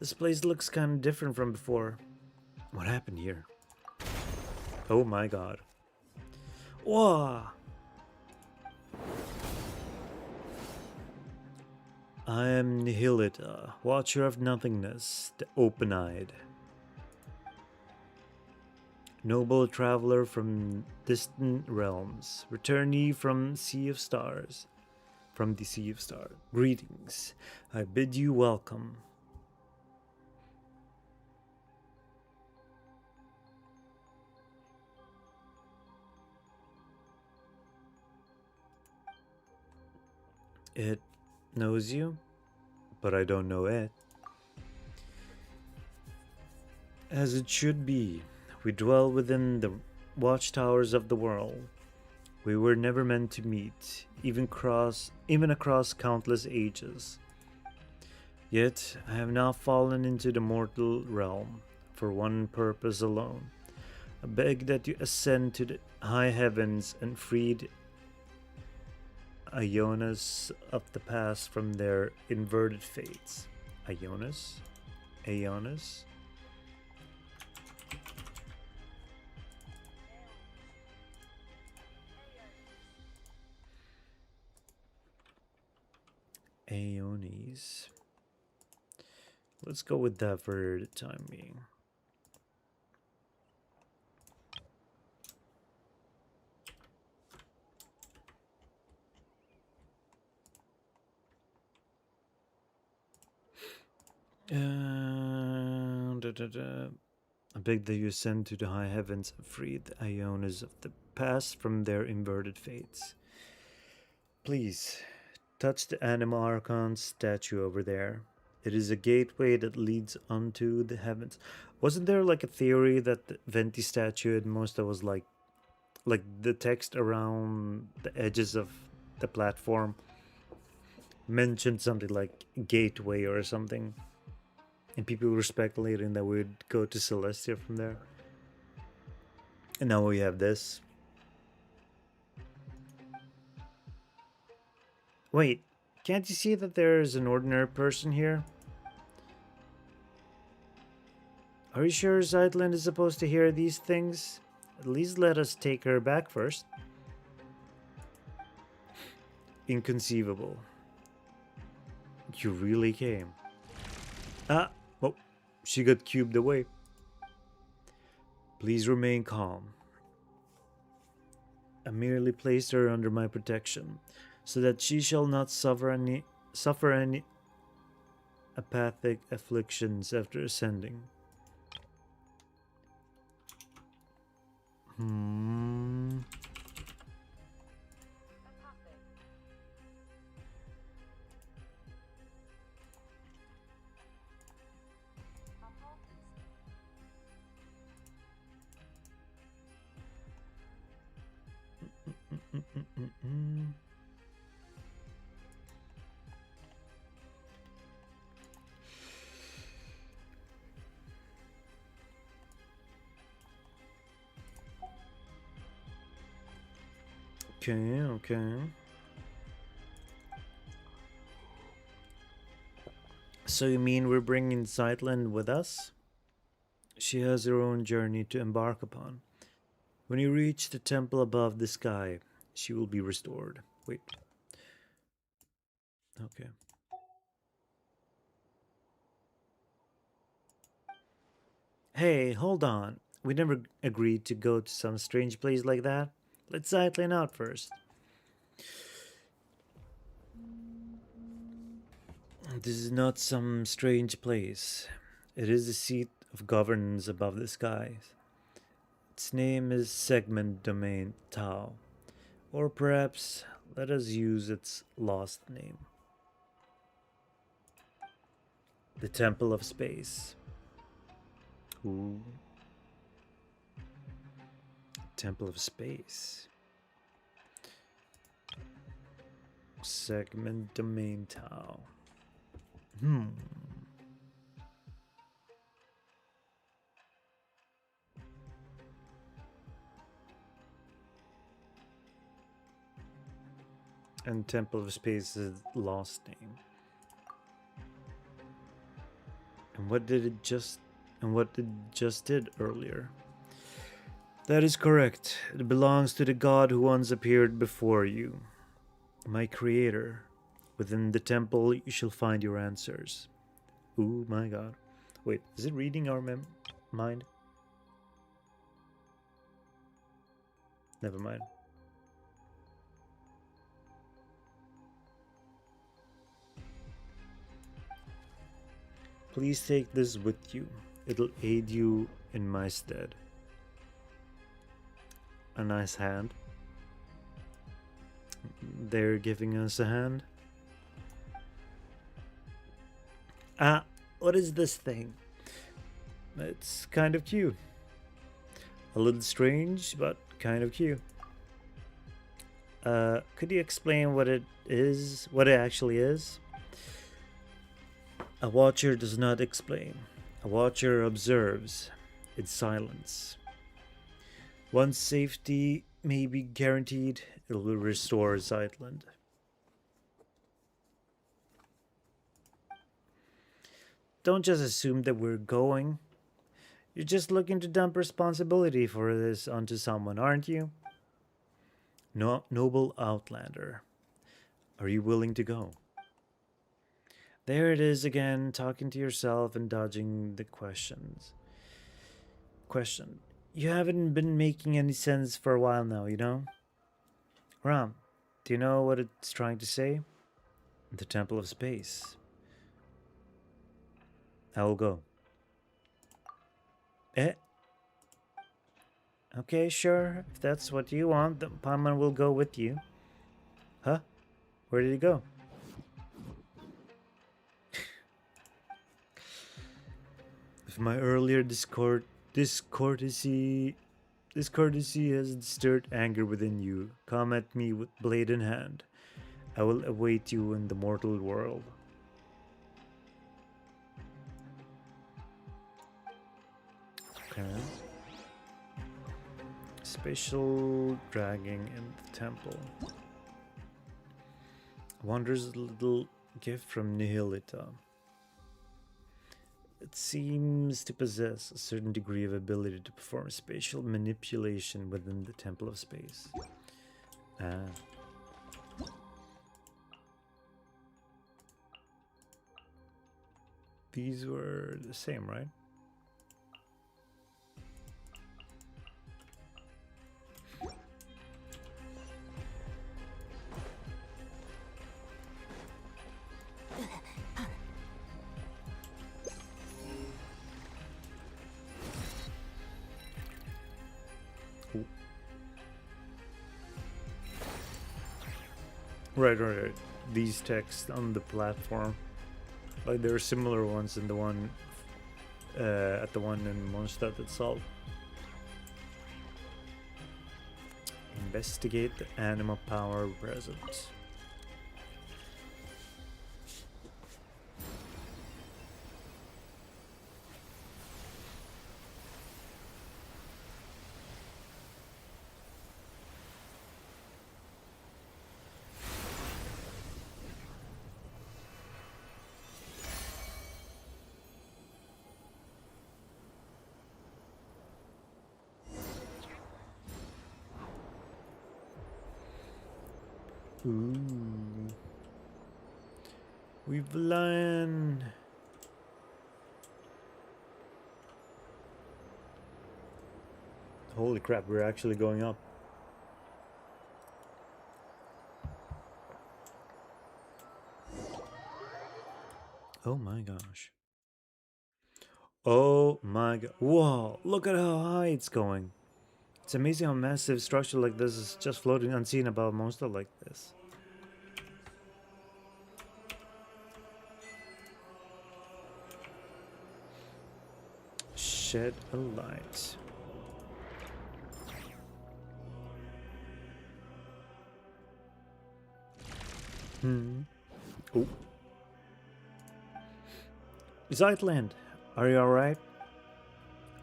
This place looks kind of different from before. What happened here? Oh my god. Whoa! I am Nihilita, Watcher of Nothingness, the Open-Eyed. Noble traveler from distant realms, returnee from Sea of Stars. From the Sea of Stars. Greetings. I bid you welcome. It knows you, but I don't know it. As it should be, we dwell within the watchtowers of the world. We were never meant to meet, even across countless ages. Yet I have now fallen into the mortal realm for one purpose alone. I beg that you ascend to the high heavens and freed Ionas of the past from their inverted fates. Ionas? Aeonas? Aeones. Let's go with that for the time being. I beg that you ascend to the high heavens and free the Ionas of the past from their inverted fates. Please, touch the Anima Archon statue over there. It is a gateway that leads unto the heavens. Wasn't there like a theory that the Venti statue at most that was like the text around the edges of the platform mentioned something like gateway or something, and people were speculating that we'd go to Celestia from there. And now we have this. Wait, can't you see that there's an ordinary person here? Are you sure Zeitland is supposed to hear these things? At least let us take her back first. Inconceivable. You really came. Ah, oh, she got cubed away. Please remain calm. I merely placed her under my protection, so that she shall not suffer any apathic afflictions after ascending. Okay. So you mean we're bringing Zeitland with us? She has her own journey to embark upon. When you reach the temple above the sky, she will be restored. Wait. Okay. Hey, hold on. We never agreed to go to some strange place like that. Let's Zeitland out first. This is not some strange place. It is the seat of governance above the skies. Its name is Segment Domain Tau. Or perhaps let us use its lost name. The Temple of Space. Ooh. Temple of Space. Segment Domain Tau. And Temple of Space is lost name. And what did it just did earlier? That is correct. It belongs to the god who once appeared before you. My creator. Within the temple you shall find your answers. Ooh my god. Wait, is it reading our mind? Never mind. Please take this with you. It'll aid you in my stead. A nice hand. They're giving us a hand. Ah, what is this thing? It's kind of cute. A little strange, but kind of cute. Could you explain what it is? What it actually is? A watcher does not explain. A watcher observes in silence. Once safety may be guaranteed, it will restore Zeitland. Don't just assume that we're going. You're just looking to dump responsibility for this onto someone, aren't you? No, noble outlander. Are you willing to go? There it is again, talking to yourself and dodging the questions. Question. You haven't been making any sense for a while now, you know? Ram, do you know what it's trying to say? The Temple of Space. I will go. Eh? Okay, sure. If that's what you want, the Paimon will go with you. Huh? Where did he go? If my earlier discourtesy has stirred anger within you, come at me with blade in hand. I will await you in the mortal world. Okay. Special dragging in the temple. Wonders little gift from Nihilita. It seems to possess a certain degree of ability to perform spatial manipulation within the Temple of Space. Ah. These were the same, right? Right. These texts on the platform, like there are similar ones in the one at the one in Mondstadt itself. Investigate the anima power present. Ooh. We've learned. Holy crap, we're actually going up. Oh my gosh. Oh my god. Whoa, look at how high it's going. It's amazing how massive structure like this is just floating unseen above a monster like this. Shed a light. Oh. Zeitland, are you alright?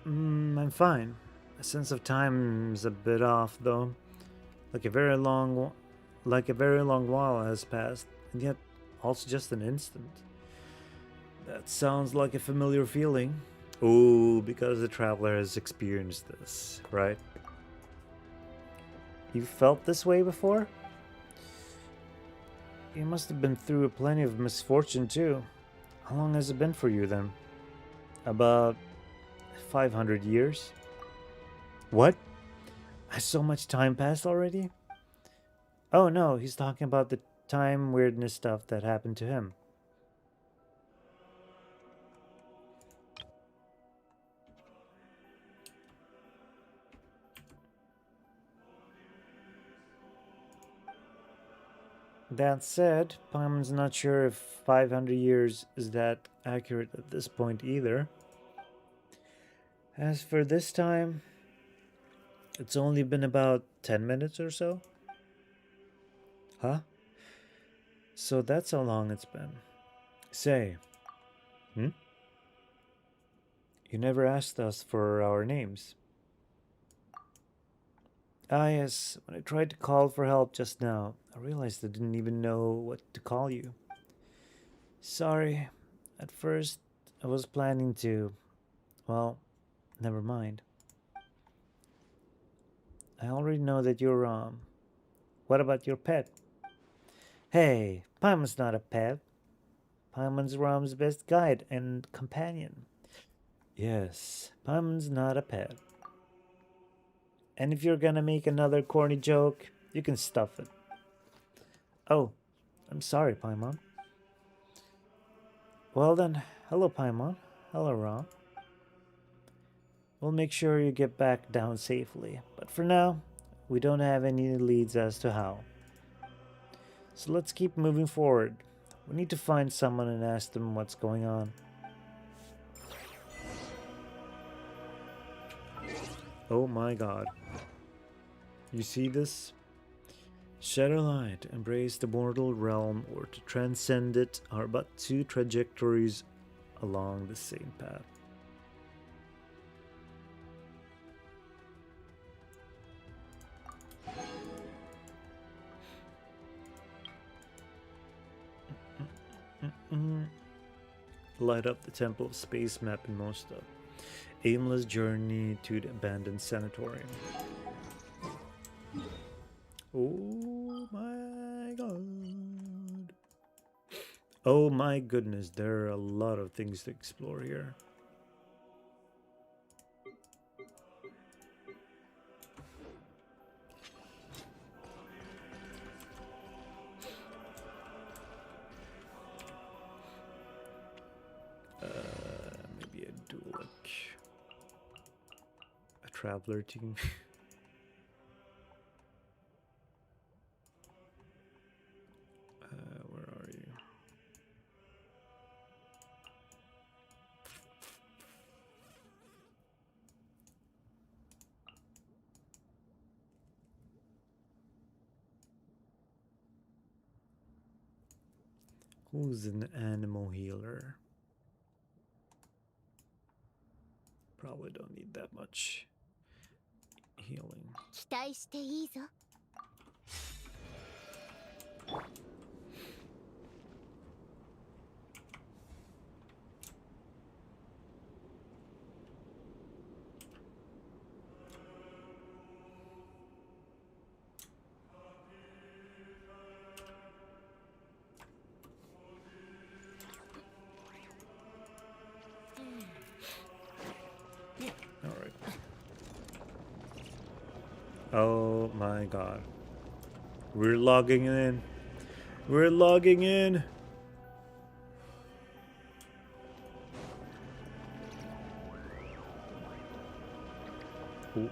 I'm fine. A sense of time is a bit off, though. Like a very long while has passed, and yet also just an instant. That sounds like a familiar feeling. Oh, because the traveler has experienced this, right? You felt this way before? You must have been through plenty of misfortune too. How long has it been for you then? About 500 years? What? Has so much time passed already? Oh no, he's talking about the time weirdness stuff that happened to him. That said, Paimon's not sure if 500 years is that accurate at this point either. As for this time, it's only been about 10 minutes or so. Huh? So that's how long it's been. Say, you never asked us for our names. Ah yes, when I tried to call for help just now, I realized I didn't even know what to call you. Sorry, at first I was planning to. Well, never mind. I already know that you're Rom. What about your pet? Hey, Paimon's not a pet. Paimon's Rom's best guide and companion. Yes, Paimon's not a pet. And if you're gonna make another corny joke, you can stuff it. Oh, I'm sorry, Paimon. Well then, hello Paimon. Hello Rom. We'll make sure you get back down safely, but for now, we don't have any leads as to how. So let's keep moving forward. We need to find someone and ask them what's going on. Oh my god. You see this? Shadowlight, embrace the mortal realm or to transcend it are but two trajectories along the same path. Light up the Temple of Space map in Mosta. Aimless journey to the abandoned sanatorium. Oh my god. Oh my goodness, there are a lot of things to explore here. Maybe I do like a traveler team. Where are you? Who's an animal healer? Probably don't need that much healing. 期待していいぞ。All right. Oh my god. We're logging in. We're logging in. Ooh.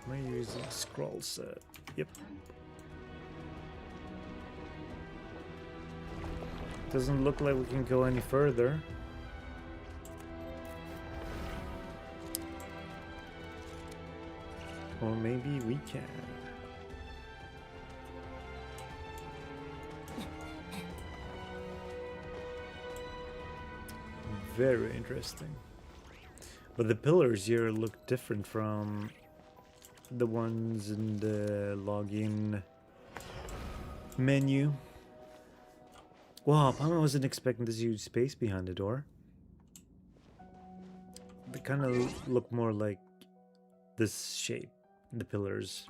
Am I using scroll set? Yep. Doesn't look like we can go any further. Or maybe we can. Very interesting. But the pillars here look different from the ones in the login menu. Wow, I wasn't expecting this huge space behind the door. They kind of look more like this shape, the pillars.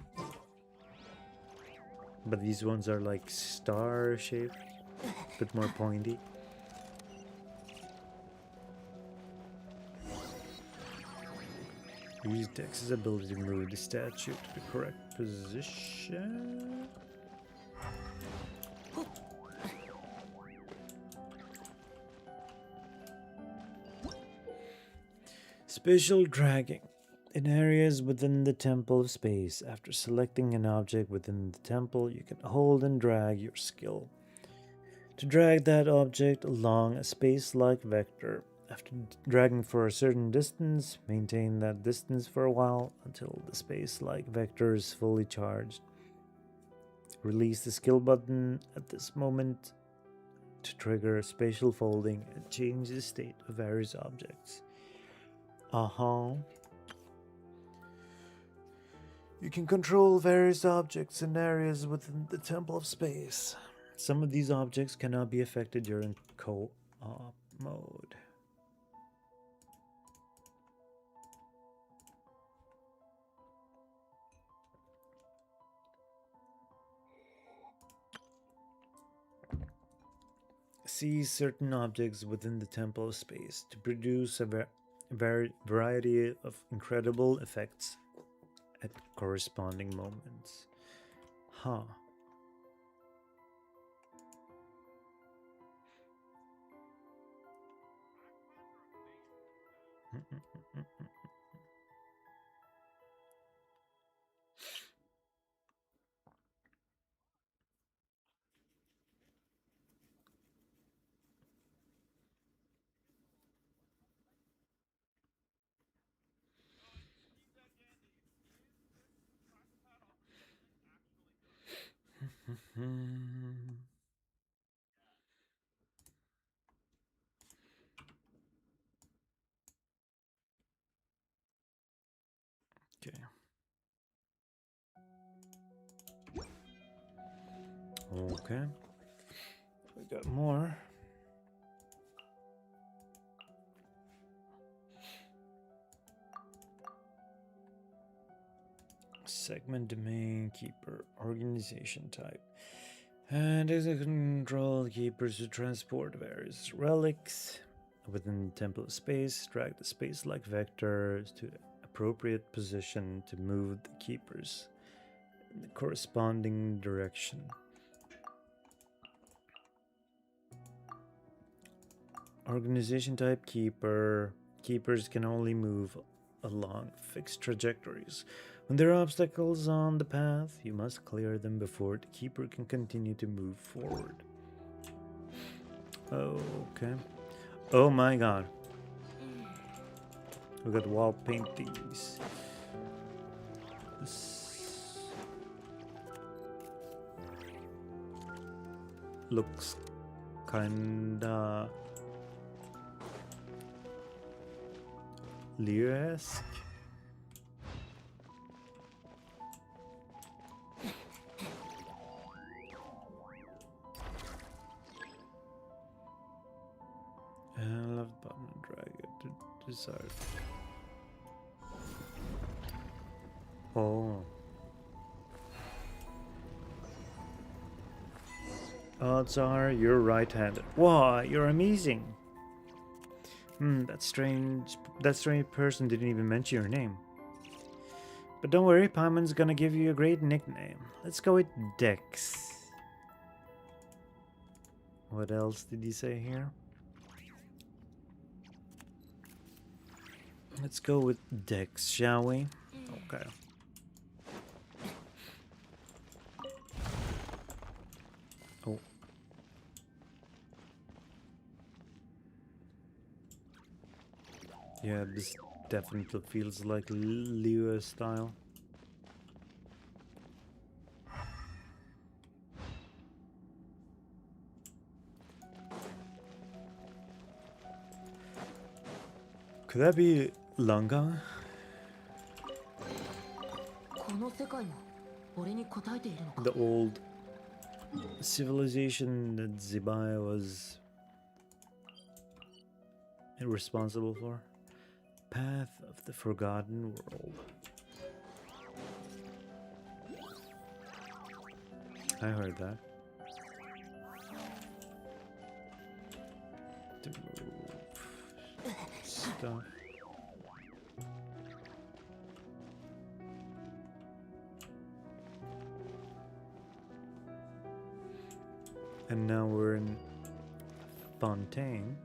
But these ones are like star shaped, a bit more pointy. Use Dex's ability to move the statue to the correct position. Spatial dragging. In areas within the temple of space, after selecting an object within the temple, you can hold and drag your skill to drag that object along a space-like vector. After dragging for a certain distance, maintain that distance for a while until the space-like vector is fully charged. Release the skill button at this moment to trigger spatial folding and change the state of various objects. You can control various objects in areas within the Temple of Space. Some of these objects cannot be affected during co-op mode. Seize certain objects within the Temple of Space to produce a variety of incredible effects at corresponding moments. Huh. Okay. Okay. We got more. Segment domain keeper organization type. And is a control keepers to transport various relics within temple space. Drag the space-like vector to the appropriate position to move the keepers in the corresponding direction. Organization type keeper. Keepers can only move along fixed trajectories. When there are obstacles on the path, you must clear them before the keeper can continue to move forward. Okay. Oh my god. We got wall paintings. This looks kinda Leo-esque. Left button, drag it to desired. Oh. Odds are you're right-handed. Wow, you're amazing. That strange person didn't even mention your name. But don't worry, Paimon's gonna give you a great nickname. Let's go with Dex. What else did he say here? Let's go with Dex, shall we? Okay. Oh. Yeah, this definitely feels like Lua style. Could that be Langa? The old civilization that Zibaya was responsible for? Path of the Forgotten World. I heard that. To move stuff. And now we're in Fontaine.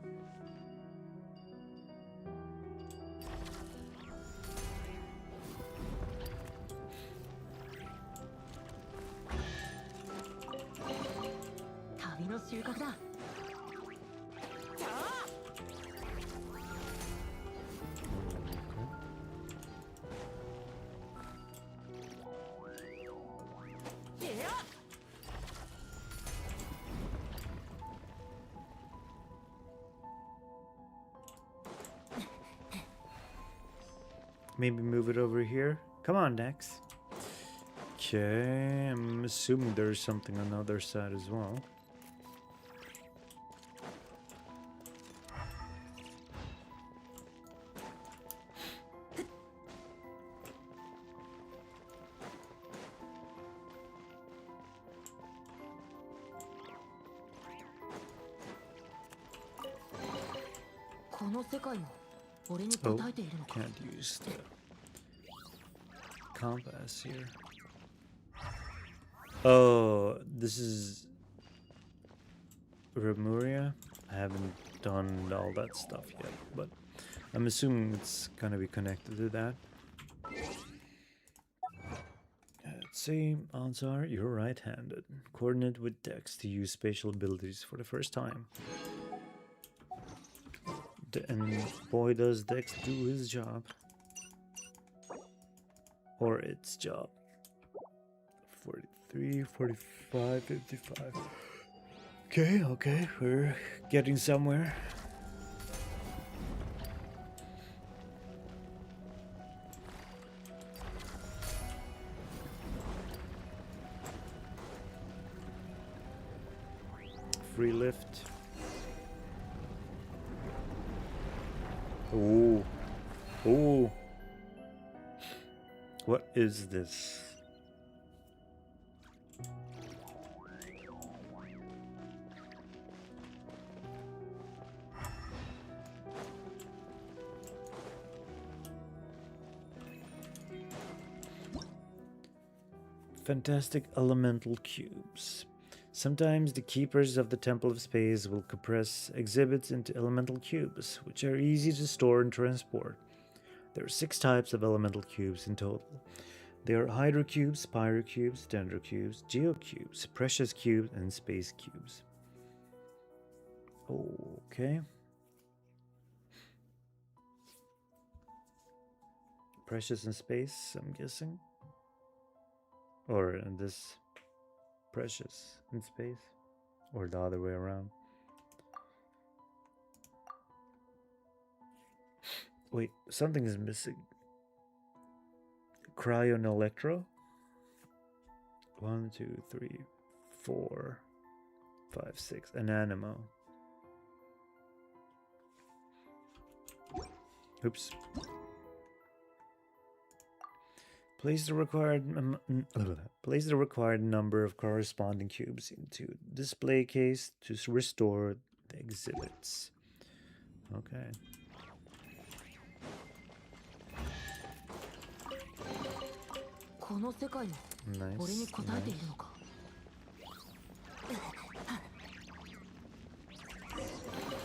Maybe move it over here. Come on, Dex. Okay, I'm assuming there's something on the other side as well. Oh, can't use the compass here. Oh, this is Remuria. I haven't done all that stuff yet, but I'm assuming it's gonna be connected to that. Let's see, odds are you're right-handed. Coordinate with Dex to use spatial abilities for the first time. And boy does Dex do his job. Or its job. 43. 43, 45, 55. Okay, okay, we're getting somewhere. Free lift. Ooh. Ooh. What is this? Fantastic elemental cubes. Sometimes the keepers of the Temple of Space will compress exhibits into elemental cubes, which are easy to store and transport. There are 6 types of elemental cubes in total. They are Hydro Cubes, Pyro Cubes, Dendro Cubes, Geo Cubes, Precious Cubes, and Space Cubes. Okay. Precious and Space, I'm guessing. Or in this Precious in Space. Or the other way around. Wait, something is missing. Cryon Electro. 1, 2, 3, 4, 5, 6. An Animo. Oops. Place the required number of corresponding cubes into display case to restore the exhibits. Okay. Nice.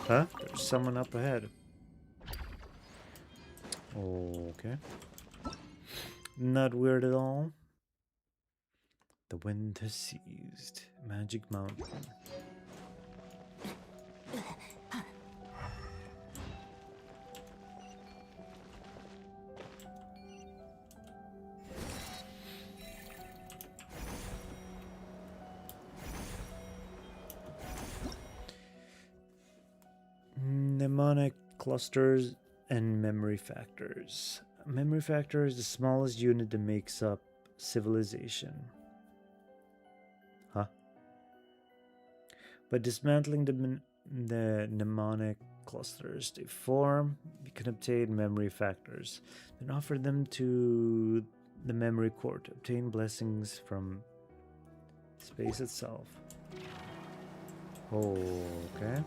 Huh? There's someone up ahead. Okay. Not weird at all. The wind has ceased. Magic Mountain. Mnemonic clusters and memory factors. Memory factor is the smallest unit that makes up civilization. Huh? By dismantling the mnemonic clusters they form, you can obtain memory factors. Then offer them to the memory core to obtain blessings from space itself. Okay.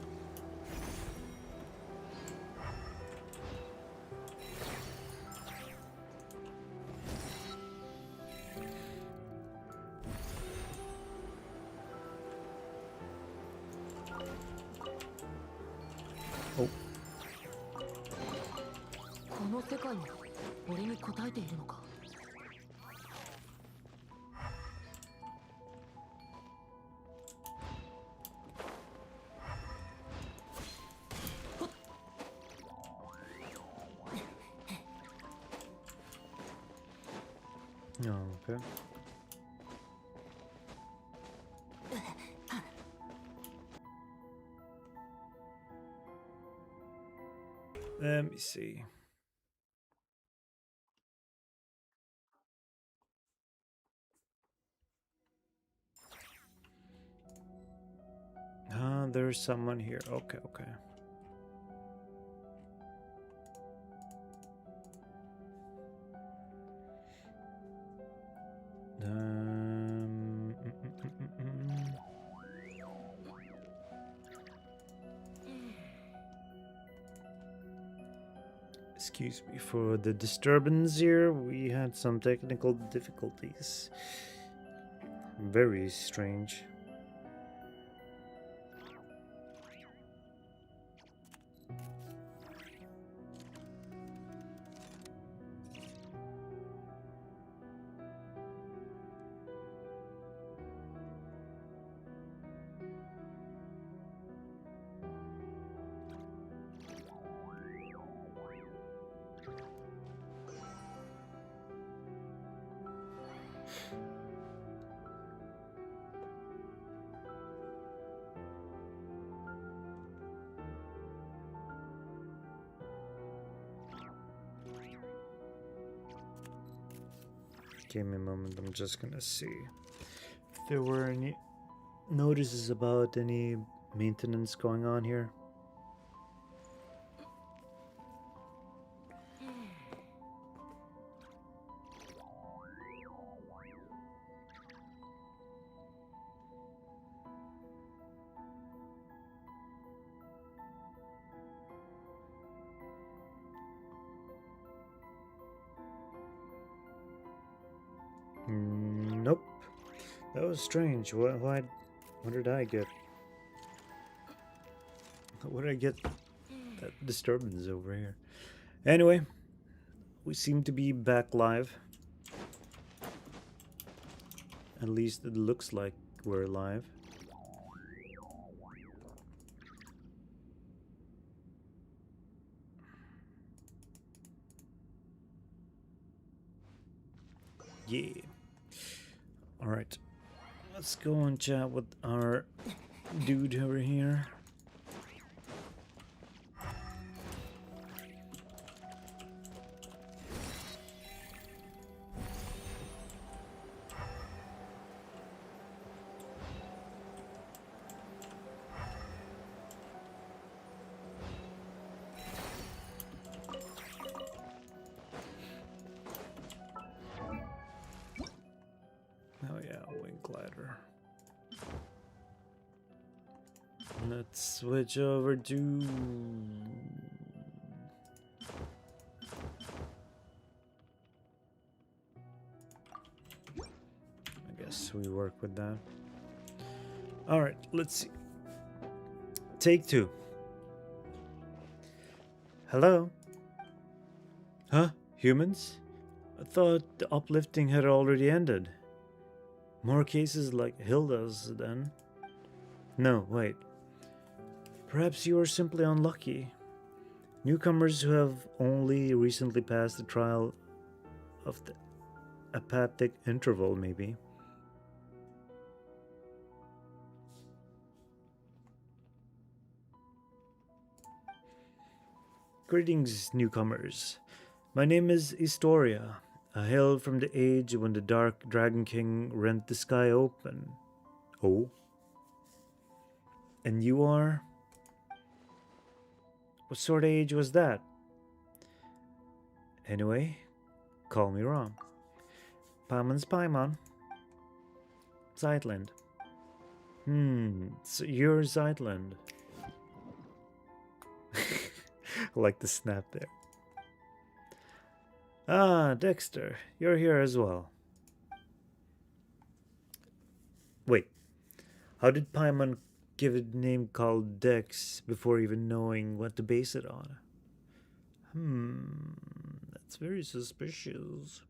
Oh. Okay. Let me see. There's someone here. Okay. Excuse me for the disturbance here. We had some technical difficulties. Very strange. Give me a moment, I'm just gonna see if there were any notices about any maintenance going on here. Nope. That was strange. What did I get? What did I get? That disturbance over here. Anyway, we seem to be back live. At least it looks like we're live. Yeah. Alright. Let's go and chat with our dude over here. Oh yeah, wing glider. Let's switch over to... I guess we work with that. Alright, let's see. Take 2. Hello? Huh? Humans? I thought the uplifting had already ended. More cases like Hilda's, then? No, wait. Perhaps you are simply unlucky. Newcomers who have only recently passed the trial of the apathic interval, maybe. Greetings, newcomers. My name is Historia. I hail from the age when the Dark Dragon King rent the sky open. Oh? And you are? What sort of age was that? Anyway, call me wrong. Paimon's Paimon. Zeitland. So you're Zeitland. I like the snap there. Ah, Dexter, you're here as well. Wait, how did Paimon give it a name called Dex before even knowing what to base it on? That's very suspicious.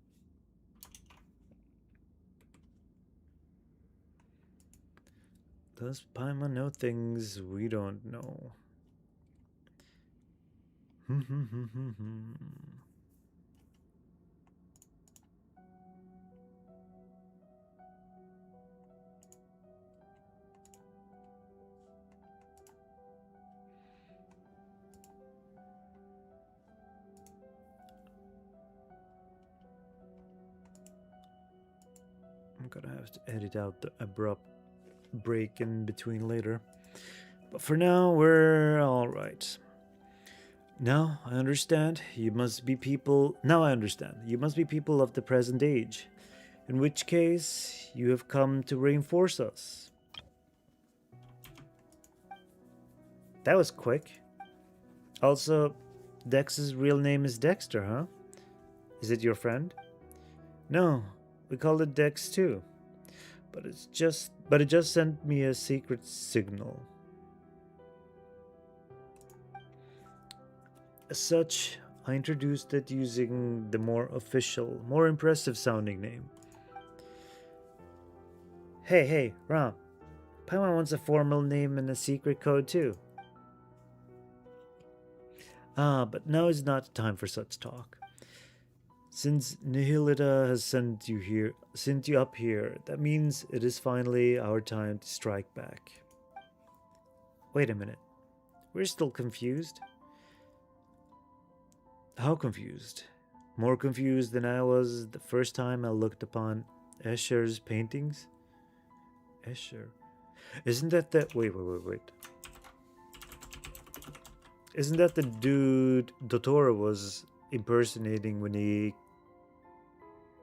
Does Paimon know things we don't know? I'm gonna have to edit out the abrupt break in between later. But for now, we're alright. Now I understand you must be people of the present age. In which case, you have come to reinforce us. That was quick. Also, Dex's real name is Dexter, huh? Is it your friend? No, we called it Dex too. But it just sent me a secret signal. As such, I introduced it using the more official, more impressive sounding name. Hey, Ram. Paimon wants a formal name and a secret code too. But now is not the time for such talk. Since Nihilita has sent you up here, that means it is finally our time to strike back. Wait a minute. We're still confused? How confused? More confused than I was the first time I looked upon Escher's paintings. Escher. Isn't that the... Wait. Isn't that the dude Dotoro was impersonating when he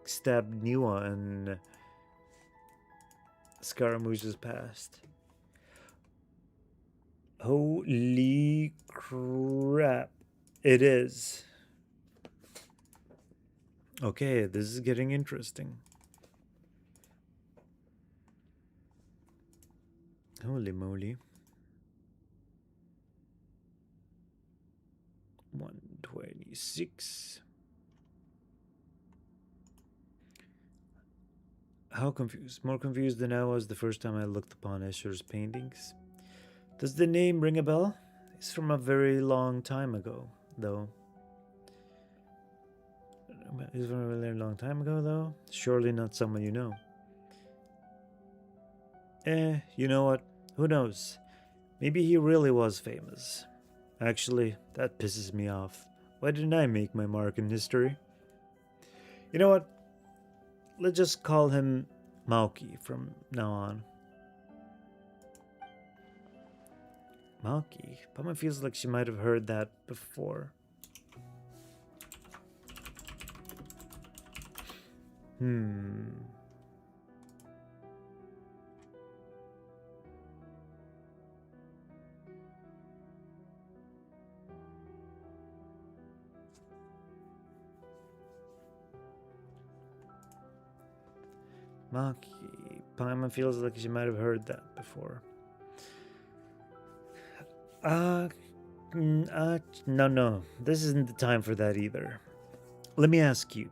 stabbed Niwa in Scaramouche's past? Holy crap. It is. Okay, this is getting interesting. Holy moly. 126. How confused? More confused than I was the first time I looked upon Escher's paintings. Does the name ring a bell? It's from a very long time ago, though. It's from a very long time ago, though. Surely not someone you know. You know what? Who knows? Maybe he really was famous. Actually, that pisses me off. Why didn't I make my mark in history? You know what? Let's just call him Maoki from now on. Maoki? Pama feels like she might have heard that before. Maki. Paimon feels like she might have heard that before. No. This isn't the time for that either. Let me ask you.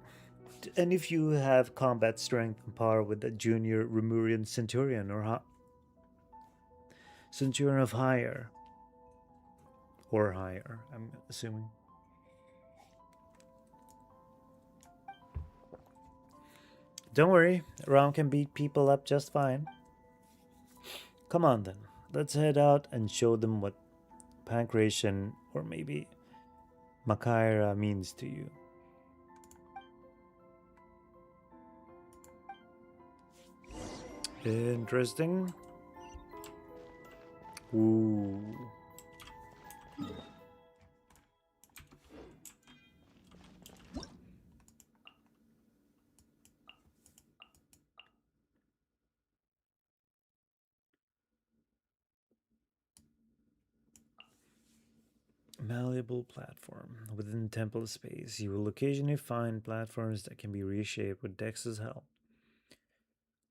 Do any of you have combat strength and power with the junior Remurian Centurion or Centurion of higher? Or higher, I'm assuming. Don't worry, Ram can beat people up just fine. Come on then, let's head out and show them what Pancration or maybe Makaira means to you. Interesting. Ooh. Malleable platform. Within temple space, you will occasionally find platforms that can be reshaped with Dex's help.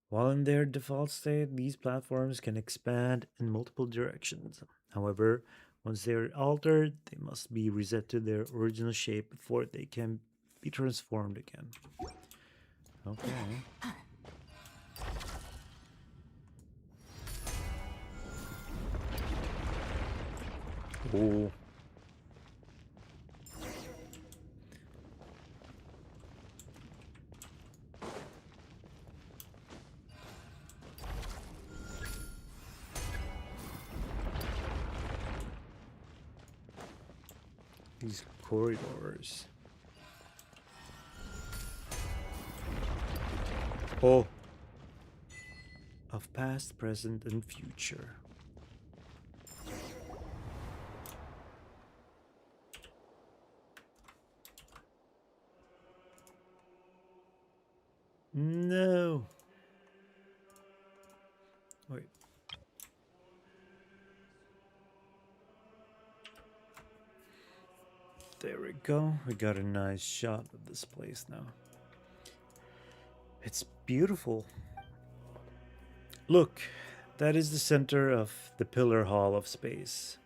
While in their default state, these platforms can expand in multiple directions. However, once they are altered, they must be reset to their original shape before they can be transformed again. Okay. Oh. These corridors. Oh. Of past, present, and future. No. Wait. There we go. We got a nice shot of this place now. It's beautiful. Look, that is the center of the Pillar Hall of Space.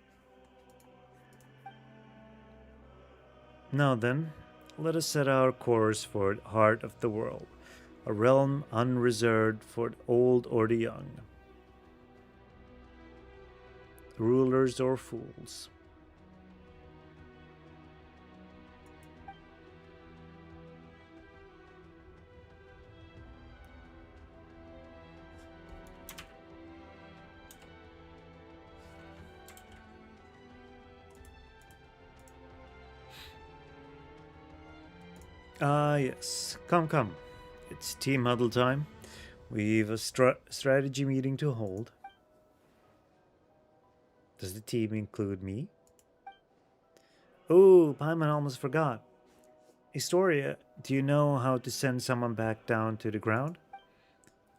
Now then, let us set our course for the heart of the world, a realm unreserved for the old or the young, rulers or fools. Ah, yes. Come, come. It's team huddle time. We've a strategy meeting to hold. Does the team include me? Oh, Paimon almost forgot. Historia, do you know how to send someone back down to the ground?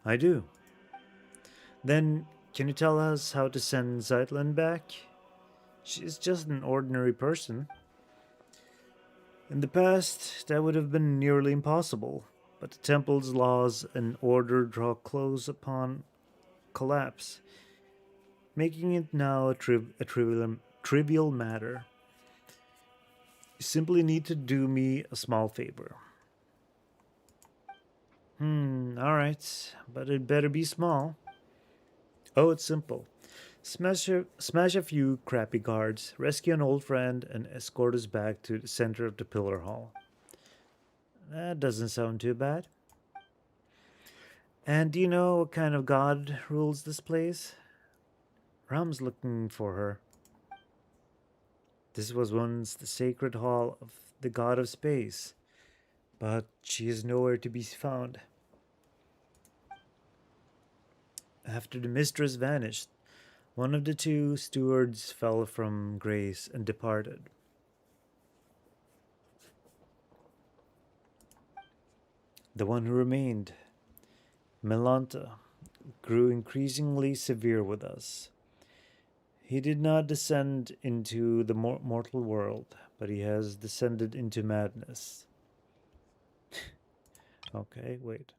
I do. Then, can you tell us how to send Zeitlin back? She's just an ordinary person. In the past, that would have been nearly impossible, but the temple's laws and order draw close upon collapse, making it now a trivial matter. You simply need to do me a small favor. Alright, but it better be small. Oh, it's simple. Smash a few crappy guards, rescue an old friend, and escort us back to the center of the Pillar Hall. That doesn't sound too bad. And do you know what kind of god rules this place? Ram's looking for her. This was once the sacred hall of the god of space, but she is nowhere to be found. After the mistress vanished, one of the two stewards fell from grace and departed. The one who remained, Melanta, grew increasingly severe with us. He did not descend into the mortal world, but he has descended into madness. Okay, wait.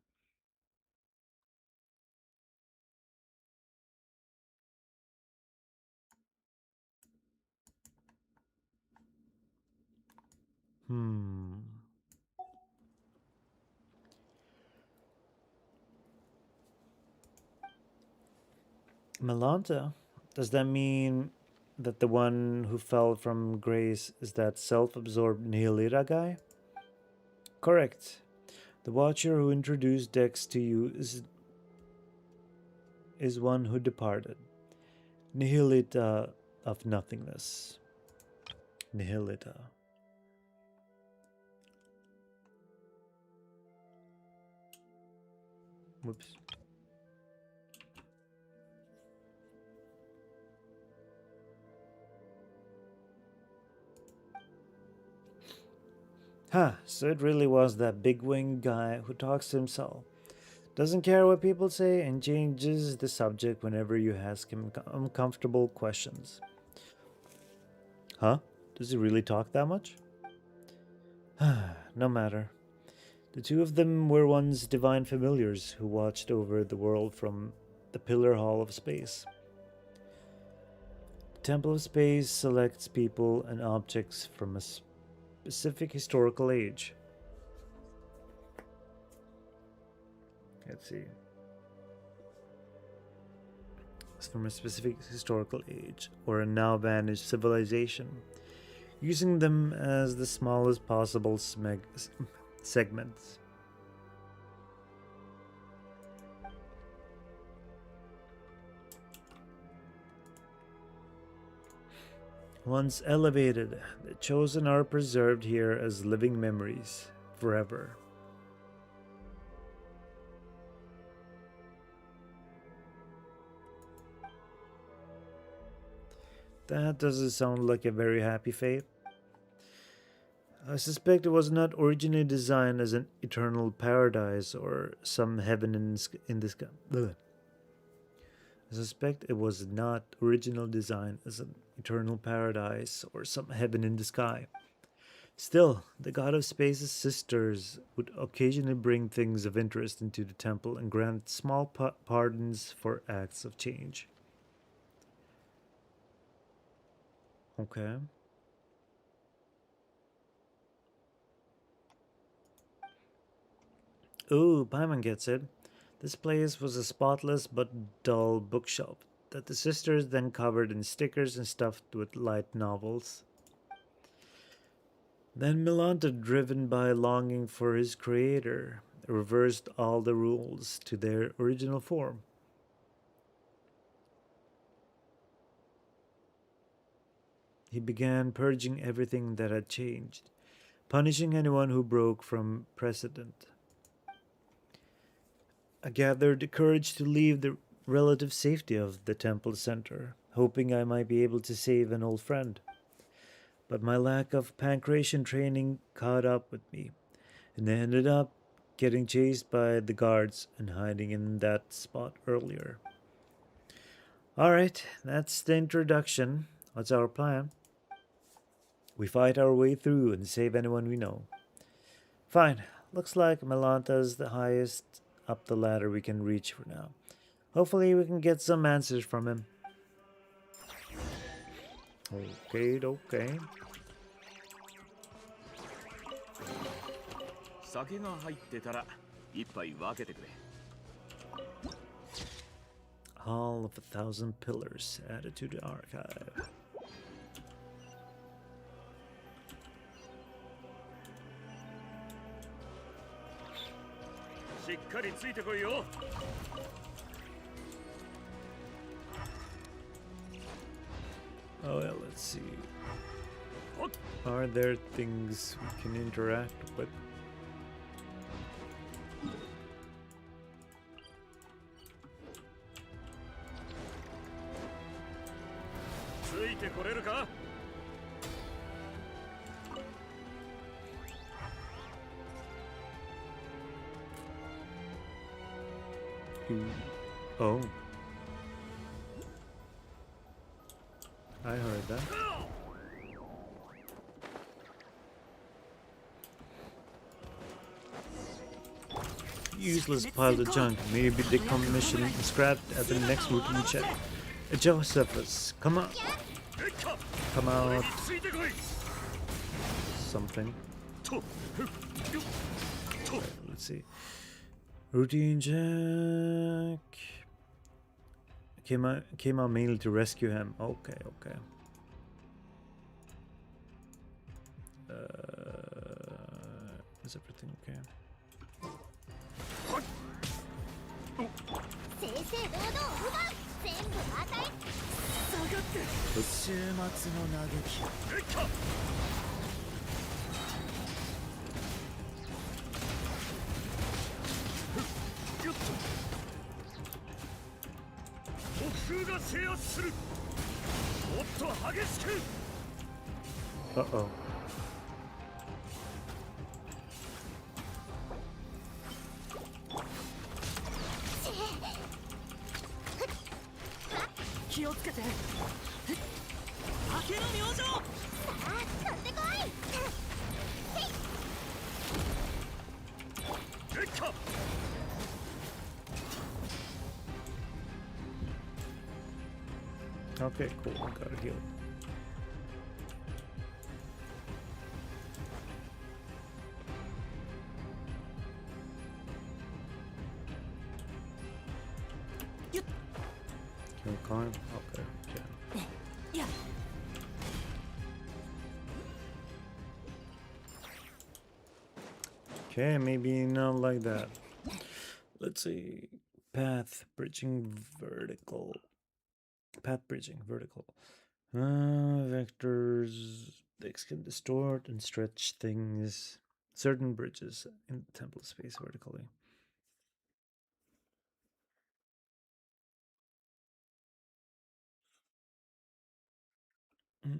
Hmm. Melanta? Does that mean that the one who fell from grace is that self-absorbed Nihilita guy? Correct. The watcher who introduced Dex to you is one who departed. Nihilita of nothingness. Nihilita. Whoops. Huh, so it really was that big winged guy who talks to himself. Doesn't care what people say and changes the subject whenever you ask him uncomfortable questions. Huh? Does he really talk that much? No matter. The two of them were once divine familiars who watched over the world from the Pillar Hall of Space. The Temple of Space selects people and objects from a specific historical age. Let's see. It's from a specific historical age or a now vanished civilization, using them as the smallest possible segments. Once elevated, the chosen are preserved here as living memories forever. That doesn't sound like a very happy fate. I suspect it was not originally designed as an eternal paradise or some heaven in the sky. I suspect it was not original design as an eternal paradise or some heaven in the sky. Still, the god of space's sisters would occasionally bring things of interest into the temple and grant small pardons for acts of change. Okay. Ooh, Paimon gets it. This place was a spotless but dull bookshelf that the sisters then covered in stickers and stuffed with light novels. Then Milanta, driven by longing for his creator, reversed all the rules to their original form. He began purging everything that had changed, punishing anyone who broke from precedent. I gathered the courage to leave the relative safety of the temple center, hoping I might be able to save an old friend. But my lack of pancration training caught up with me, and I ended up getting chased by the guards and hiding in that spot earlier. Alright, that's the introduction. What's our plan? We fight our way through and save anyone we know. Fine, looks like Melanta's the highest up the ladder we can reach for now. Hopefully we can get some answers from him. Okay. 酒が入ってたら一杯分けてくれ。 Hall of 1,000 Pillars added to the archive. しっかりついてこいよ。 Oh well, let's see. Are there things we can interact with? ついてこれるか？ Oh. I heard that. Useless pile of junk. Maybe decommissioned and scrapped at the next routine check. Josephus, come on. Come out. Something. Right, let's see. Routine check. Came out mainly to rescue him. Okay. Is everything okay? 正々堂々奪う全部与え下がって週末の嘆き特風が制圧するもっと激しく Uh-oh. 気をつけて竹の明星さあ取ってこいへいっか Okay, cool. Gotta heal. Can we climb? Okay, yeah. Okay, maybe not like that. Let's see. Path bridging vertical. Vectors. They can distort and stretch things. Certain bridges in the temple space vertically. Okay.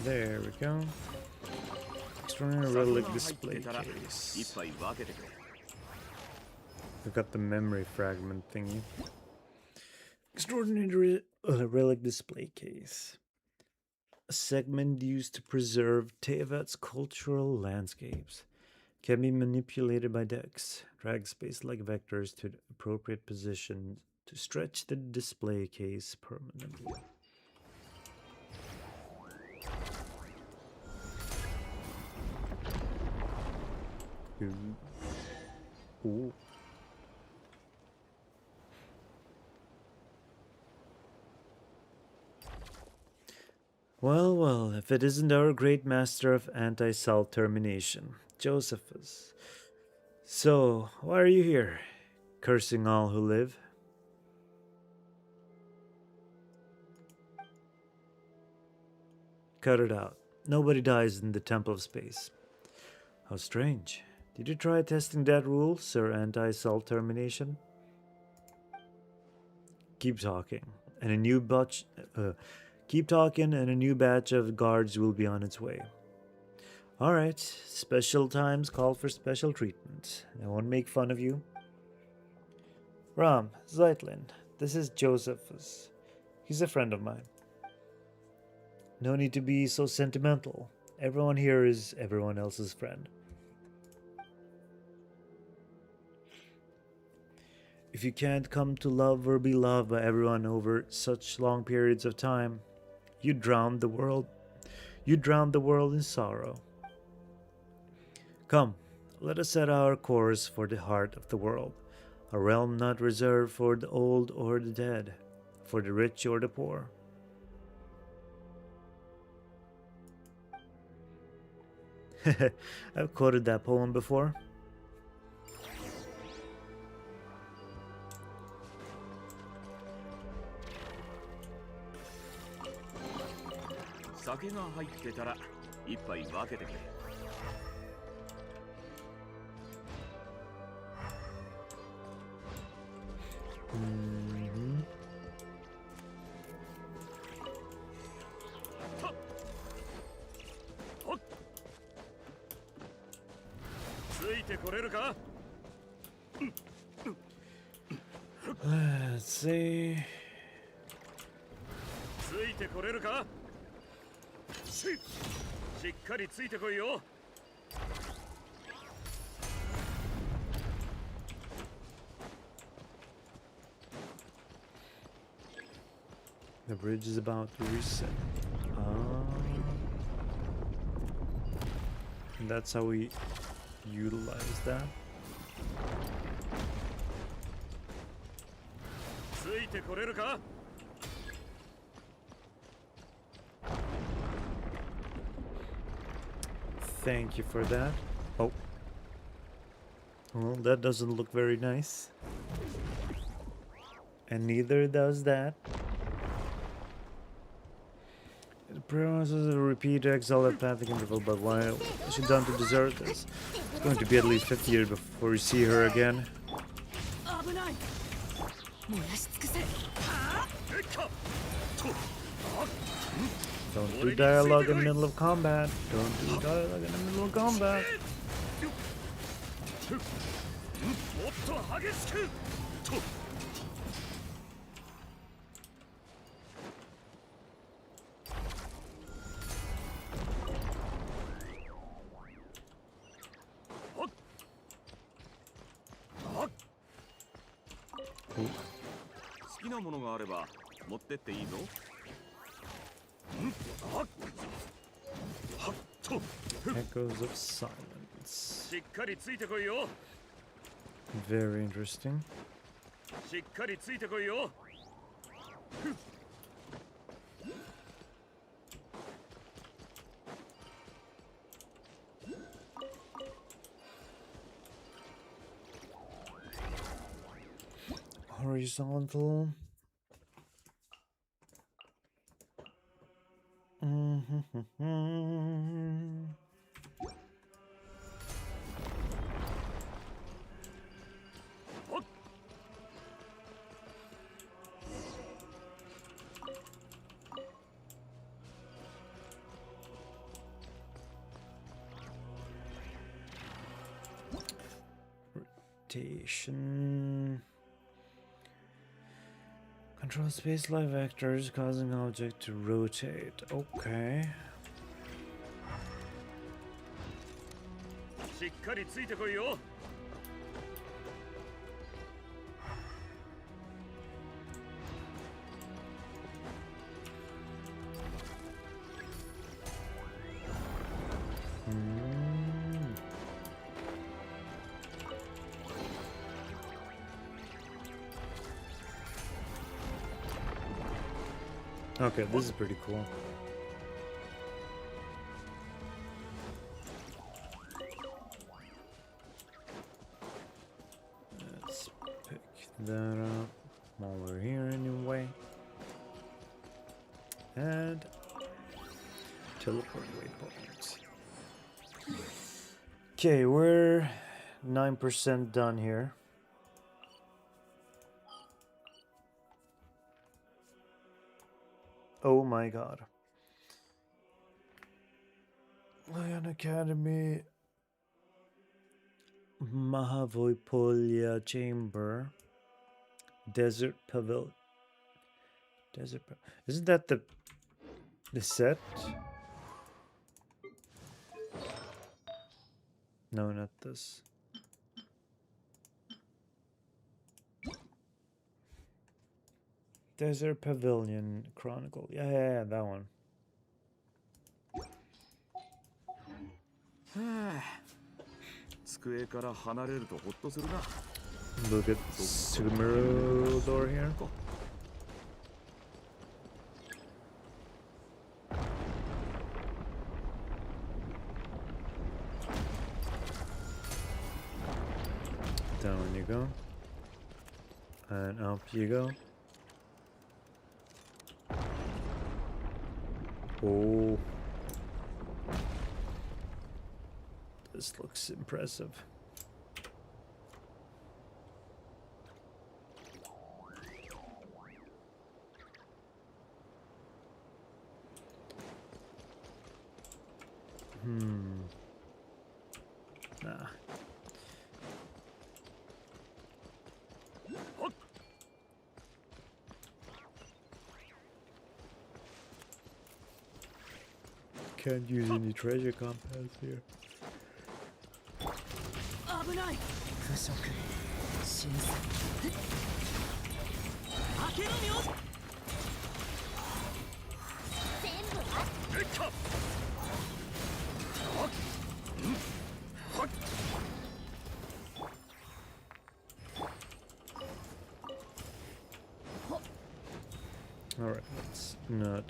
There we go. Extraordinary relic display case. We've got the memory fragment thingy. Extraordinary relic display case. A segment used to preserve Tevat's cultural landscapes. Can be manipulated by decks. Drag space-like vectors to the appropriate position to stretch the display case permanently. Ooh. Well, well, if it isn't our great master of anti-self-termination, Josephus. So, why are you here? Cursing all who live? Cut it out. Nobody dies in the Temple of Space. How strange. Did you try testing that rule, Sir Anti-Self-Termination? Keep talking, and a new batch. Keep talking, and a new batch of guards will be on its way. All right, special times call for special treatment. I won't make fun of you. Ram, Zeitlin, this is Josephus. He's a friend of mine. No need to be so sentimental. Everyone here is everyone else's friend. If you can't come to love or be loved by everyone over such long periods of time, you drown the world. You drown the world in sorrow. Come, let us set our course for the heart of the world, a realm not reserved for the old or the dead, for the rich or the poor. I've quoted that poem before. Mhm. Let's see. The bridge is about to reset. And that's how we utilize that. Thank you for that. Oh. Well, that doesn't look very nice. And neither does that. It promises a repeat exile path interval, but why has she done to deserve this? It's going to be at least 50 years before we see her again. Don't do dialogue in the middle of combat. Don't do dialogue in the middle of combat. Echoes of silence. Very interesting. Horizontal. Rotation. Control space light vectors causing object to rotate. Okay. Okay, this is pretty cool. that up while we're here anyway. And teleport waypoint. Okay, we're 9% done here. Oh my god. Lion Academy, Mahavoipolya Chamber, Desert Pavilion. Isn't that the set? No, not this. Desert Pavilion Chronicle. Yeah, that one. Look at Sugimuro door here. Down you go. And up you go. Oh. This looks impressive. Nah. Can't use any treasure compounds here. Alright, let's not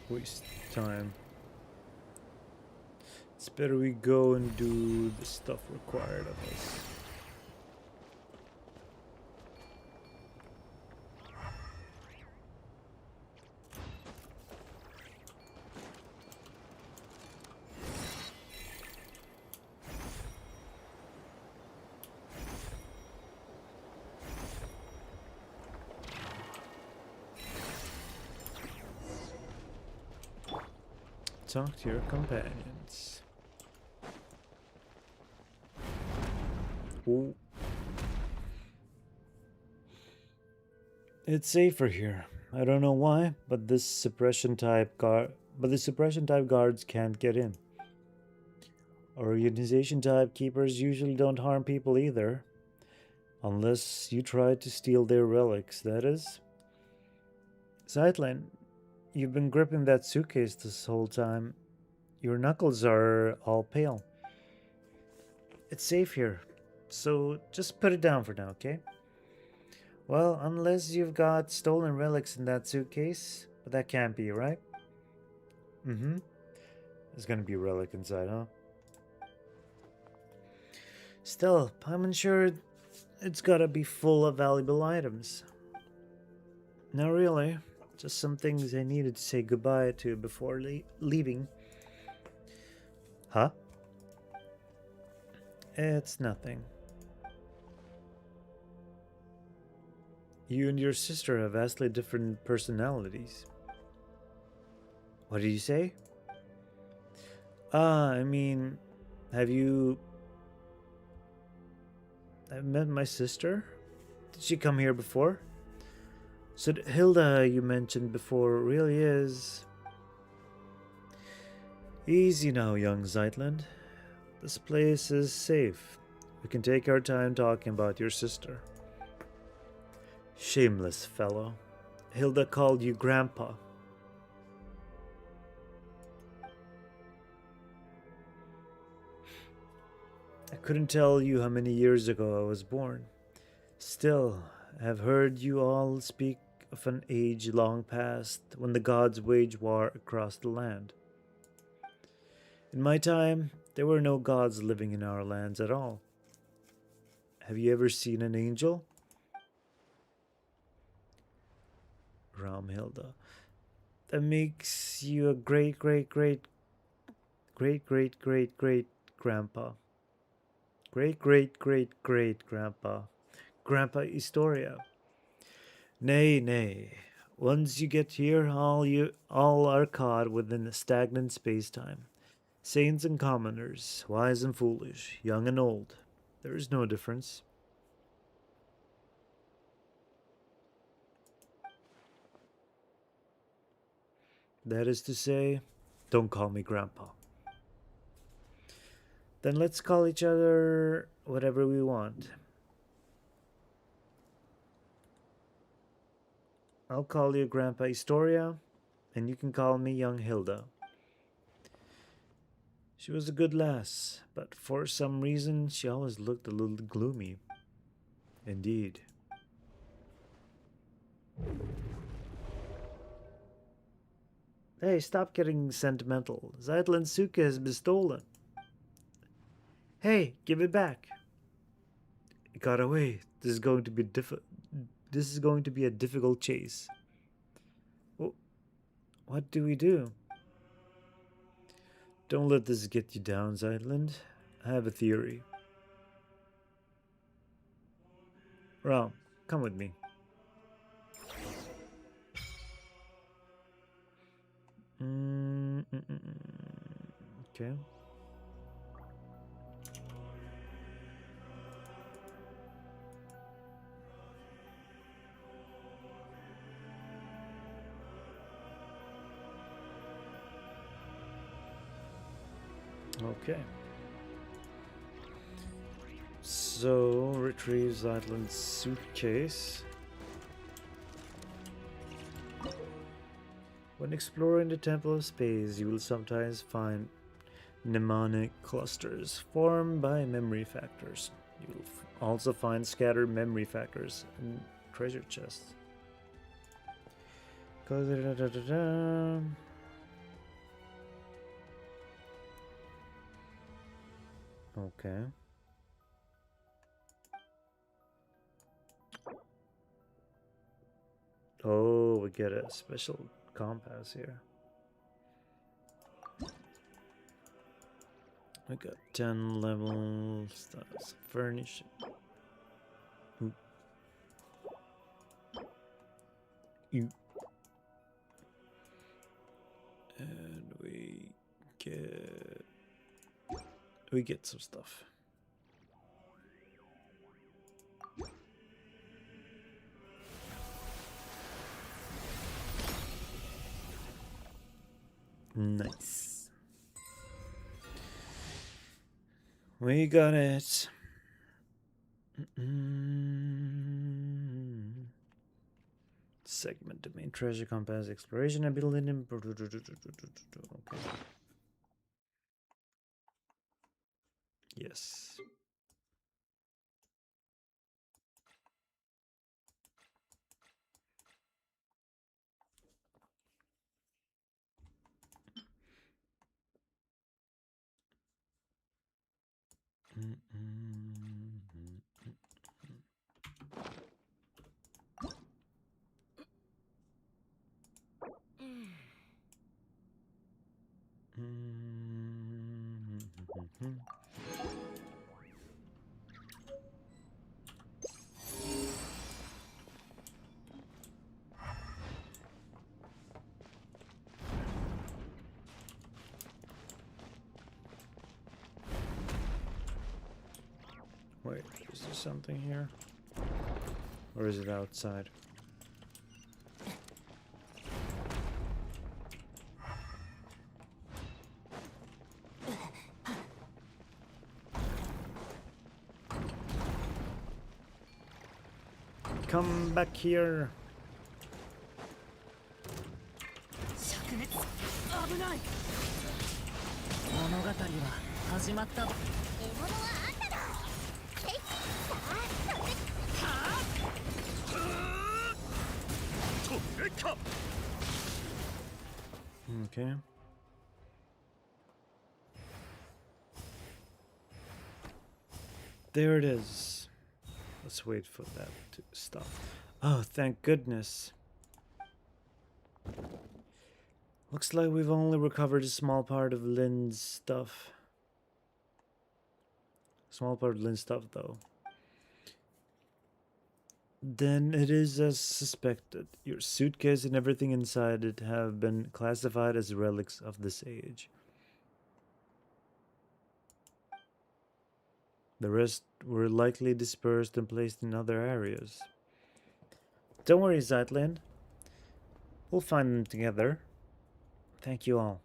waste time. It's better we go and do the stuff required of us. Talk to your companions. Ooh. It's safer here. I don't know why, but the suppression type guards can't get in. Organization type keepers usually don't harm people either. Unless you try to steal their relics, that is. Sightline, you've been gripping that suitcase this whole time. Your knuckles are all pale. It's safe here, so just put it down for now, okay? Well, unless you've got stolen relics in that suitcase, but that can't be, right? Mm-hmm. There's gonna be a relic inside, huh? Still, I'm unsure it's gotta be full of valuable items. No, really. Just some things I needed to say goodbye to before leaving. Huh? It's nothing. You and your sister have vastly different personalities. What did you say? I mean, have you... I've met my sister? Did she come here before? So Hilda, you mentioned before, really is... Easy now, young Zeitland. This place is safe. We can take our time talking about your sister. Shameless fellow. Hilda called you Grandpa. I couldn't tell you how many years ago I was born. Still, I've heard you all speak of an age long past when the gods waged war across the land. In my time, there were no gods living in our lands at all. Have you ever seen an angel? Ramhilda. That makes you a great great great great great great great grandpa. Great great great great grandpa. Grandpa Historia. Nay, nay. Once you get here, all are caught within a stagnant space-time. Saints and commoners, wise and foolish, young and old. There is no difference. That is to say, don't call me Grandpa. Then let's call each other whatever we want. I'll call you Grandpa Historia, and you can call me Young Hilda. She was a good lass, but for some reason she always looked a little gloomy. Indeed. Hey, stop getting sentimental. Zeitland Suka has been stolen. Hey, give it back. It got away. This is going to be a difficult chase. What do we do? Don't let this get you down, Zeitland. I have a theory. Ram, come with me. Okay. Okay. So, retrieve Zeitland's suitcase. When exploring the Temple of Space, you will sometimes find mnemonic clusters formed by memory factors. You will also find scattered memory factors in treasure chests. Okay. Oh, we get a special compass here. We got 10 levels. That's furnishing. And we get some stuff. Nice. We got it. Segment domain treasure compass exploration ability. Okay. Yes. Wait, is there something here? Or is it outside? Come back here. 灼熱危ない物語は始まった獲物はあんただ。えい、さあ、それ。Okay. There it is. Let's wait for that to stop. Oh, thank goodness. Looks like we've only recovered a small part of Lynn's stuff. Small part of Lynn's stuff, though. Then it is as suspected. Your suitcase and everything inside it have been classified as relics of this age. The rest were likely dispersed and placed in other areas. Don't worry, Zeitland. We'll find them together. Thank you all.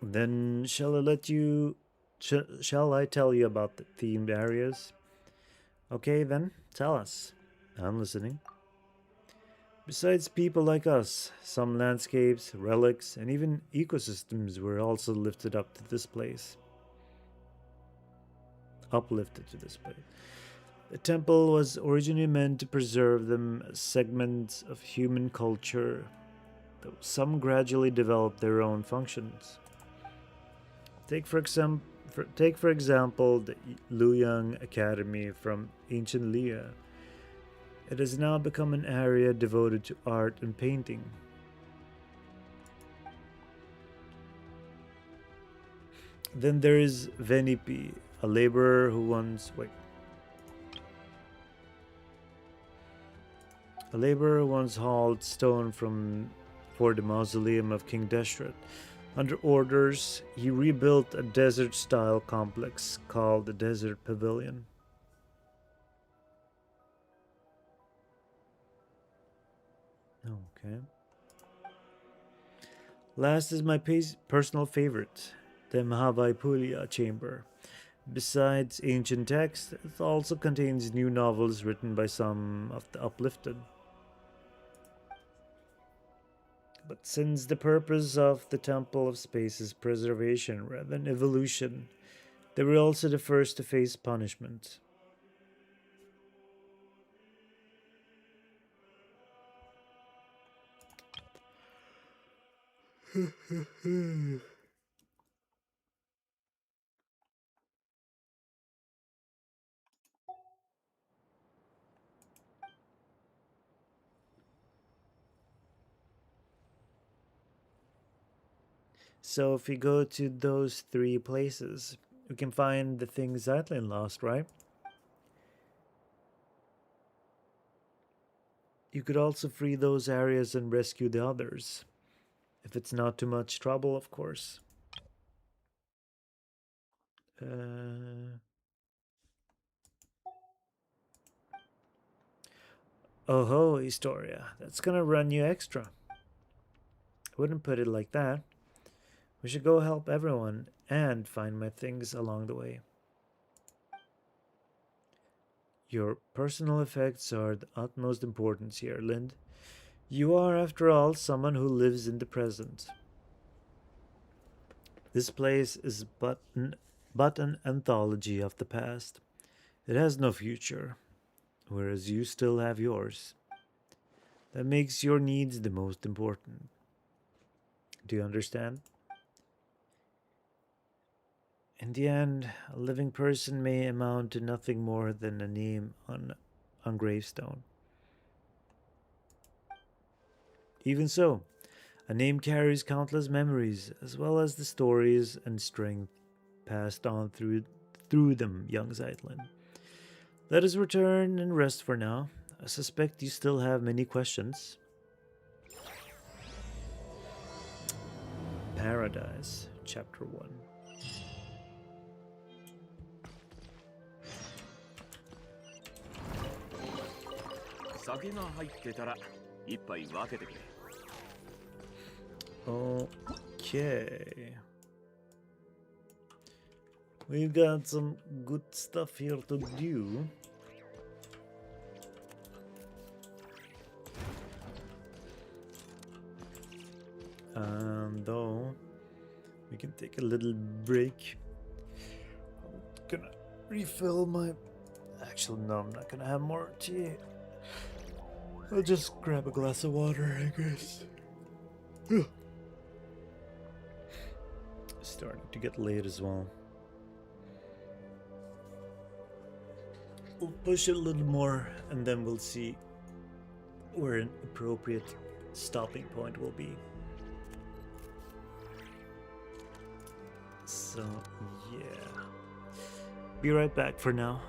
Then shall I let you... shall I tell you about the themed areas? Okay then, tell us. I'm listening. Besides people like us, some landscapes, relics, and even ecosystems were also lifted up to this place. Uplifted to this place. The temple was originally meant to preserve them as segments of human culture, though some gradually developed their own functions. Take for example the Luoyang Academy from ancient Lia. It has now become an area devoted to art and painting. Then there is Venipi, a laborer who once hauled stone for the mausoleum of King Deshret. Under orders, he rebuilt a desert-style complex called the Desert Pavilion. Okay. Last is my personal favorite, the Mahavaipulia Chamber. Besides ancient texts, it also contains new novels written by some of the uplifted. But since the purpose of the Temple of Space is preservation rather than evolution, they were also the first to face punishment. So if we go to those three places, we can find the things Zeitlin lost, right? You could also free those areas and rescue the others. If it's not too much trouble, of course. Oh ho, Historia. That's gonna run you extra. I wouldn't put it like that. We should go help everyone and find my things along the way. Your personal effects are the utmost importance here, Lind. You are, after all, someone who lives in the present. This place is but an anthology of the past. It has no future, whereas you still have yours. That makes your needs the most important. Do you understand? In the end, a living person may amount to nothing more than a name on gravestone. Even so, a name carries countless memories, as well as the stories and strength passed on through them, young Zeitlin. Let us return and rest for now. I suspect you still have many questions. Paradise, Chapter 1. Okay. We've got some good stuff here to do. Though we can take a little break. I'm gonna refill my... Actually, no, I'm not gonna have more tea. I'll just grab a glass of water, I guess. Starting to get late as well. We'll push it a little more and then we'll see where an appropriate stopping point will be. So, yeah. Be right back for now.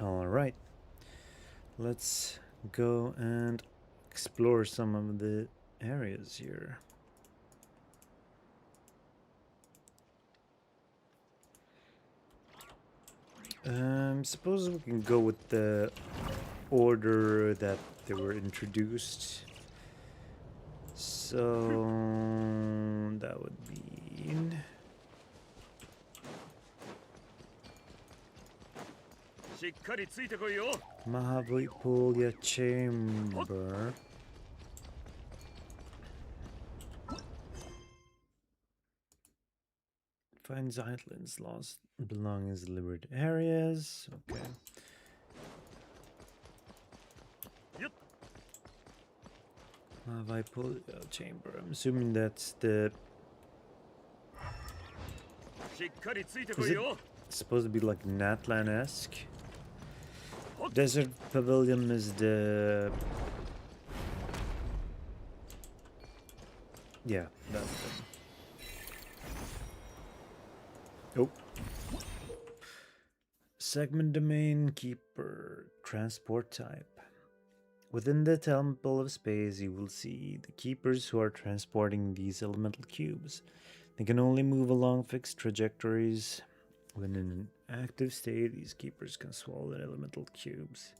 All right, let's go and explore some of the areas here. Suppose we can go with the order that they were introduced. So that would be Mahavipulya Chamber. Finds islands, lost belongings, delivered areas. Okay. Mahavipulya Chamber. I'm assuming that's the. Is it supposed to be like Natlan-esque? Desert Pavilion is the. Yeah, that's it. Oh. Segment domain keeper transport type. Within the Temple of Space, you will see the keepers who are transporting these elemental cubes. They can only move along fixed trajectories. When in an active state, these keepers can swallow the elemental cubes.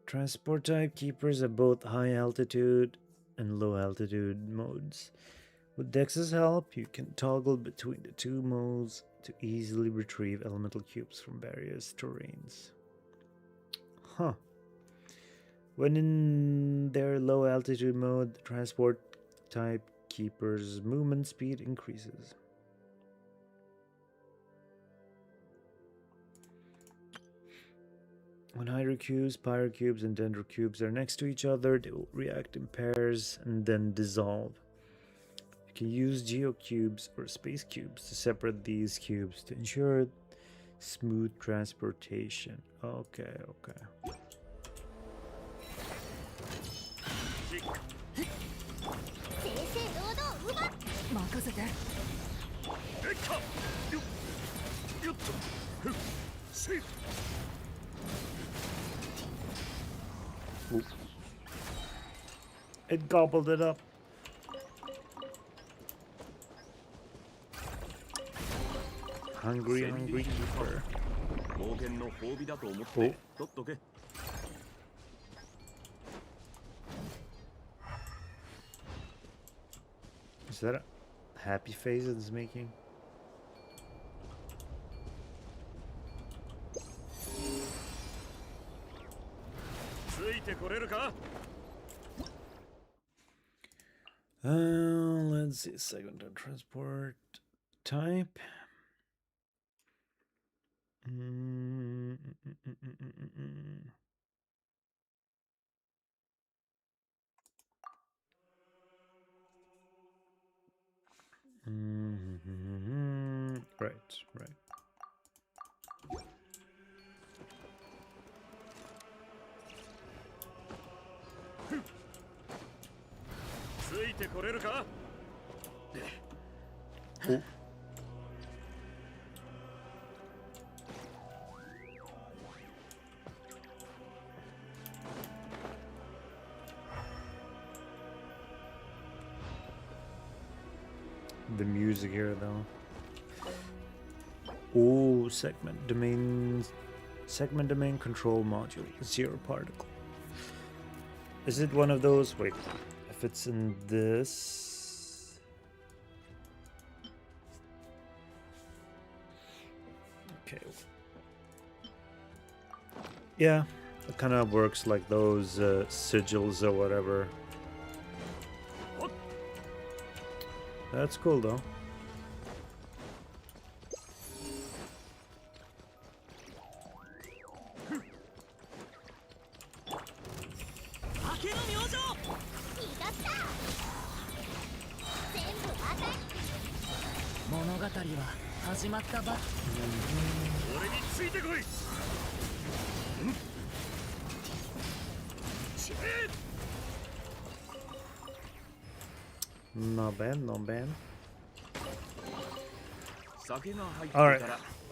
Transport type keepers have both high altitude and low altitude modes. With Dex's help, you can toggle between the two modes to easily retrieve elemental cubes from various terrains. Huh. When in their low altitude mode, the transport type keeper's movement speed increases. When hydrocubes, pyrocubes, and dendrocubes are next to each other, they will react in pairs and then dissolve. You can use geocubes or space cubes to separate these cubes to ensure smooth transportation. Okay, okay. Oop. It gobbled it up. Hungry keeper. Oh. Is that a happy face it's making? Let's see, second transport type. Right. Oh. the music here though. Oh, segment domain control module, zero particle. Is it one of those? Wait, if it's in this. Okay. Yeah, it kind of works like those sigils or whatever. That's cool though. Not bad, not bad. Alright,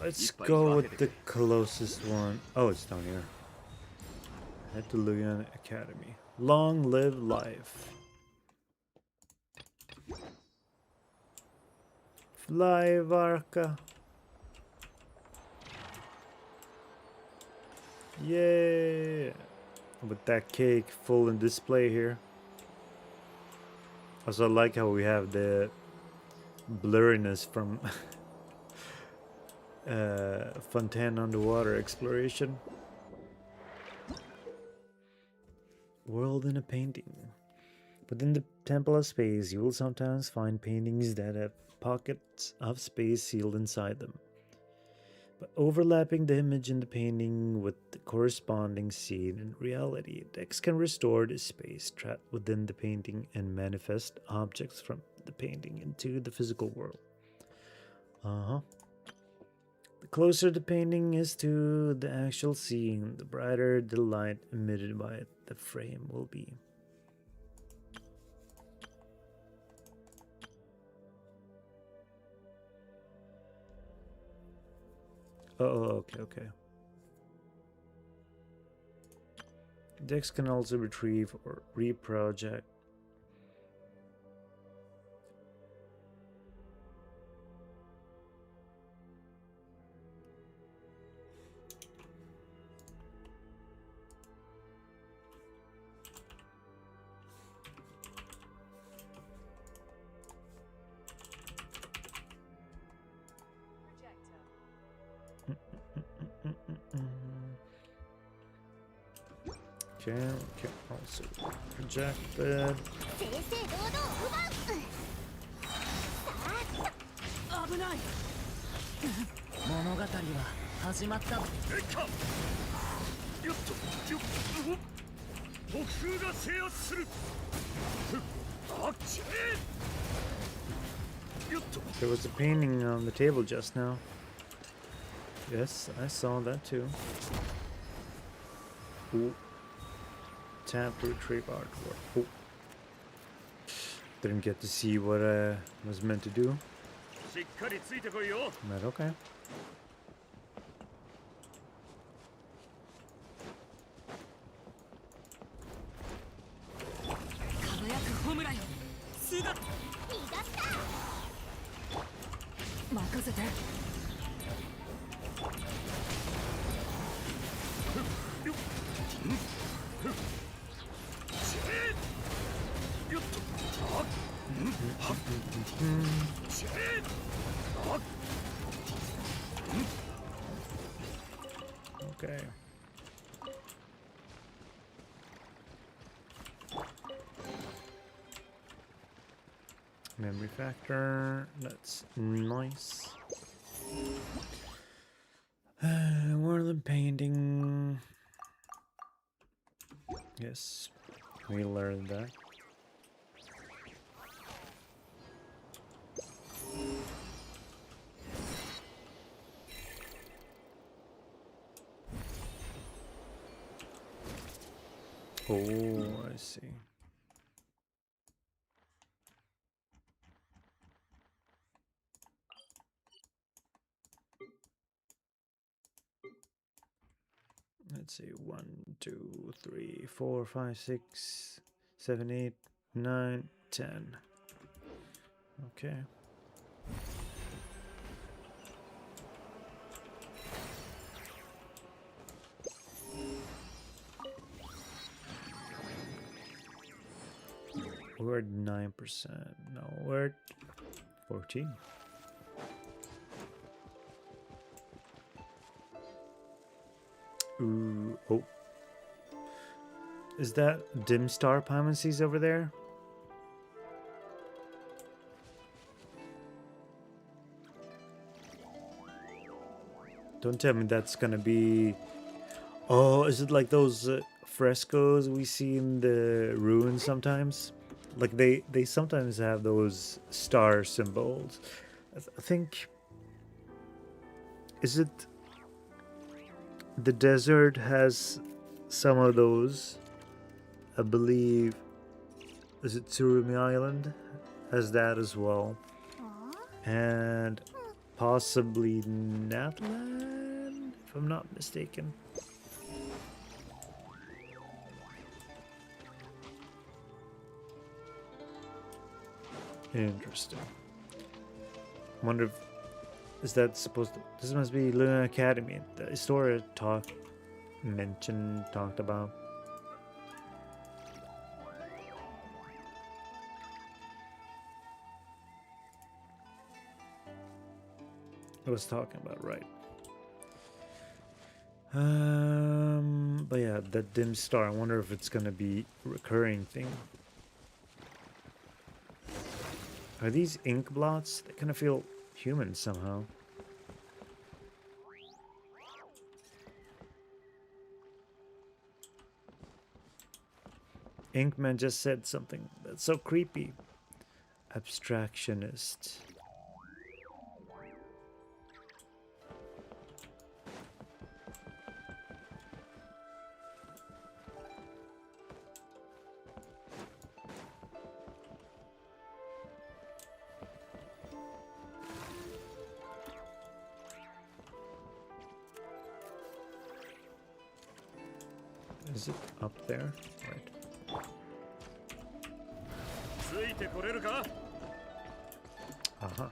let's go with the closest one. Oh, it's down here. Head to Luyan Academy. Long live life. Fly, Varka. Yeah. With that cake full in display here. Also, I like how we have the blurriness from Fontaine underwater exploration. World in a painting. Within the Temple of Space, you will sometimes find paintings that have pockets of space sealed inside them. By overlapping the image in the painting with the corresponding scene in reality, Dex can restore the space trapped within the painting and manifest objects from the painting into the physical world. The closer the painting is to the actual scene, the brighter the light emitted by the frame will be. Oh, okay. Dex can also retrieve or reproject. Can also project it. There was a painting on the table just now. Yes, I saw that too. Ooh. Tap to retrieve artwork. Oh. Didn't get to see what I was meant to do. But okay. Okay. Memory factor, that's nice. Whirling painting. Yes, we learned that. Oh, I see. Let's see, 1, 2, 3, 4, 5, 6, 7, 8, 9, 10. Okay. We're at 9%. No, we're at 14. Ooh, oh. Is that dim star Pymonsees over there? Don't tell me that's gonna be... Oh, is it like those frescoes we see in the ruins sometimes? Like they sometimes have those star symbols. I think... Is it... The desert has some of those. I believe... Is it Tsurumi Island? Has that as well. And possibly Natlan, if I'm not mistaken. Interesting. Wonder if is that supposed to... This must be Luna Academy. The Historia talked about. I was talking about, right. But yeah, that dim star. I wonder if it's gonna be a recurring thing. Are these ink blots? They kind of feel human somehow. Inkman just said something that's so creepy. Abstractionist. Is it up there? Right. Uh-huh.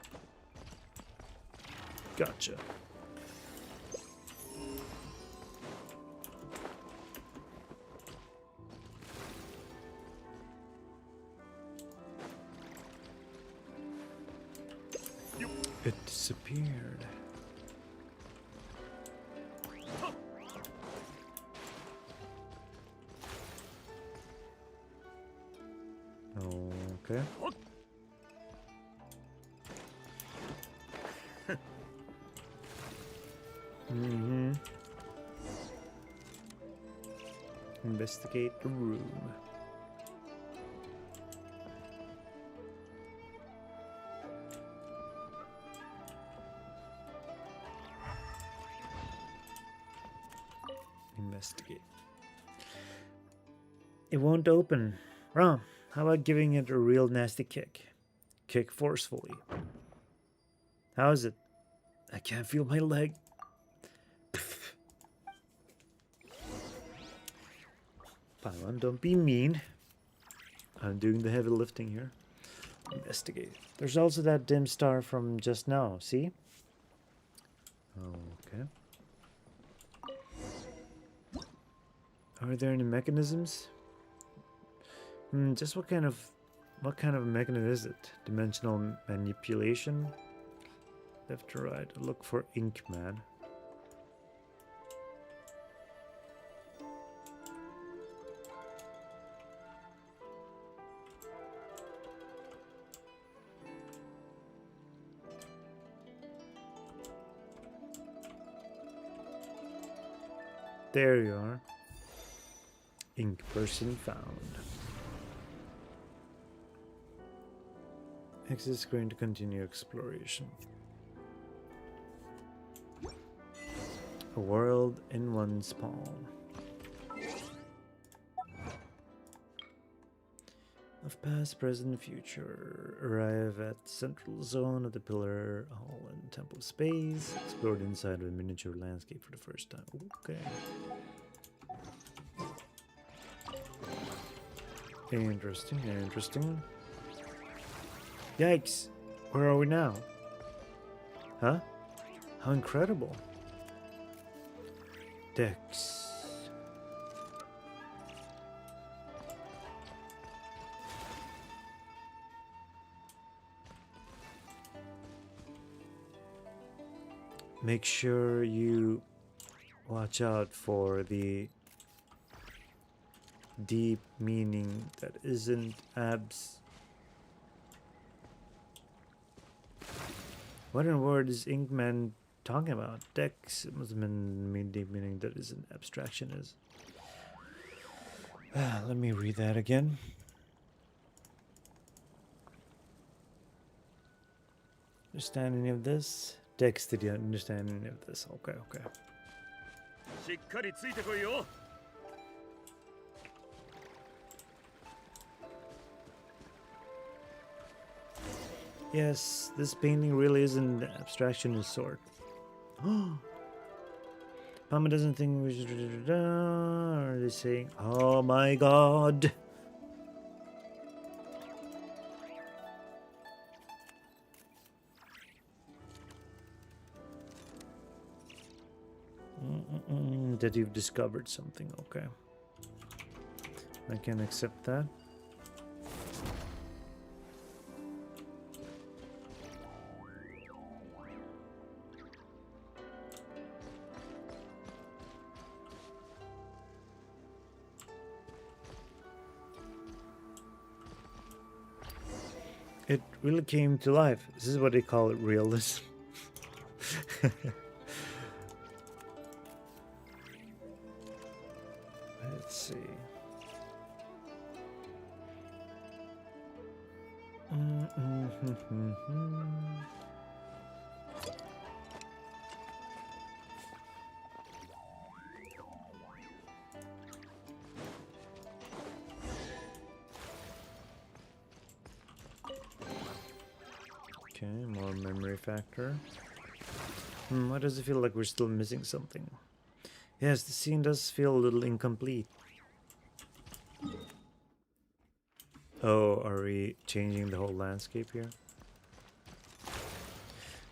Gotcha. It disappeared. Okay. Mm-hmm. Investigate the room. Investigate. It won't open. Rom, how about giving it a real nasty kick? Kick forcefully. How is it? I can't feel my leg. Paimon, don't be mean. I'm doing the heavy lifting here. Investigate. There's also that dim star from just now, see? Okay. Are there any mechanisms? Just what kind of mechanism is it? Dimensional manipulation? Left to right. Look for Inkman. There you are. Ink person found. Exit screen to continue exploration. A world in one's palm. Of past, present, future. Arrive at central zone of the pillar, hall, and temple space. Explore the inside of the miniature landscape for the first time. Okay. Interesting, interesting. Yikes! Where are we now? Huh? How incredible. Dex. make sure you watch out for the deep meaning that isn't abs. What in the world is Inkman talking about? Dex, it must have been deep meaning that isn't abstraction is. Let me read that again. Understand any of this? Dex, did you understand any of this? Okay, okay. しっかりついてこいよ Yes, this painting really isn't abstraction of sort. Mama doesn't think we should. Are they saying, "Oh my God"? That you've discovered something. Okay, I can accept that. It really came to life. This is what they call it, realism. Let's see. Okay, more memory factor. Why does it feel like we're still missing something? Yes, the scene does feel a little incomplete. Oh, are we changing the whole landscape here?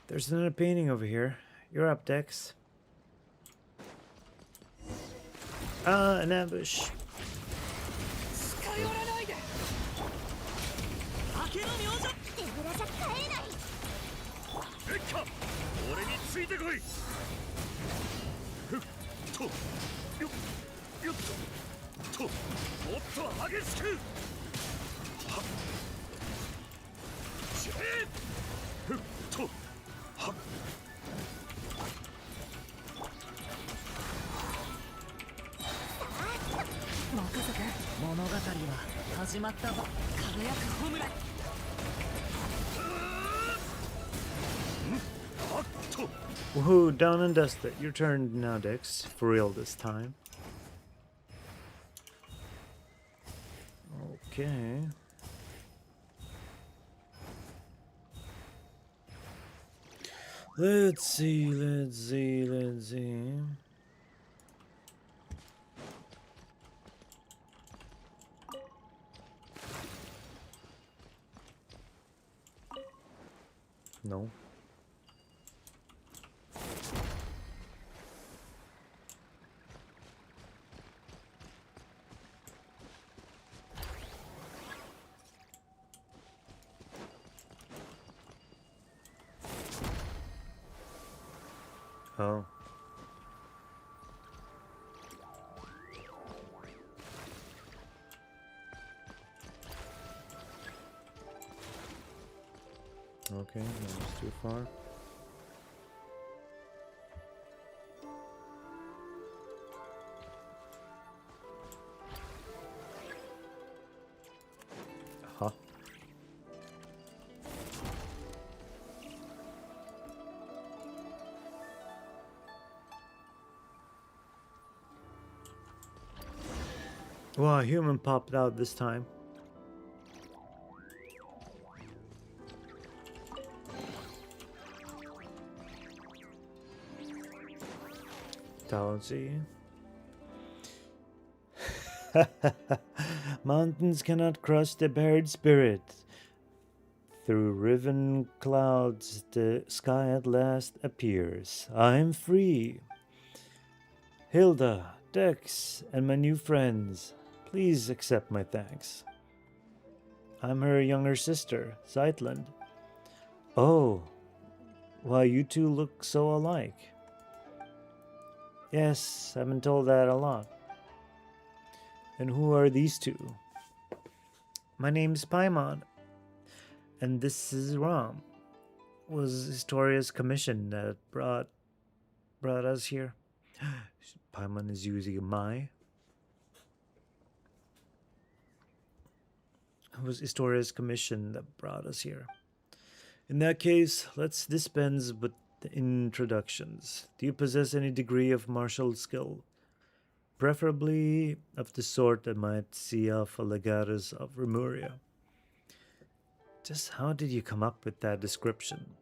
There's another painting over here. You're up, Dex. Ah, an ambush. 近寄らないで明けの明星手ぶらじゃ帰れない。レッカ俺についてこいふっとよっよっともっと激しくはっしえふっとはっ任せて物語は始まったば輝くホムラ Woohoo, down and dusted. Your turn now, Dex. For real this time. Okay. Let's see. No. Oh. Okay, that's too far. Huh. Wow, a human popped out this time. Taozi. Mountains cannot crush the buried spirit. Through riven clouds the sky at last appears. I am free. Hilda, Dex, and my new friends, please accept my thanks. I'm her younger sister, Zeitland. Oh, Why you two look so alike. Yes, I've been told that a lot. And who are these two? My name's Paimon, and this is Ram. Was Historia's commission that brought us here? Paimon is using my. It was Historia's commission that brought us here. In that case, let's dispense with the introductions. Do you possess any degree of martial skill? Preferably of the sort that might see off a legatus of Remuria. Just how did you come up with that description?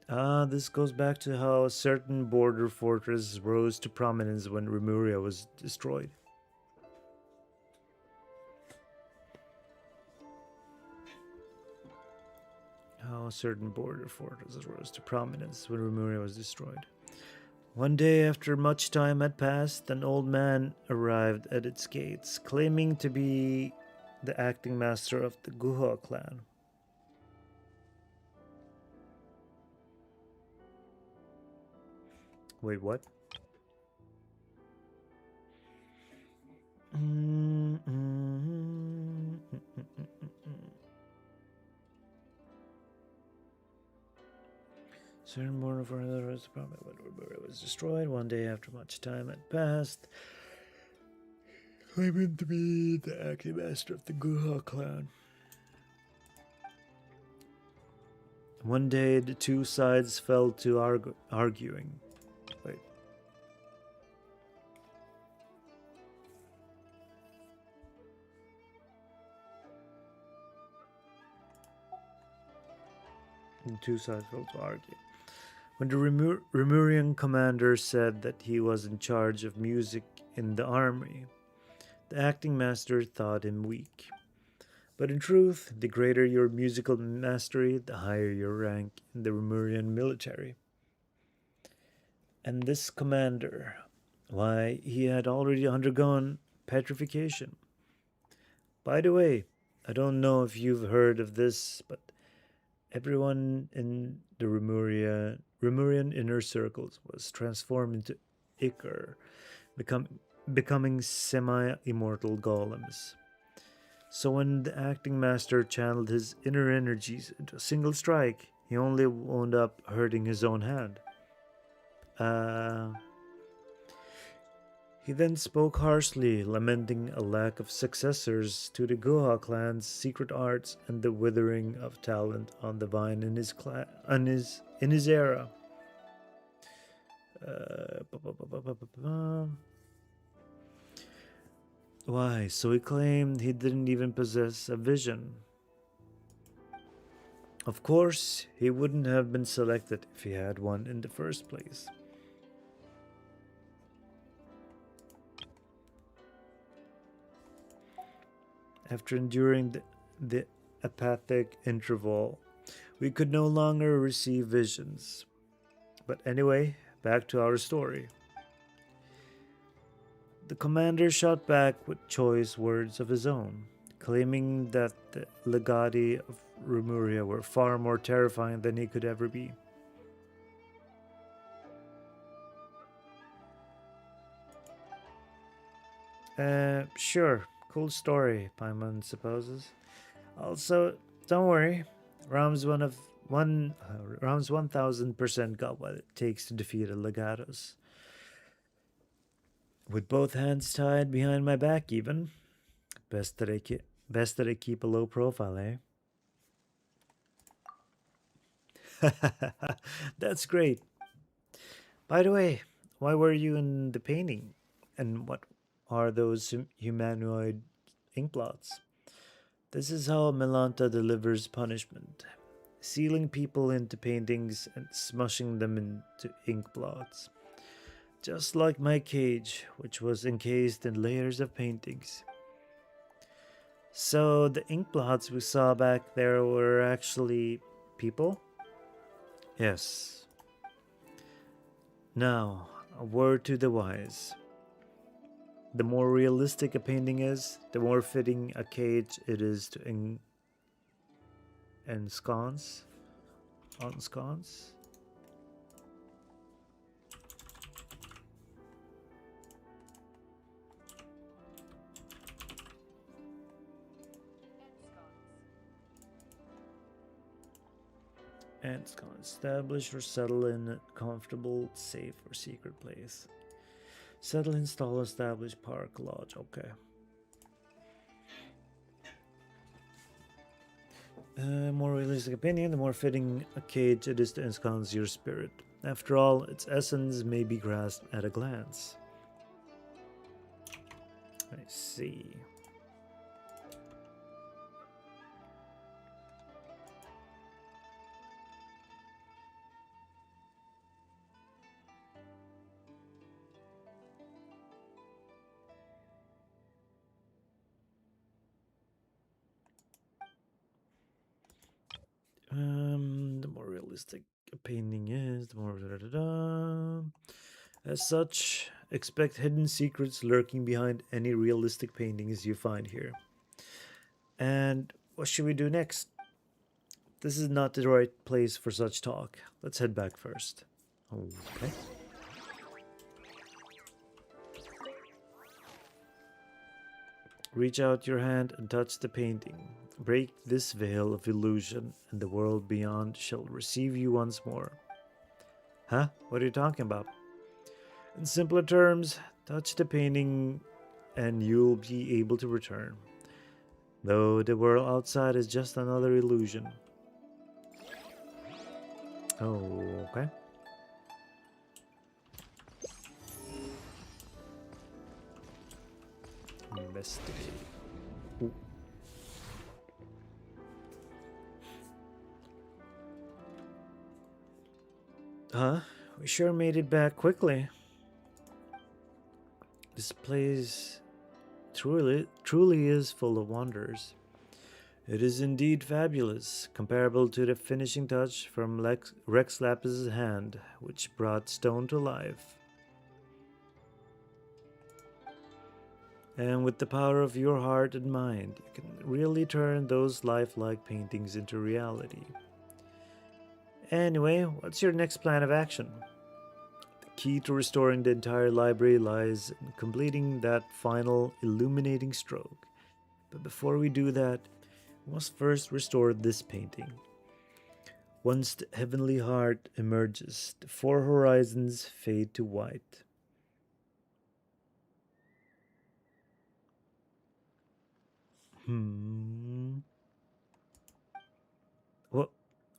This goes back to how a certain border fortress rose to prominence when Remuria was destroyed. How a certain border fortress rose to prominence when Remuria was destroyed. One day, after much time had passed, an old man arrived at its gates, claiming to be the acting master of the WuWa clan. Wait, what? Certain border for another was the problem when Remuria was destroyed. One day, after much time had passed, claiming to be the acting master of the WuWa clan. One day, the two sides fell to arguing. Wait. The two sides fell to argue. When the Remurian commander said that he was in charge of music in the army, the acting master thought him weak. But in truth, the greater your musical mastery, the higher your rank in the Remurian military. And this commander, why, he had already undergone petrification. By the way, I don't know if you've heard of this, but everyone in the Remurian inner circles was transformed into Ichor, becoming semi-immortal golems. So when the acting master channeled his inner energies into a single strike, he only wound up hurting his own hand. He then spoke harshly, lamenting a lack of successors to the WuWa clan's secret arts and the withering of talent on the vine in his era. Why, so he claimed he didn't even possess a vision. Of course, he wouldn't have been selected if he had one in the first place. After enduring the apathic interval, we could no longer receive visions. But anyway, back to our story. The commander shot back with choice words of his own, claiming that the legati of Remuria were far more terrifying than he could ever be. Sure. Cool story, Paimon supposes. Also, don't worry. Ram's 1000% got what it takes to defeat a legatus. With both hands tied behind my back, even. Best that I keep a low profile, eh? That's great. By the way, why were you in the painting? And what are those humanoid inkblots? This is how Melanta delivers punishment, sealing people into paintings and smushing them into inkblots. Just like my cage, which was encased in layers of paintings. So the inkblots we saw back there were actually people? Yes. Now, a word to the wise. The more realistic a painting is, the more fitting a cage it is to ensconce. And it's gonna establish or settle in a comfortable, safe, or secret place. Settle, install, establish, park, lodge. Okay. More realistic opinion, the more fitting a cage it is to ensconce your spirit. After all, its essence may be grasped at a glance. I see. The more realistic a painting is, the more As such, expect hidden secrets lurking behind any realistic paintings you find here. And what should we do next? This is not the right place for such talk. Let's head back first. Okay. Reach out your hand and touch the painting. Break this veil of illusion, and the world beyond shall receive you once more. Huh? What are you talking about? In simpler terms, touch the painting and you'll be able to return. Though the world outside is just another illusion. Oh, okay. Investigate. Ooh. Huh? We sure made it back quickly. This place truly is full of wonders. It is indeed fabulous, comparable to the finishing touch from Rex Lapis's hand, which brought stone to life. And with the power of your heart and mind, you can really turn those lifelike paintings into reality. Anyway, what's your next plan of action? The key to restoring the entire library lies in completing that final illuminating stroke. But before we do that, we must first restore this painting. Once the heavenly heart emerges, the four horizons fade to white.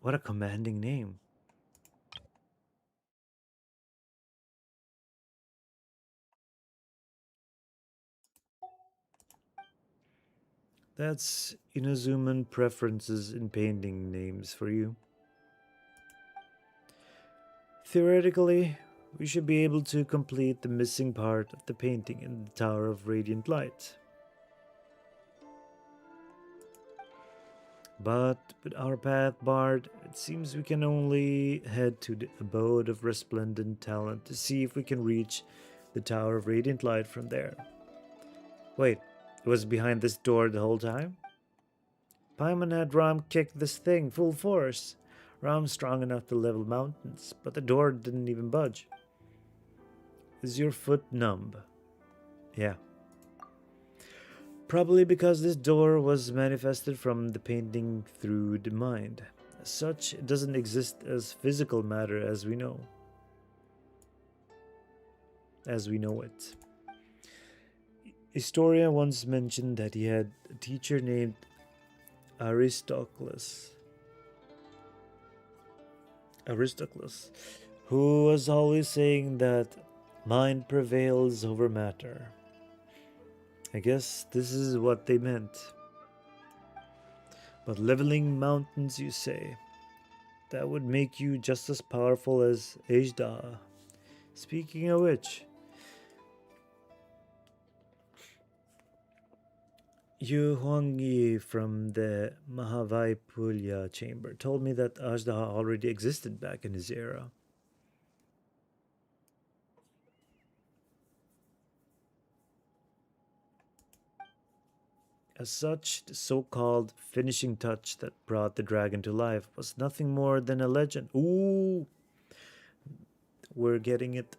What a commanding name. That's Inazuman preferences in painting names for you. Theoretically, we should be able to complete the missing part of the painting in the Tower of Radiant Light. But with our path barred, it seems we can only head to the abode of resplendent talent to see if we can reach the Tower of Radiant Light from there. Wait, it was behind this door the whole time? Paimon had Ram kick this thing full force. Ram's strong enough to level mountains, but the door didn't even budge. Is your foot numb? Yeah. Probably because this door was manifested from the painting through the mind. As such, it doesn't exist as physical matter as we know. As we know it. Historia once mentioned that he had a teacher named Aristocles, who was always saying that mind prevails over matter. I guess this is what they meant. But leveling mountains, you say? That would make you just as powerful as Ejda. Speaking of which, Yu Huangyi from the Mahavaipulya chamber told me that Ajdaha already existed back in his era. As such, the so-called finishing touch that brought the dragon to life was nothing more than a legend. Ooh! We're getting it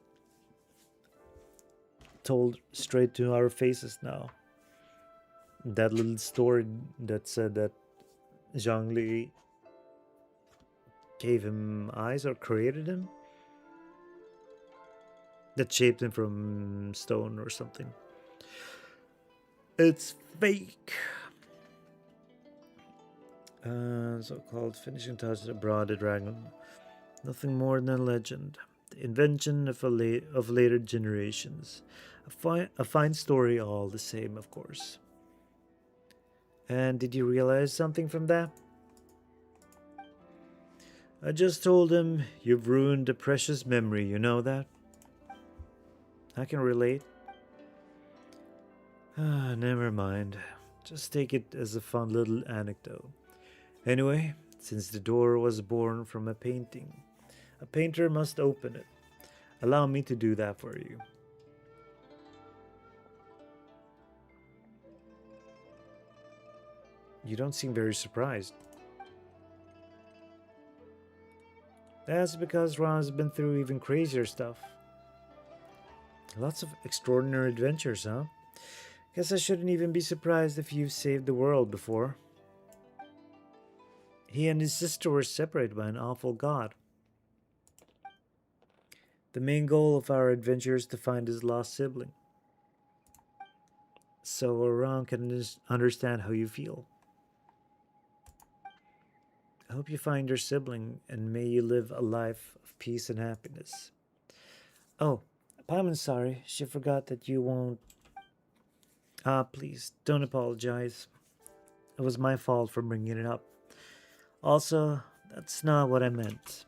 told straight to our faces now. That little story that said that Zhang Li gave him eyes or created him? That shaped him from stone or something. It's fake. So-called finishing touch that brought the dragon. Nothing more than a legend. The invention of later generations. A fine story all the same, of course. And did you realize something from that? I just told him, you've ruined a precious memory, you know that? I can relate. Ah, never mind. Just take it as a fun little anecdote. Anyway, since the door was born from a painting, a painter must open it. Allow me to do that for you. You don't seem very surprised. That's because Ron has been through even crazier stuff. Lots of extraordinary adventures, huh? Guess I shouldn't even be surprised if you've saved the world before. He and his sister were separated by an awful god. The main goal of our adventure is to find his lost sibling. So Ron can understand how you feel. I hope you find your sibling and may you live a life of peace and happiness. Oh, Paimon's sorry. She forgot that you won't... please, don't apologize. It was my fault for bringing it up. Also, that's not what I meant.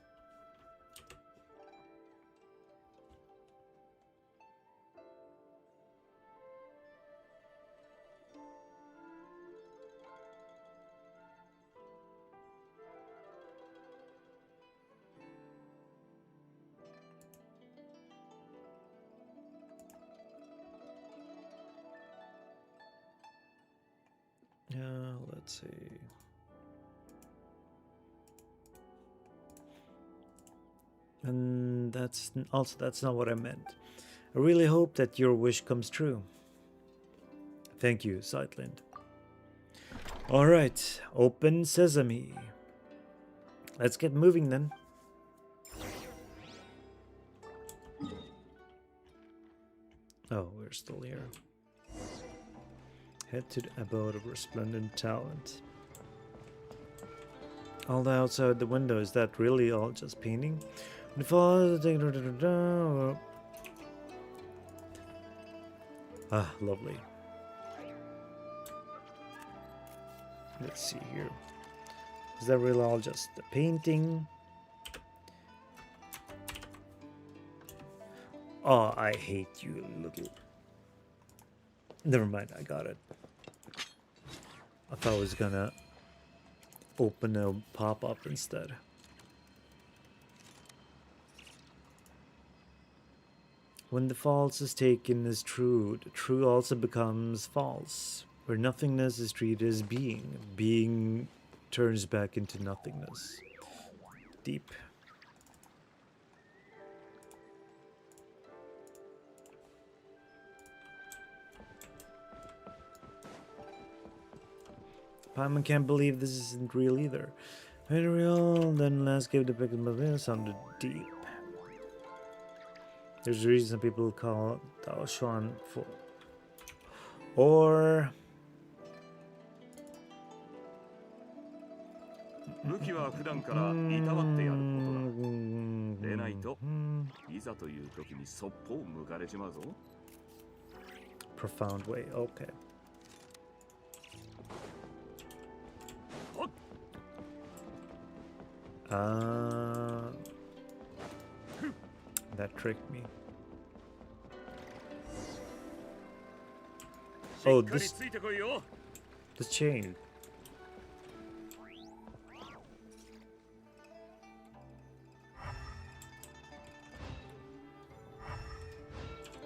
Let's see. And that's not what I meant. I really hope that your wish comes true. Thank you, Sightland. Alright, open sesame. Let's get moving then. Oh, we're still here. Head to the abode of resplendent talent. All the outside the window, is that really all just painting? Ah, lovely. Let's see here. Is that really all just the painting? Oh, I hate you, little... Never mind, I got it. I thought I was gonna open a pop-up instead. When the false is taken as true, the true also becomes false. Where nothingness is treated as being, being turns back into nothingness. Deep. Paimon can't believe this isn't real either. Made it real, then landscape depicted by this sounded deep. There's a reason people call Tao Xuan for. Or. 武器は普段からいたわってやることだ。でないと、いざという時にそっぽを向かれちまうぞ。Profound way, okay. That tricked me. Oh, this... The chain.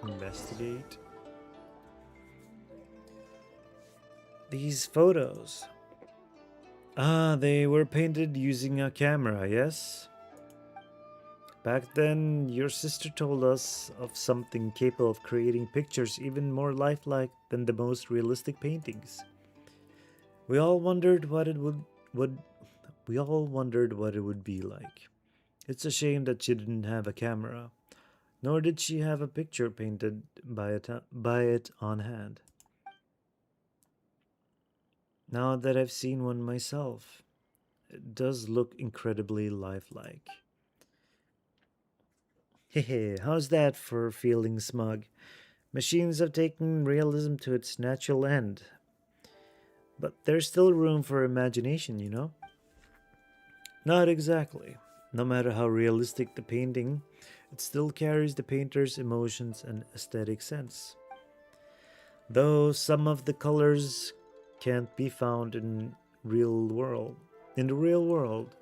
Investigate. These photos. Ah, they were painted using a camera, yes? Back then, your sister told us of something capable of creating pictures even more lifelike than the most realistic paintings. We all wondered what it We all wondered what it would be like. It's a shame that she didn't have a camera, nor did she have a picture painted by it on hand. Now that I've seen one myself, it does look incredibly lifelike. Hehe, how's that for feeling smug? Machines have taken realism to its natural end. But there's still room for imagination, you know? Not exactly. No matter how realistic the painting, it still carries the painter's emotions and aesthetic sense. Though some of the colors can't be found in the real world,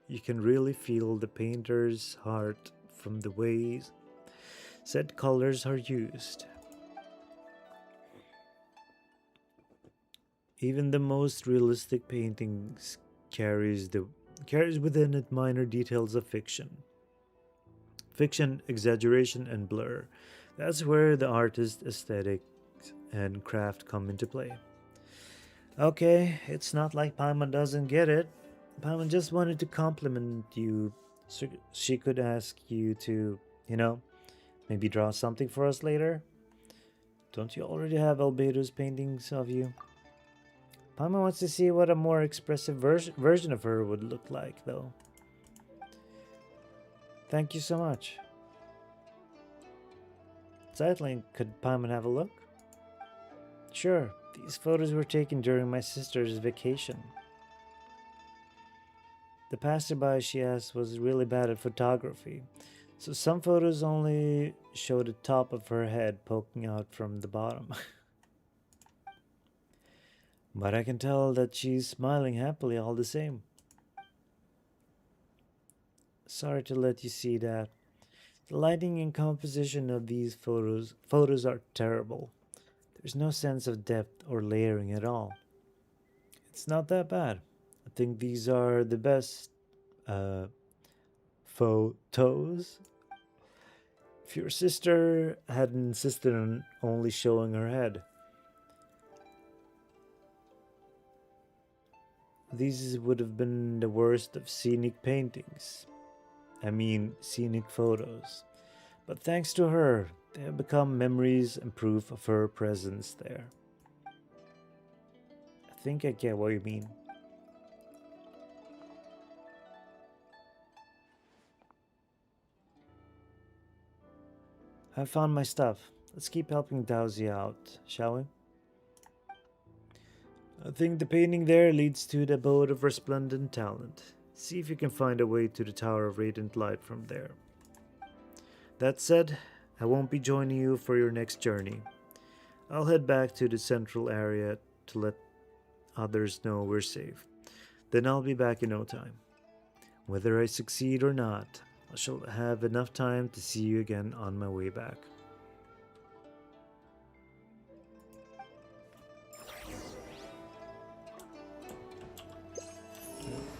you can really feel the painter's heart from the ways said colors are used. Even the most realistic paintings carries within it minor details of fiction. Fiction, exaggeration, and blur. That's where the artist's aesthetic and craft come into play. Okay, it's not like Paimon doesn't get it. Paimon just wanted to compliment you so she could ask you to, you know, maybe draw something for us later. Don't you already have Albedo's paintings of you? Paimon wants to see what a more expressive version of her would look like, though. Thank you so much. Sidelink, could Paimon have a look? Sure, these photos were taken during my sister's vacation. The passerby she asked was really bad at photography, so some photos only show the top of her head poking out from the bottom. But I can tell that she's smiling happily all the same. Sorry to let you see that. The lighting and composition of these photos are terrible. There's no sense of depth or layering at all. It's not that bad. I think these are the best photos. If your sister had insisted on only showing her head, these would have been the worst of scenic paintings. I mean, scenic photos. But thanks to her, they have become memories and proof of her presence there. I think I get what you mean. I found my stuff. Let's keep helping Dowsy out, shall we? I think the painting there leads to the abode of resplendent talent. See if you can find a way to the Tower of Radiant Light from there. That said, I won't be joining you for your next journey. I'll head back to the central area to let others know we're safe. Then I'll be back in no time. Whether I succeed or not, I shall have enough time to see you again on my way back.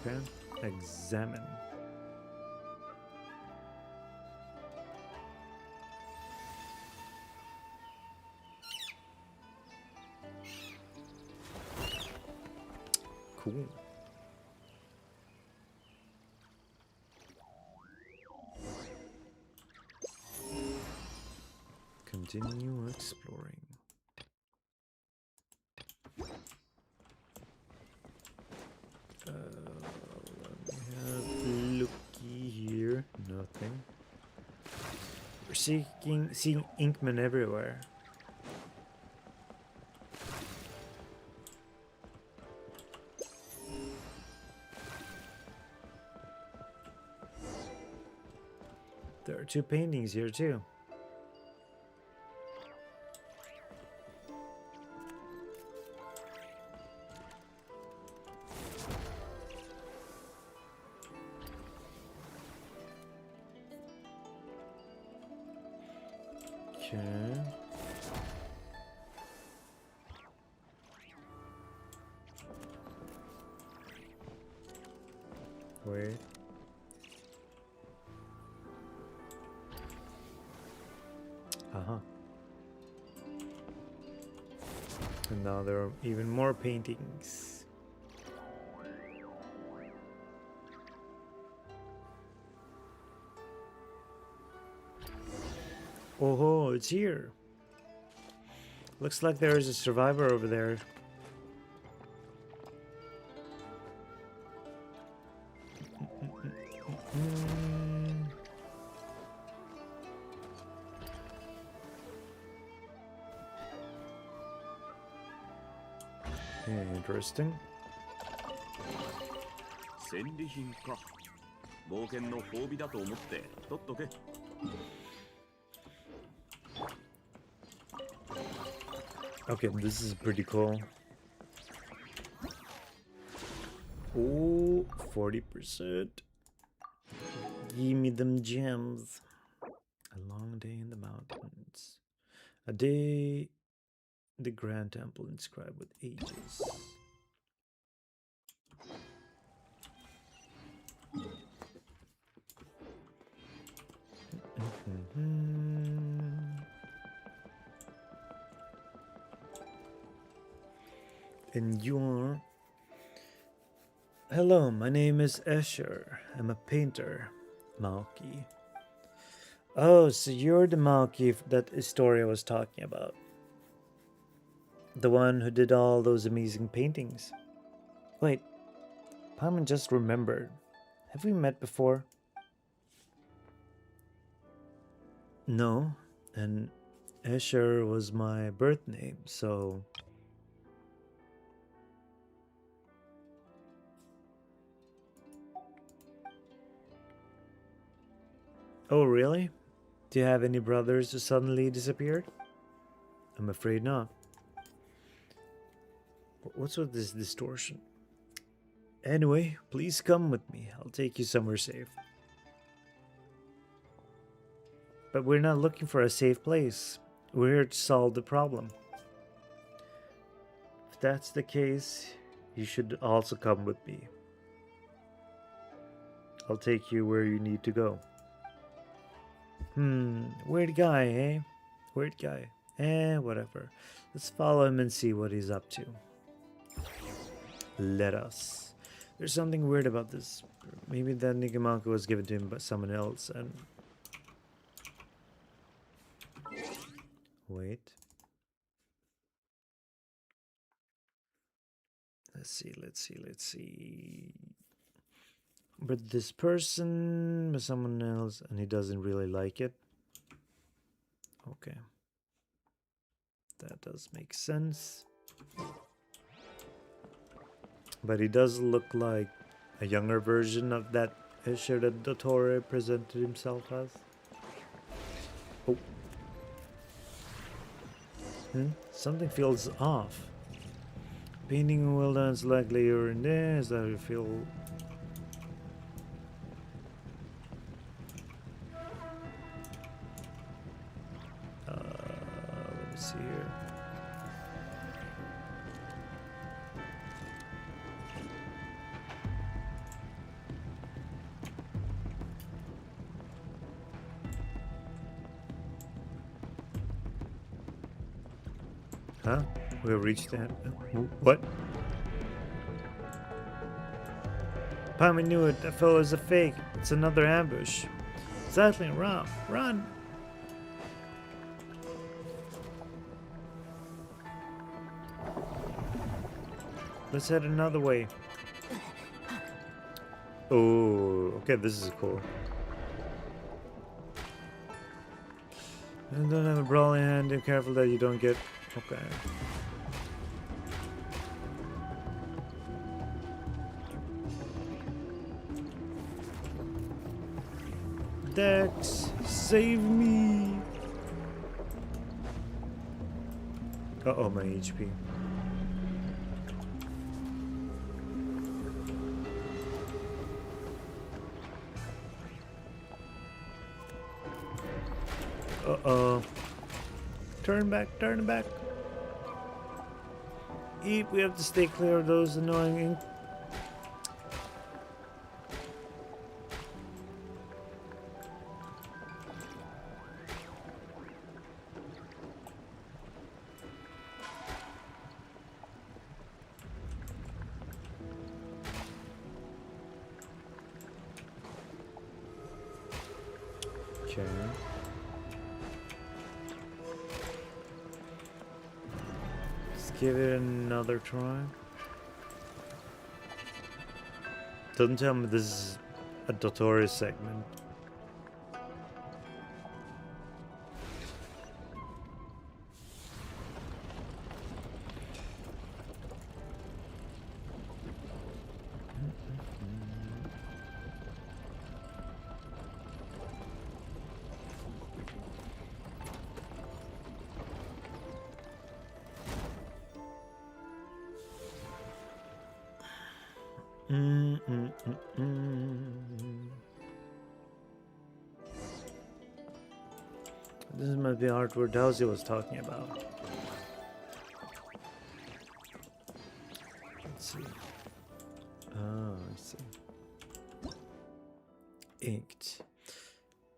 Okay, examine. Cool. Continue exploring. Let me have a looky here. Nothing. We're seeing Inkmen everywhere. There are two paintings here too. Okay. Wait. Uh-huh. And now there are even more paintings. Oh, it's here. Looks like there is a survivor over there. Interesting. 戦利品か。冒険の褒美だと思って取っとけ。Okay, this is pretty cool. Oh, 40%. Give me them gems. A long day in the mountains. A day the Grand Temple inscribed with ages. And you're... Hello, my name is Escher. I'm a painter. Malky. Oh, so you're the Malky that Historia was talking about. The one who did all those amazing paintings. Wait, Paimon just remembered. Have we met before? No, and Escher was my birth name, so... Oh, really? Do you have any brothers who suddenly disappeared? I'm afraid not. What's with this distortion? Anyway, please come with me. I'll take you somewhere safe. But we're not looking for a safe place. We're here to solve the problem. If that's the case, you should also come with me. I'll take you where you need to go. Weird guy, eh? Weird guy. Whatever. Let's follow him and see what he's up to. Let us. There's something weird about this. Maybe that Nicomanco was given to him by someone else and... Wait. Let's see. But this person by someone else and he doesn't really like it. Okay. That does make sense. But he does look like a younger version of that Escher that Dottore presented himself as. Oh. Something feels off. Painting well done is likely you're in there. Is that how you feel? Let me see here. Huh? We have reached that. What? Paimon knew it. That fellow's a fake. It's another ambush. Exactly. Run. Run. Let's head another way. Oh, okay. This is cool. And don't have a brawling hand. Be careful that you don't get... Okay. Dex, save me! Uh-oh, my HP. Uh-oh. Turn back, turn back. Eep, we have to stay clear of those annoying ink. Okay. give it another try. Don't tell me this is a tutorial segment. This might be art where Dowsy was talking about. Let's see. Oh, I see. Inked.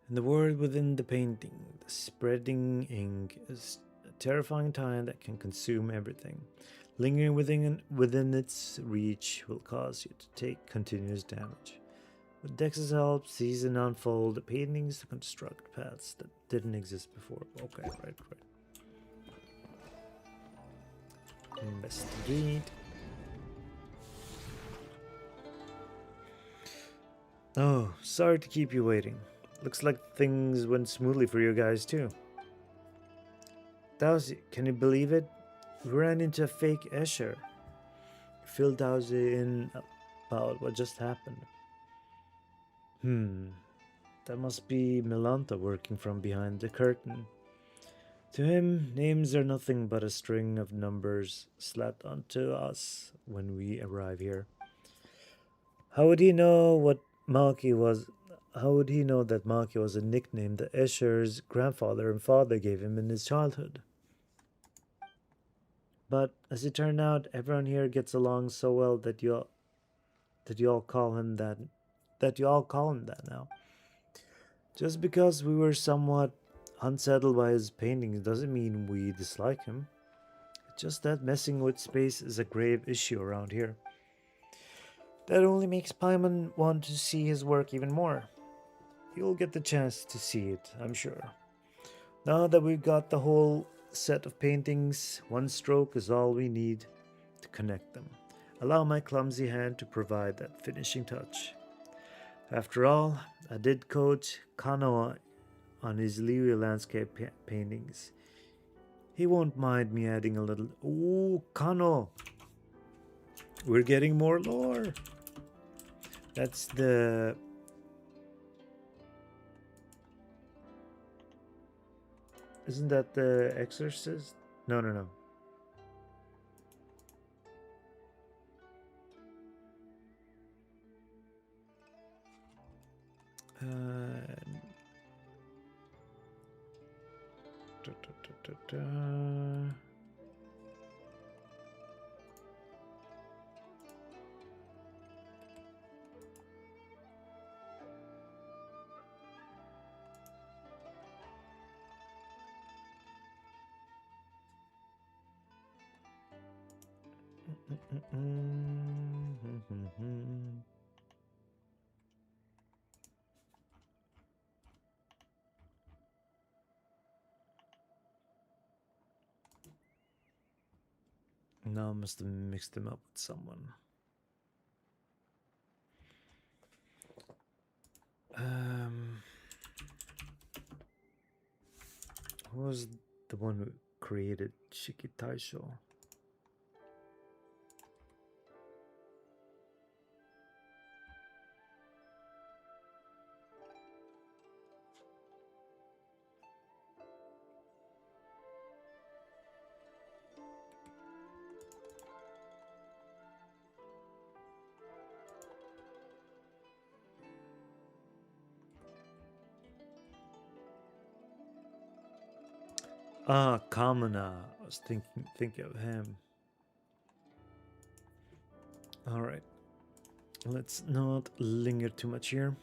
And the word within the painting, the spreading ink, is a terrifying tide that can consume everything. Lingering within its reach will cause you to take continuous damage. With Dex's help, seize and unfold the paintings to construct paths that didn't exist before. Okay, right. Investigate. Oh, sorry to keep you waiting. Looks like things went smoothly for you guys too. Dowsy, can you believe it? We ran into a fake Escher. Filled Dowsy in about what just happened. That must be Melanta working from behind the curtain. To him, names are nothing but a string of numbers slapped onto us when we arrive here. How would he know what Maki was? How would he know that Maki was a nickname that Escher's grandfather and father gave him in his childhood? But as it turned out, everyone here gets along so well that you all call him that. That you all call him that now. Just because we were somewhat unsettled by his paintings doesn't mean we dislike him. It's just that messing with space is a grave issue around here. That only makes Paimon want to see his work even more. You'll get the chance to see it, I'm sure. Now that we've got the whole set of paintings, one stroke is all we need to connect them. Allow my clumsy hand to provide that finishing touch. After all, I did coach Kano on his Liu landscape paintings. He won't mind me adding a little... Ooh, Kano! We're getting more lore! That's the... Isn't that the Exorcist? No. No, I must have mixed them up with someone. Who was the one who created Shiki Taisho? Ah, Kamana. I was thinking of him. Alright. Let's not linger too much here.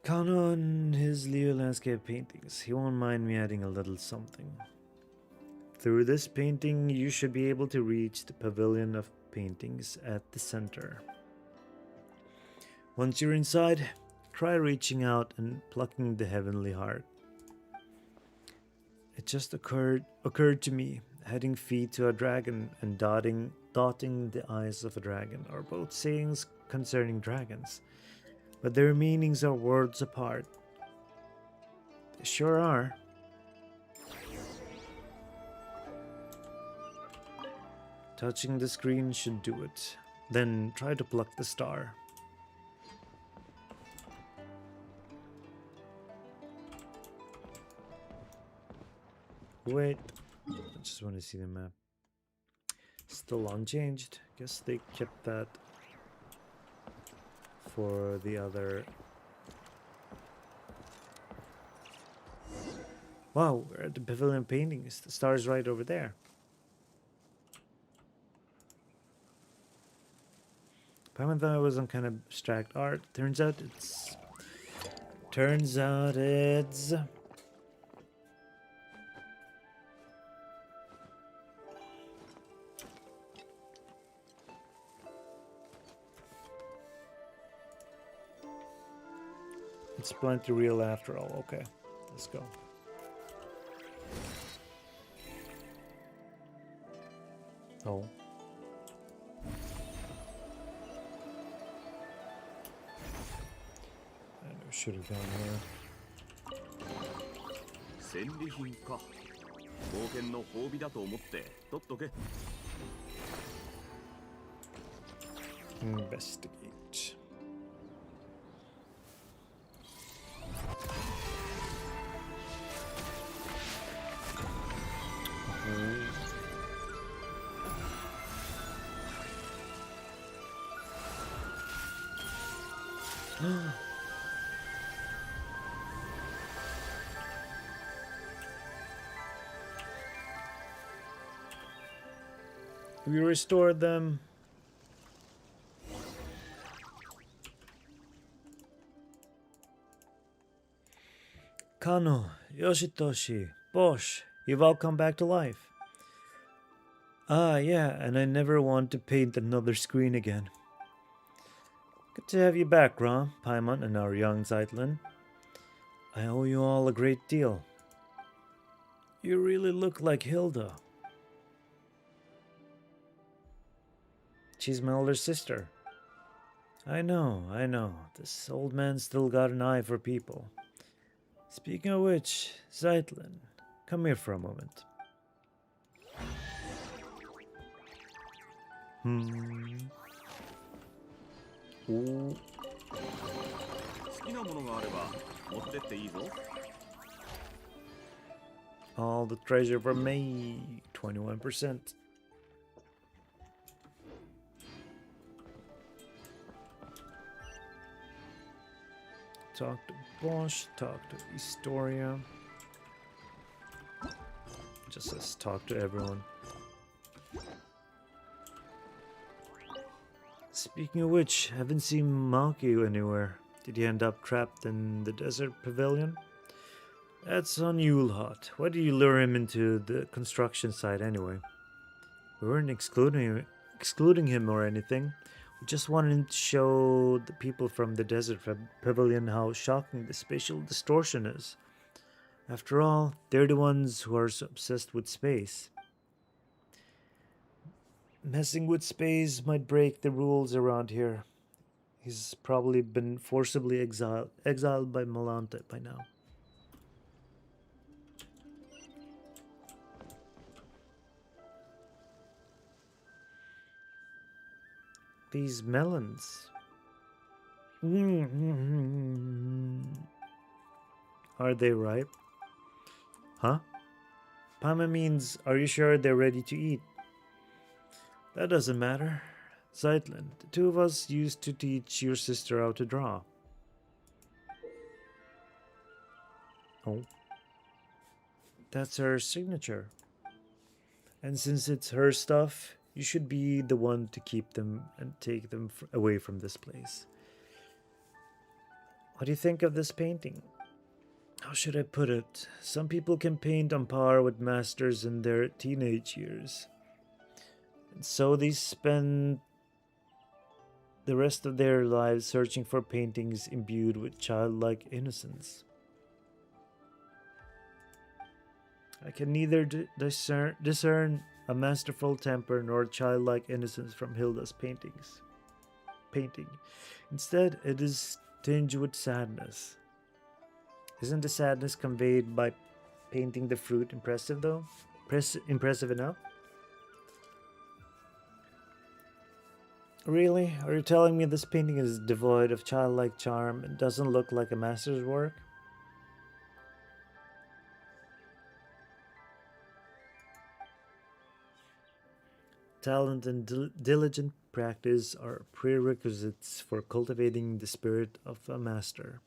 Kano and his Leo landscape paintings. He won't mind me adding a little something. Through this painting, you should be able to reach the pavilion of paintings at the center. Once you're inside, try reaching out and plucking the heavenly heart. It just occurred to me heading feet to a dragon and dotting the eyes of a dragon are both sayings concerning dragons, but their meanings are worlds apart. They sure are. Touching the screen should do it. Then try to pluck the star. Wait, I just want to see the map. Still unchanged. Guess they kept that for the other. Wow, we're at the pavilion paintings. The star's right over there. I thought it was some kind of abstract art. Turns out it's. It's plenty real after all. Okay, let's go. Oh. I should have gone here. 戦利品か。冒険の褒美だと思って取っとけ。Investigate. We restored them. Kano, Yoshitoshi, Bosch, you've all come back to life. Ah, yeah, and I never want to paint another screen again. Good to have you back, Rom, Paimon, and our young Zeitlin. I owe you all a great deal. You really look like Hilda. She's my older sister. I know. This old man's still got an eye for people. Speaking of which, Zeitlin, come here for a moment. Ooh. 好きなものがあれば持ってっていいぞ。All the treasure for me, 21%. Talk to Bosch, talk to Historia. Just says talk to everyone. Speaking of which, haven't seen Maki anywhere. Did he end up trapped in the desert pavilion? That's on Yulhot. Why did you lure him into the construction site anyway? We weren't excluding him or anything. We just wanted to show the people from the desert pavilion how shocking the spatial distortion is. After all, they're the ones who are so obsessed with space. Messing with space might break the rules around here. He's probably been forcibly exiled by Malante by now. These melons. Are they ripe? Huh? Pama means, are you sure they're ready to eat? That doesn't matter. Zeitlin, the two of us used to teach your sister how to draw. Oh. That's her signature. And since it's her stuff, you should be the one to keep them and take them away from this place. What do you think of this painting? How should I put it? Some people can paint on par with masters in their teenage years. And so they spend the rest of their lives searching for paintings imbued with childlike innocence. I can neither discern a masterful temper nor childlike innocence from Hilda's painting. Instead, it is tinged with sadness. Isn't the sadness conveyed by painting the fruit impressive though? Impressive enough? Really? Are you telling me this painting is devoid of childlike charm and doesn't look like a master's work? Talent and diligent practice are prerequisites for cultivating the spirit of a master.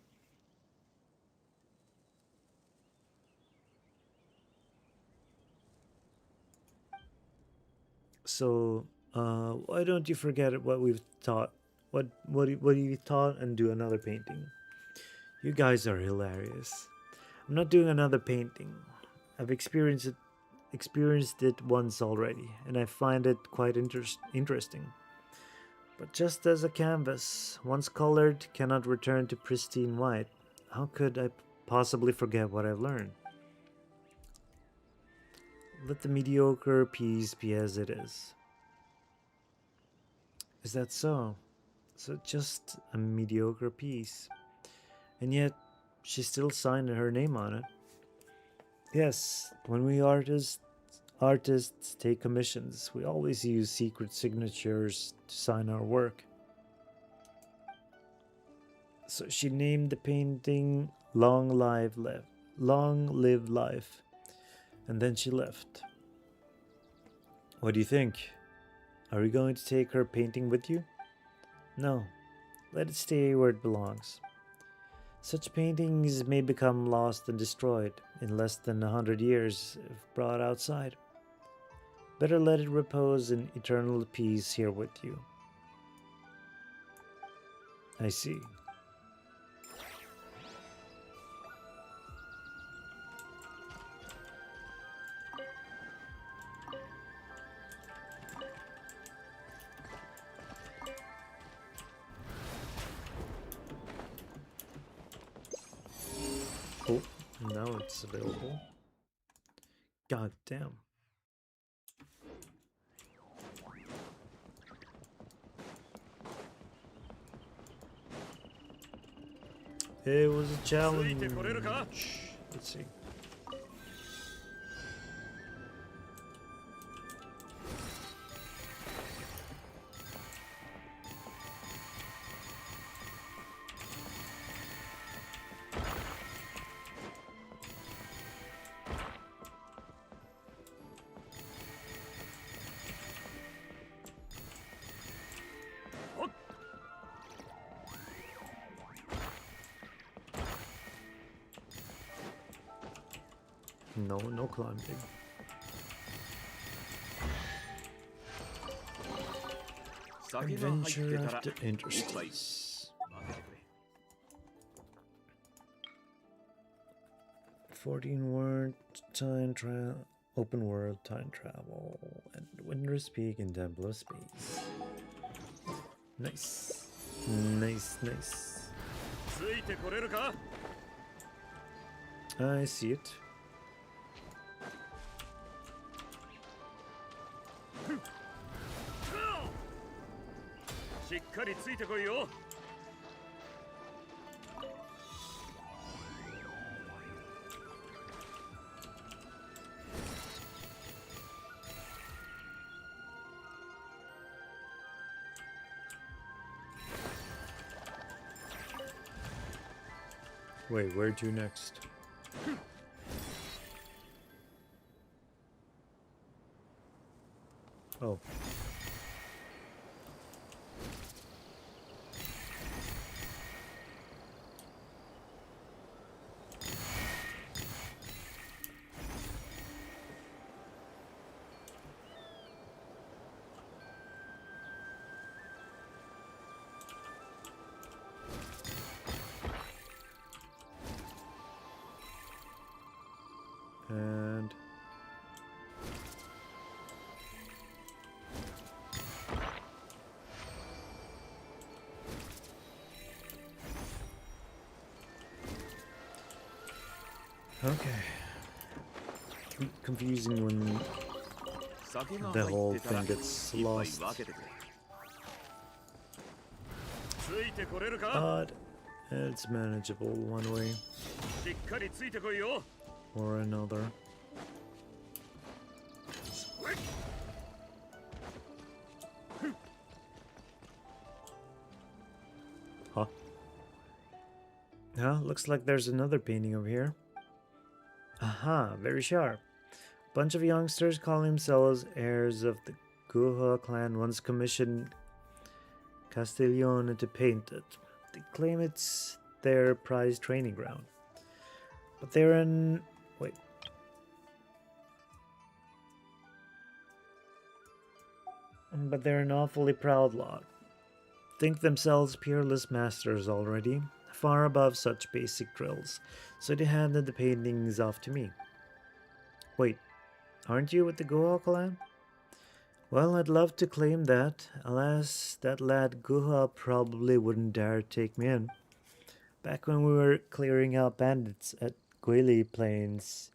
So, why don't you forget what we've taught? What you taught and do another painting? You guys are hilarious. I'm not doing another painting. I've experienced it once already, and I find it quite interesting. But just as a canvas, once colored, cannot return to pristine white, how could I possibly forget what I've learned? Let the mediocre piece be as it is. Is that so? So just a mediocre piece. And yet, she still signed her name on it. Yes, when we artists take commissions, we always use secret signatures to sign our work. So she named the painting Long Live Life, and then she left. What do you think? Are you going to take her painting with you? No, let it stay where it belongs. Such paintings may become lost and destroyed in less than 100 years if brought outside. Better let it repose in eternal peace here with you. I see. Oh, now it's available. God damn. It was a challenge. Let's see. No climbing. Adventure after interstice. 14 word time travel, open world time travel, and Winter's Peak in Temple of Space. Nice. Nice. I see it. Wait, where to next? Oh. And okay. confusing when the whole thing gets lost. But it's manageable one way or another. Huh? Yeah, looks like there's another painting over here. Aha, very sharp. Bunch of youngsters calling themselves heirs of the WuWa clan once commissioned Castiglione to paint it. They claim it's their prized training ground. But they're an... wait. But they're an awfully proud lot. Think themselves peerless masters already, far above such basic drills, so they handed the paintings off to me. Wait, aren't you with the WuWa clan? Well, I'd love to claim that. Alas, that lad WuWa probably wouldn't dare take me in. Back when we were clearing out bandits at Guili Plains,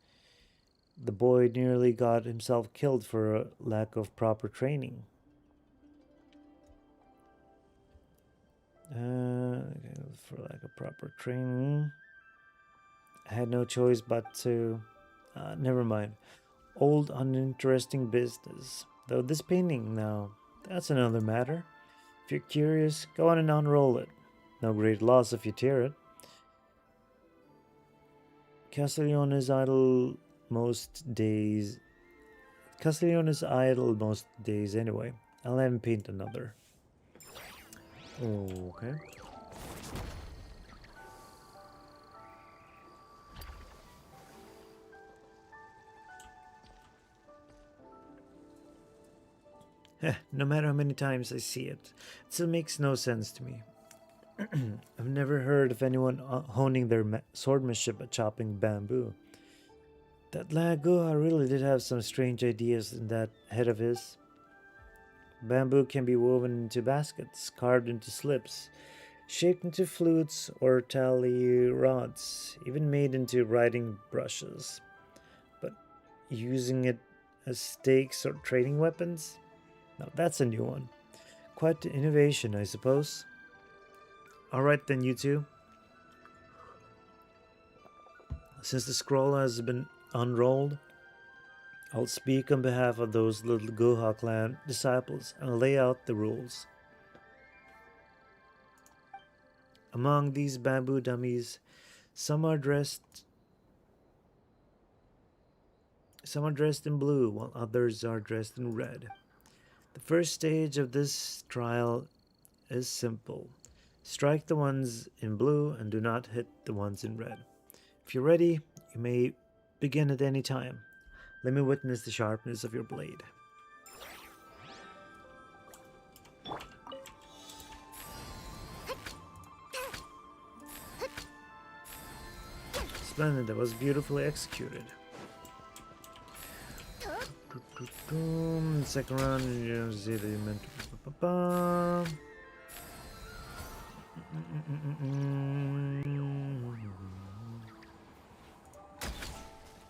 the boy nearly got himself killed for a lack of proper training. For lack of proper training. I had no choice but to... never mind. Old uninteresting business. Though this painting now, that's another matter. If you're curious, go on and unroll it. No great loss if you tear it. Castiglione is idle most days anyway. I'll have him paint another. Okay. No matter how many times I see it, it still makes no sense to me. I've never heard of anyone honing their swordsmanship at chopping bamboo. That lad WuWa really did have some strange ideas in that head of his. Bamboo can be woven into baskets, carved into slips, shaped into flutes or tally rods, even made into writing brushes. But using it as stakes or trading weapons? Now that's a new one. Quite the innovation, I suppose. Alright then, you two. Since the scroll has been unrolled, I'll speak on behalf of those little WuWa clan disciples and lay out the rules. Among these bamboo dummies, some are dressed in blue, while others are dressed in red. The first stage of this trial is simple. Strike the ones in blue and do not hit the ones in red. If you're ready, you may begin at any time. Let me witness the sharpness of your blade. Splendid, that was beautifully executed. Second round, you see the meant.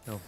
No.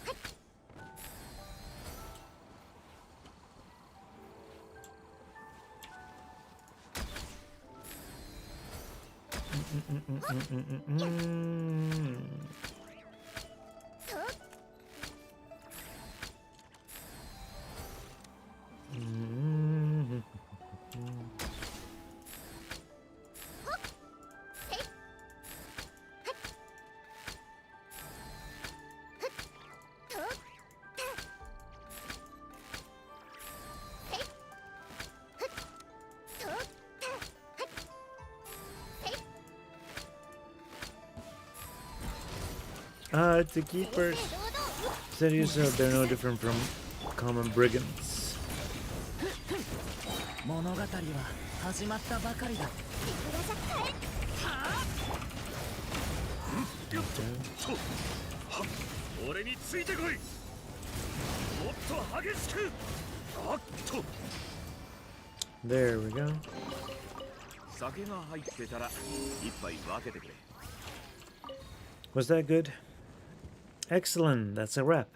The keepers. Said you said they're no different from common brigands. 物語は始まったばかりだ。俺についてこい。もっと激しく。あっと。There we go. 酒が入ってたら一杯分けてくれ。 Was that good? Excellent, that's a wrap.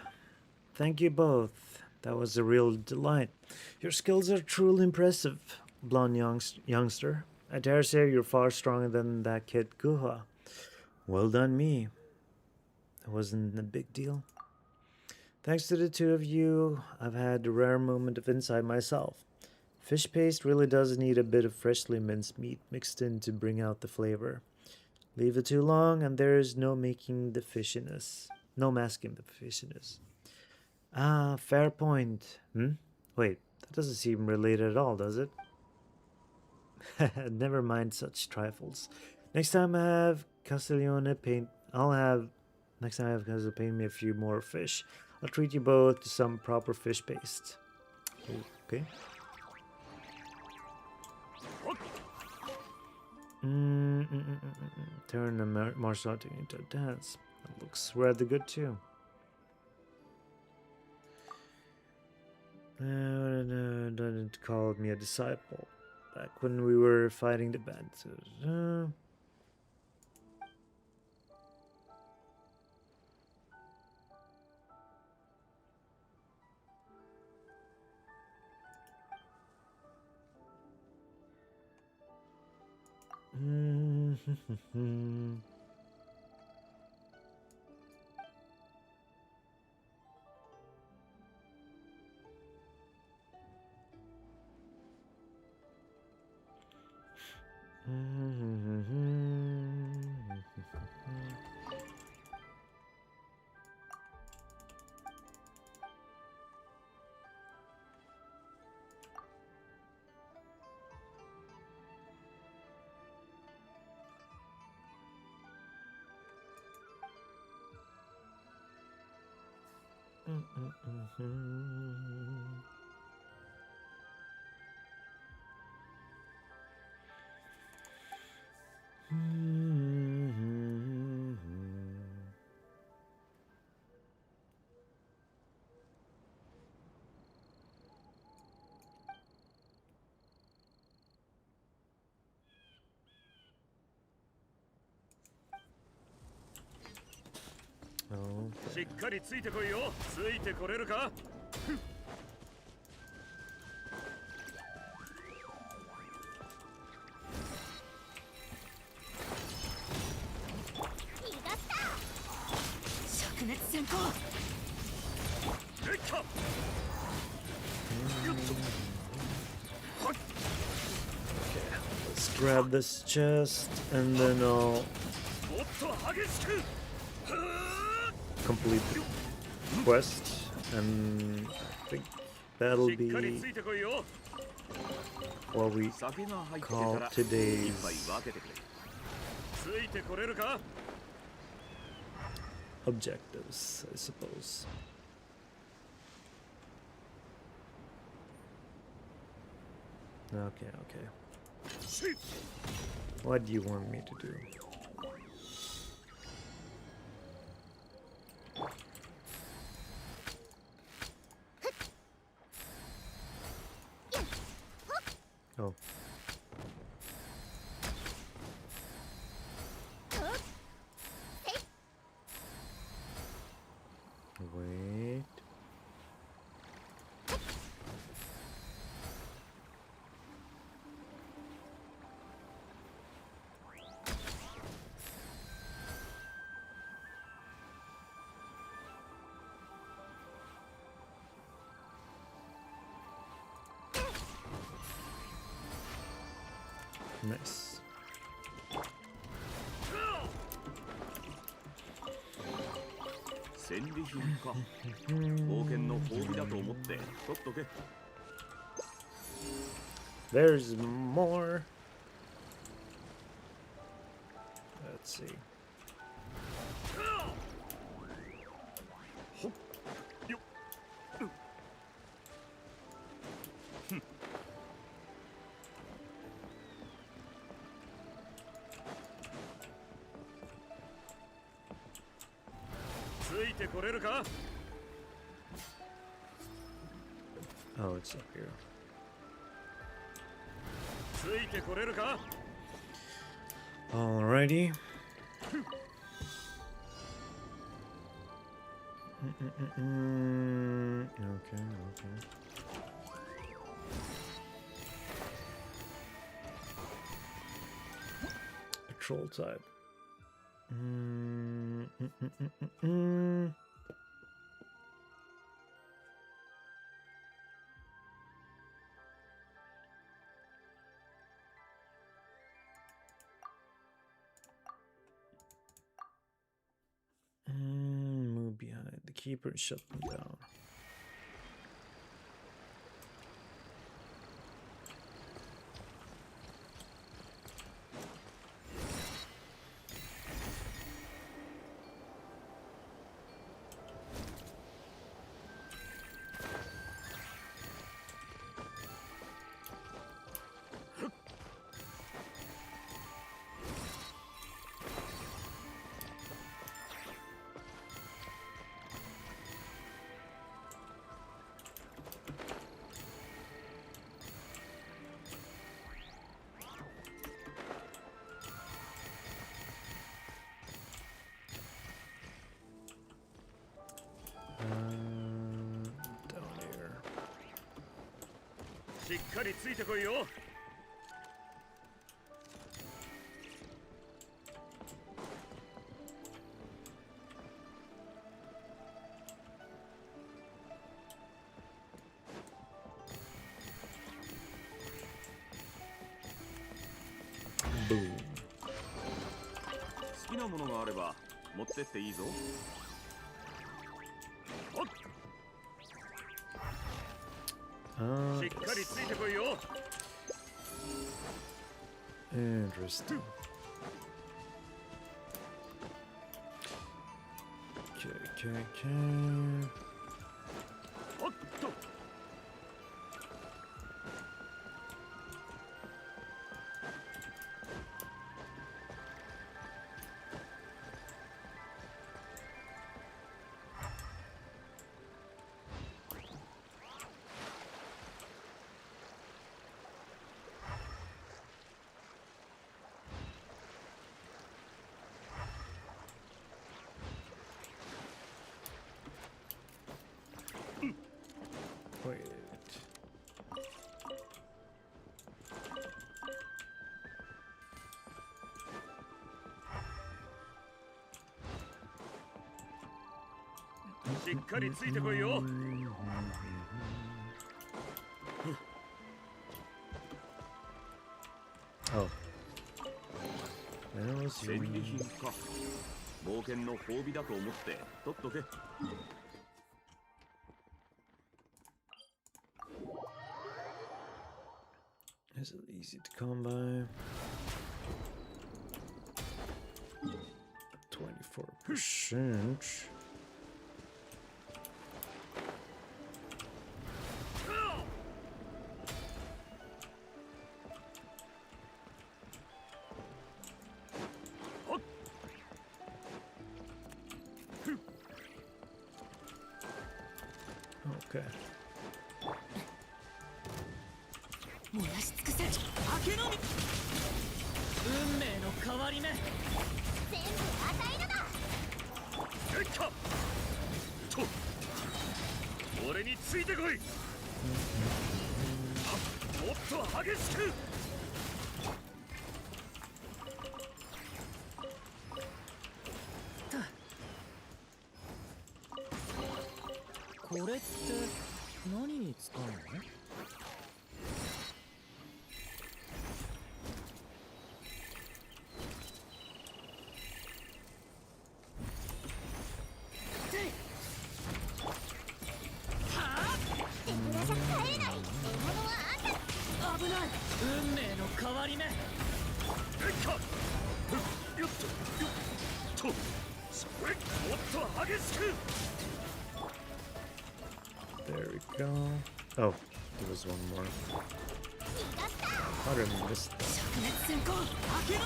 Thank you both. That was a real delight. Your skills are truly impressive, blonde youngster. I dare say you're far stronger than that kid Guha. Well done, me. It wasn't a big deal. Thanks to the two of you, I've had a rare moment of insight myself. Fish paste really does need a bit of freshly minced meat mixed in to bring out the flavor. Leave it too long, and there is no making the fishiness. No masking the fishiness. Ah, fair point. Wait, that doesn't seem related at all, does it? Never mind such trifles. Next time I have Castiglione paint, next time I have Castiglione paint me a few more fish. I'll treat you both to some proper fish paste. Okay. Turn the martial art into a dance. That looks rather good too. Don't call me a disciple. Back when we were fighting the bandits. Oh. しっかりついてこいよ。ついてこれるか。灼熱閃光。できた。よっと。はっ。 Let's grab this chest and then I'll もっと激しく。 complete the quest, and I think that'll be what we call today's objectives, I suppose. Okay, okay. What do you want me to do? Oh. Wait. Nice. 戦利品か。冒険の褒美だと思って取っとけ。There's more. Let's see. ほっよっ。ついてこれるか。 Oh, it's up here. ついてこれるか。 Alrighty. Okay, okay. Patrol type. Move behind the keeper and shut them down. Down here. しっかりついてこいよ。 Boom. 好きなものがあれば持ってっていいぞ。おっ。しっかりついてこいよ。 Interesting. Okay. おっと。 Wait. しっかりついてこいよ。 Oh. That was 戦利品か。冒険の褒美だと思って取っとけ。 Is it easy to come by? 24%. Okay. 燃やし尽くせ明けのみ運命の変わり目全部与えるだ。えっかと俺についてこい。もっと激しく。 これって何に使うの？手ぶらじゃ帰れない。獲物はあんた。危ない運命の変わり目えっかよっとそれもっと激しく。 There we go. Oh, there was one more. 逃がった。 I didn't miss that. 灼熱閃光明けの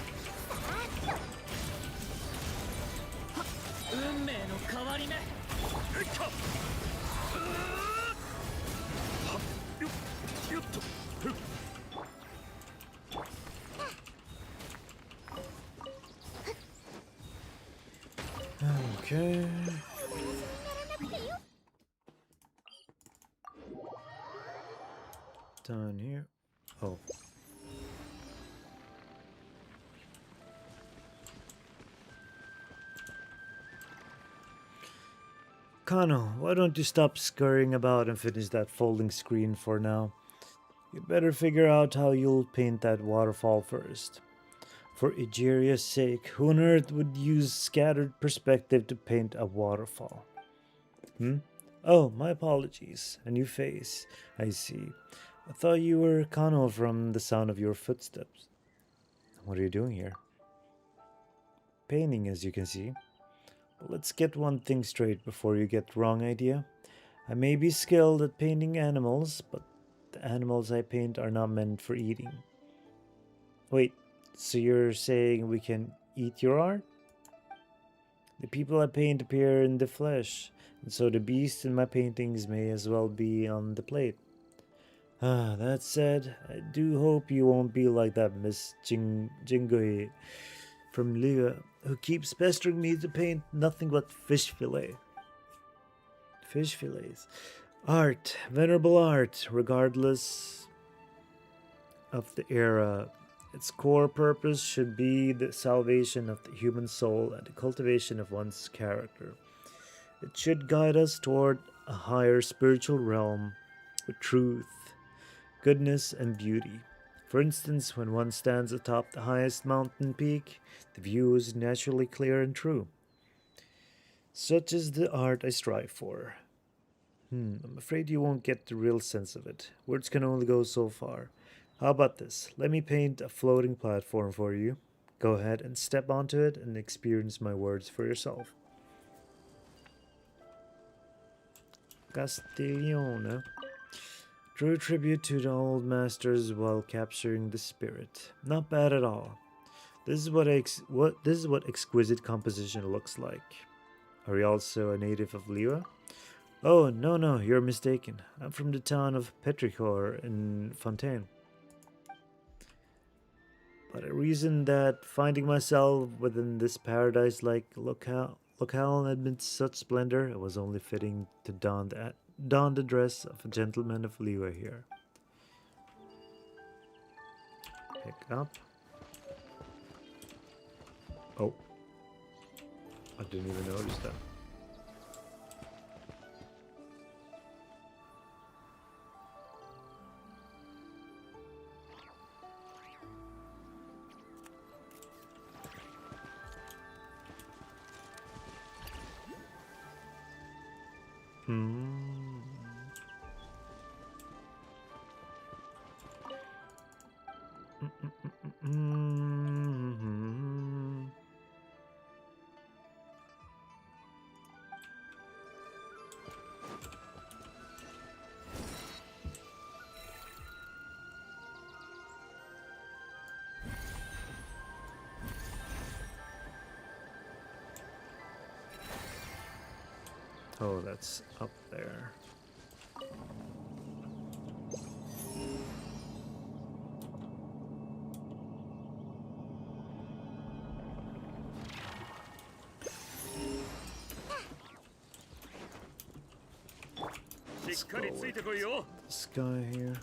運命の変わり目えっかよっと Okay. おやすみにならなくて down here. Oh. Kano, why don't you stop scurrying about and finish that folding screen for now? You better figure out how you'll paint that waterfall first. For Egeria's sake, who on earth would use scattered perspective to paint a waterfall? Oh, my apologies. A new face. I see. I thought you were Kano from the sound of your footsteps. What are you doing here? Painting, as you can see. But let's get one thing straight before you get the wrong idea. I may be skilled at painting animals, but the animals I paint are not meant for eating. Wait, so you're saying we can eat your art? The people I paint appear in the flesh, and so the beasts in my paintings may as well be on the plate. That said, I do hope you won't be like that Miss Jingui from Liga, who keeps pestering me to paint nothing but fish fillet. Fish fillets. Art, venerable art, regardless of the era. Its core purpose should be the salvation of the human soul and the cultivation of one's character. It should guide us toward a higher spiritual realm with truth, goodness, and beauty. For instance, when one stands atop the highest mountain peak, the view is naturally clear and true. Such is the art I strive for. I'm afraid you won't get the real sense of it. Words can only go so far. How about this? Let me paint a floating platform for you. Go ahead and step onto it and experience my words for yourself. Castiglione. Drew tribute to the old masters while capturing the spirit. Not bad at all. This is what exquisite composition looks like. Are you also a native of Liwa? Oh, no, you're mistaken. I'm from the town of Petrichor in Fontaine. But I reasoned that finding myself within this paradise-like locale amidst such splendor, it was only fitting to don the dress of a gentleman of Liwa here. Pick up. Oh. I didn't even notice that. Oh, that's up there. Let's go with this guy here.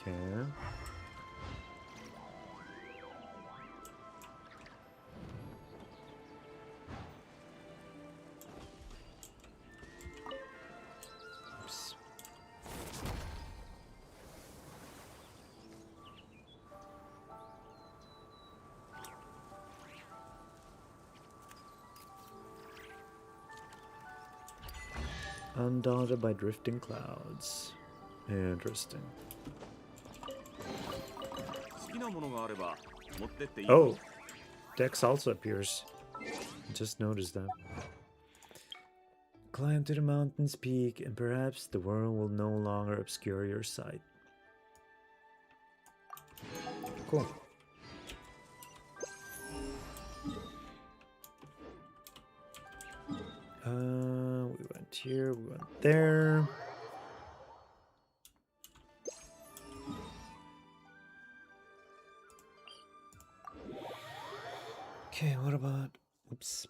Okay. Oops. Undaunted by drifting clouds. Interesting. Oh, Dex also appears. Just noticed that. Climb to the mountain's peak, and perhaps the world will no longer obscure your sight. Cool. We went here, we went there. Okay, what about... Oops.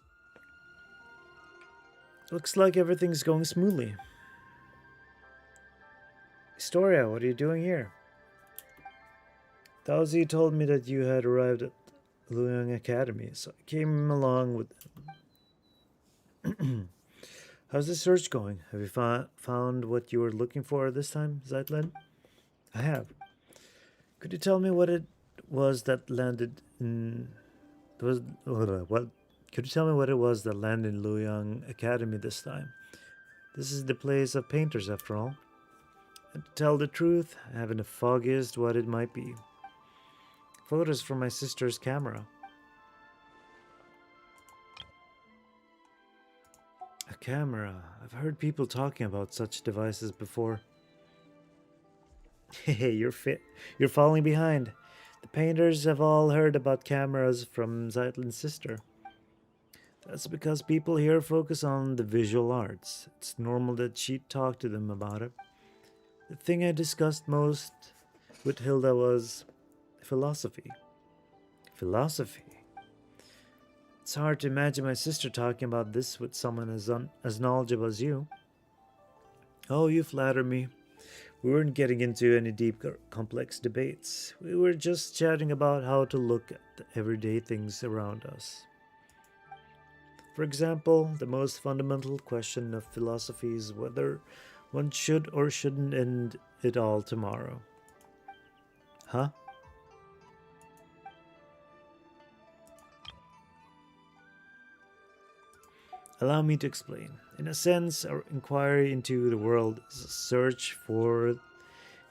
Looks like everything's going smoothly. Historia, what are you doing here? Daozi told me that you had arrived at Luoyang Academy, so I came along with them. How's the search going? Have you found what you were looking for this time, Zeitlin? I have. Could you tell me what it was that landed in... What? Could you tell me what it was that landed in Luoyang Academy this time? This is the place of painters, after all. And to tell the truth, I haven't the foggiest what it might be. Photos from my sister's camera. A camera. I've heard people talking about such devices before. Hey, you're falling behind. The painters have all heard about cameras from Zeitlin's sister. That's because people here focus on the visual arts. It's normal that she'd talk to them about it. The thing I discussed most with Hilda was philosophy. Philosophy? It's hard to imagine my sister talking about this with someone as knowledgeable as you. Oh, you flatter me. We weren't getting into any deep, complex debates. We were just chatting about how to look at the everyday things around us. For example, the most fundamental question of philosophy is whether one should or shouldn't end it all tomorrow. Huh? Allow me to explain. In a sense, our inquiry into the world is a search for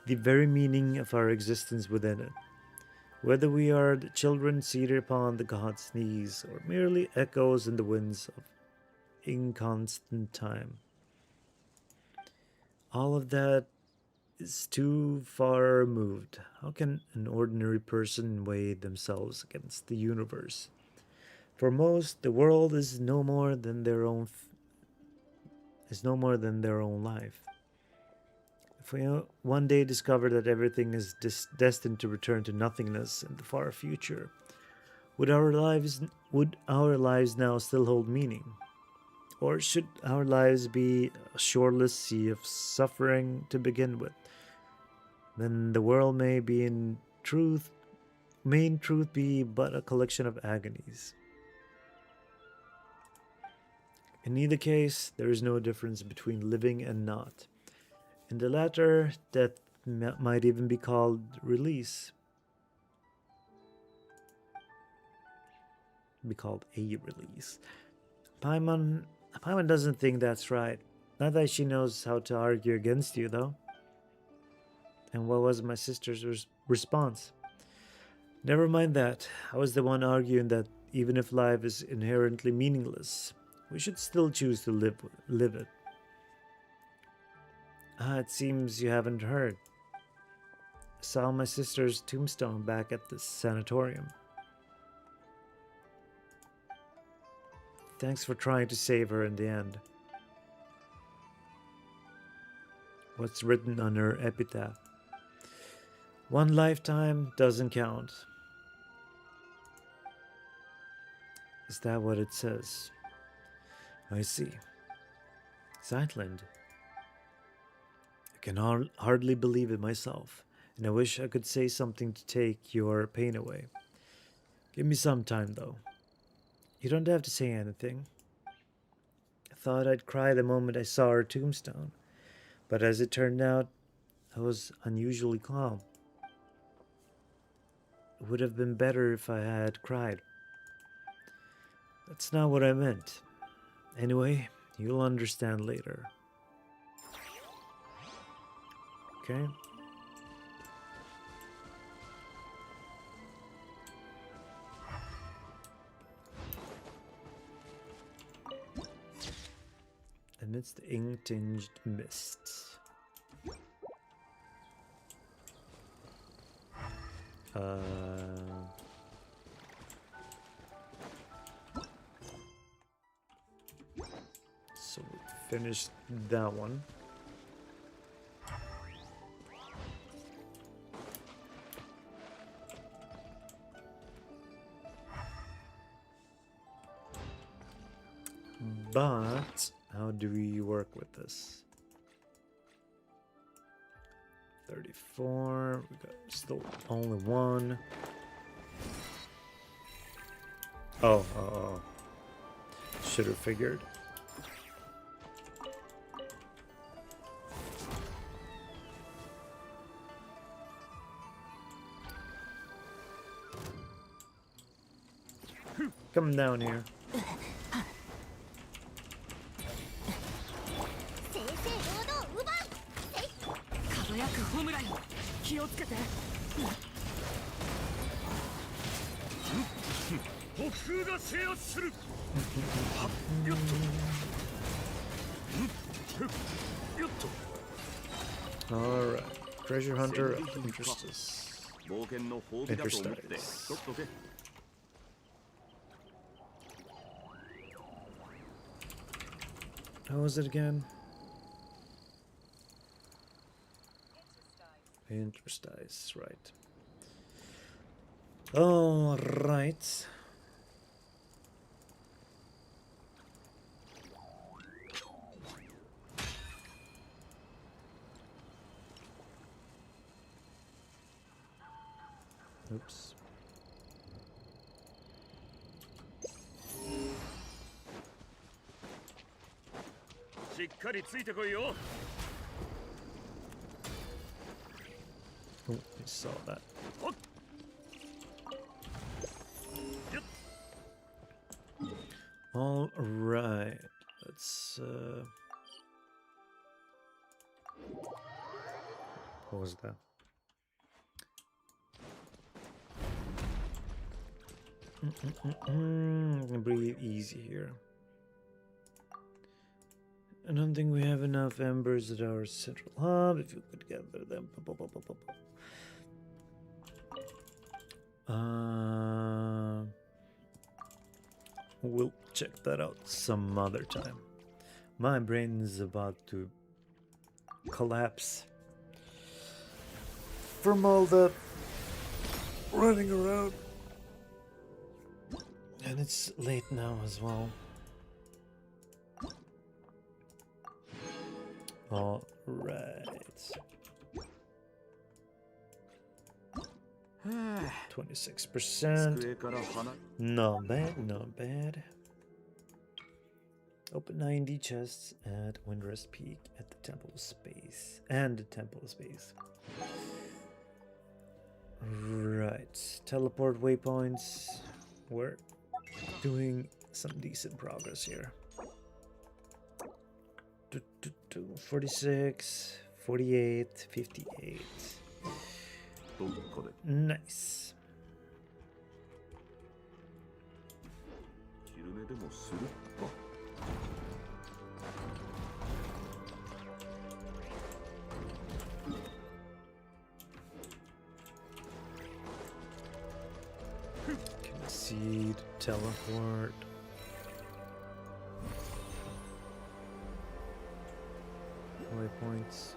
the very meaning of our existence within it. Whether we are the children seated upon the god's knees, or merely echoes in the winds of inconstant time. All of that is too far removed. How can an ordinary person weigh themselves against the universe? For most, the world is no more than their own life. If we one day discover that everything is destined to return to nothingness in the far future, would our lives now still hold meaning? Or should our lives be a shoreless sea of suffering to begin with? Then the world may in truth be but a collection of agonies. In either case, there is no difference between living and not. In the latter, death might even be called release. Be called a release. Paimon doesn't think that's right. Not that she knows how to argue against you, though. And what was my sister's response? Never mind that. I was the one arguing that even if life is inherently meaningless, we should still choose to live it. It seems you haven't heard. I saw my sister's tombstone back at the sanatorium. Thanks for trying to save her in the end. What's written on her epitaph? One lifetime doesn't count. Is that what it says? I see. Zeitland. I can hardly believe it myself, and I wish I could say something to take your pain away. Give me some time, though. You don't have to say anything. I thought I'd cry the moment I saw her tombstone, but as it turned out, I was unusually calm. It would have been better if I had cried. That's not what I meant. Anyway, you'll understand later. Okay. Amidst ink-tinged mists. So we finished that one. But how do we work with this? 34. We got still only one. Oh. Should have figured. Come down here. 正々堂々奪う。輝くホムライ気をつけて。北風が制圧する。はっよっと。よっと。 Alright. Treasure Hunter of Interest. 冒険の褒美だと思って取っとけ。 How was it again? Interstice, right. All right. Oops. Oh, I saw that. All right. Let's. What was that? I'm gonna breathe easy here. I don't think we have enough embers at our central hub. If you could gather them. We'll check that out some other time. My brain is about to collapse from all the running around. And it's late now as well. All right. 26%. Not bad, not bad. Open 90 chests at Windrest Peak at the Temple of Space. And the Temple of Space. Right. Teleport waypoints. We're doing some decent progress here. 46, 48, 58. Nice. Concede, teleport. Waypoints.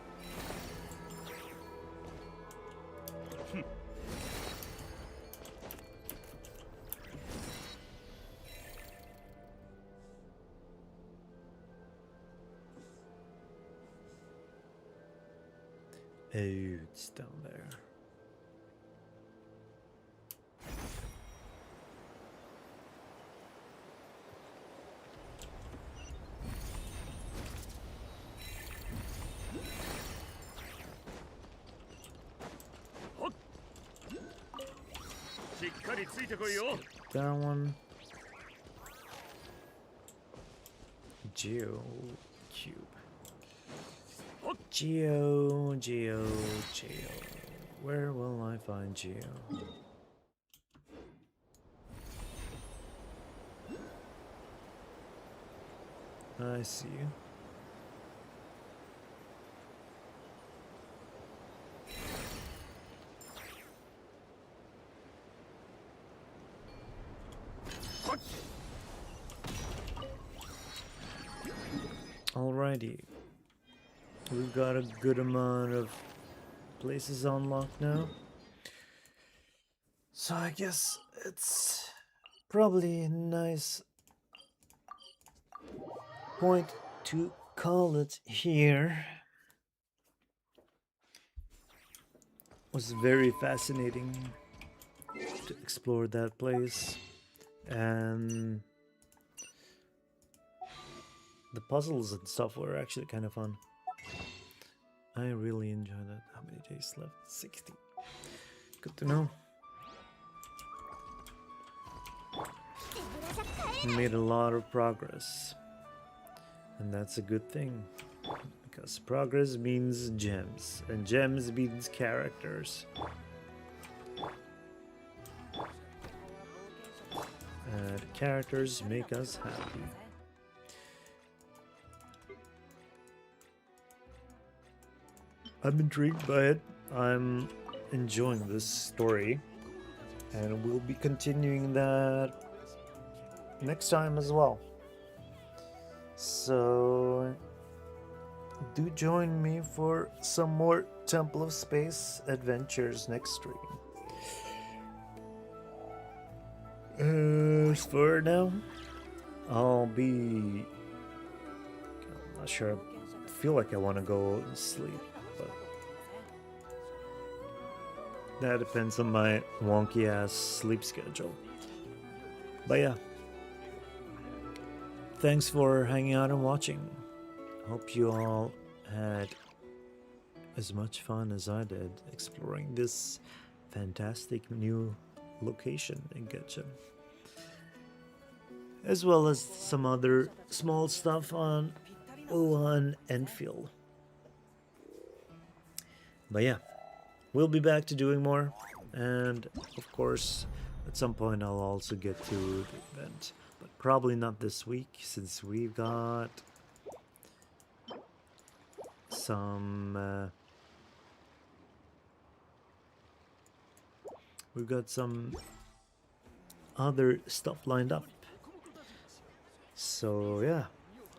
Oh, it's down there. That one. Geo cube. Geo. Where will I find Geo? I see you. Alrighty. We've got a good amount of places unlocked now. So I guess it's probably nice point to call it here. It was very fascinating to explore that place, and the puzzles and stuff were actually kind of fun. I really enjoyed it. How many days left? 60. Good to know. Made a lot of progress, and that's a good thing, because progress means gems, and gems means characters. And characters make us happy. I'm intrigued by it. I'm enjoying this story, and we'll be continuing that next time as well. So do join me for some more Temple of Space adventures next stream. As for now, I'll be... I'm not sure. I feel like I want to go sleep, but that depends on my wonky ass sleep schedule. But yeah, thanks for hanging out and watching. Hope you all had as much fun as I did exploring this fantastic new location in Genshin, as well as some other small stuff on WuWa Endfield. But yeah, we'll be back to doing more, and of course at some point I'll also get to the event, but probably not this week, since we've got some other stuff lined up. So yeah,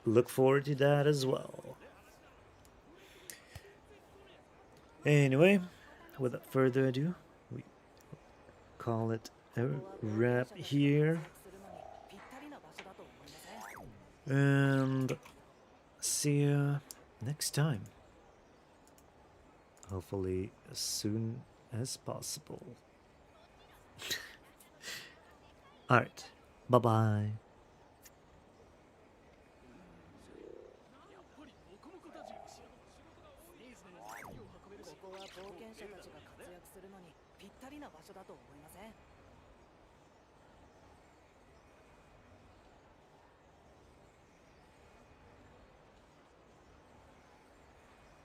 look forward to that as well. Anyway, without further ado, we call it a wrap here, and see you next time. Hopefully as soon as possible. Alright, bye bye. ここは冒険者たちが活躍するのにぴったりな場所だと思いません？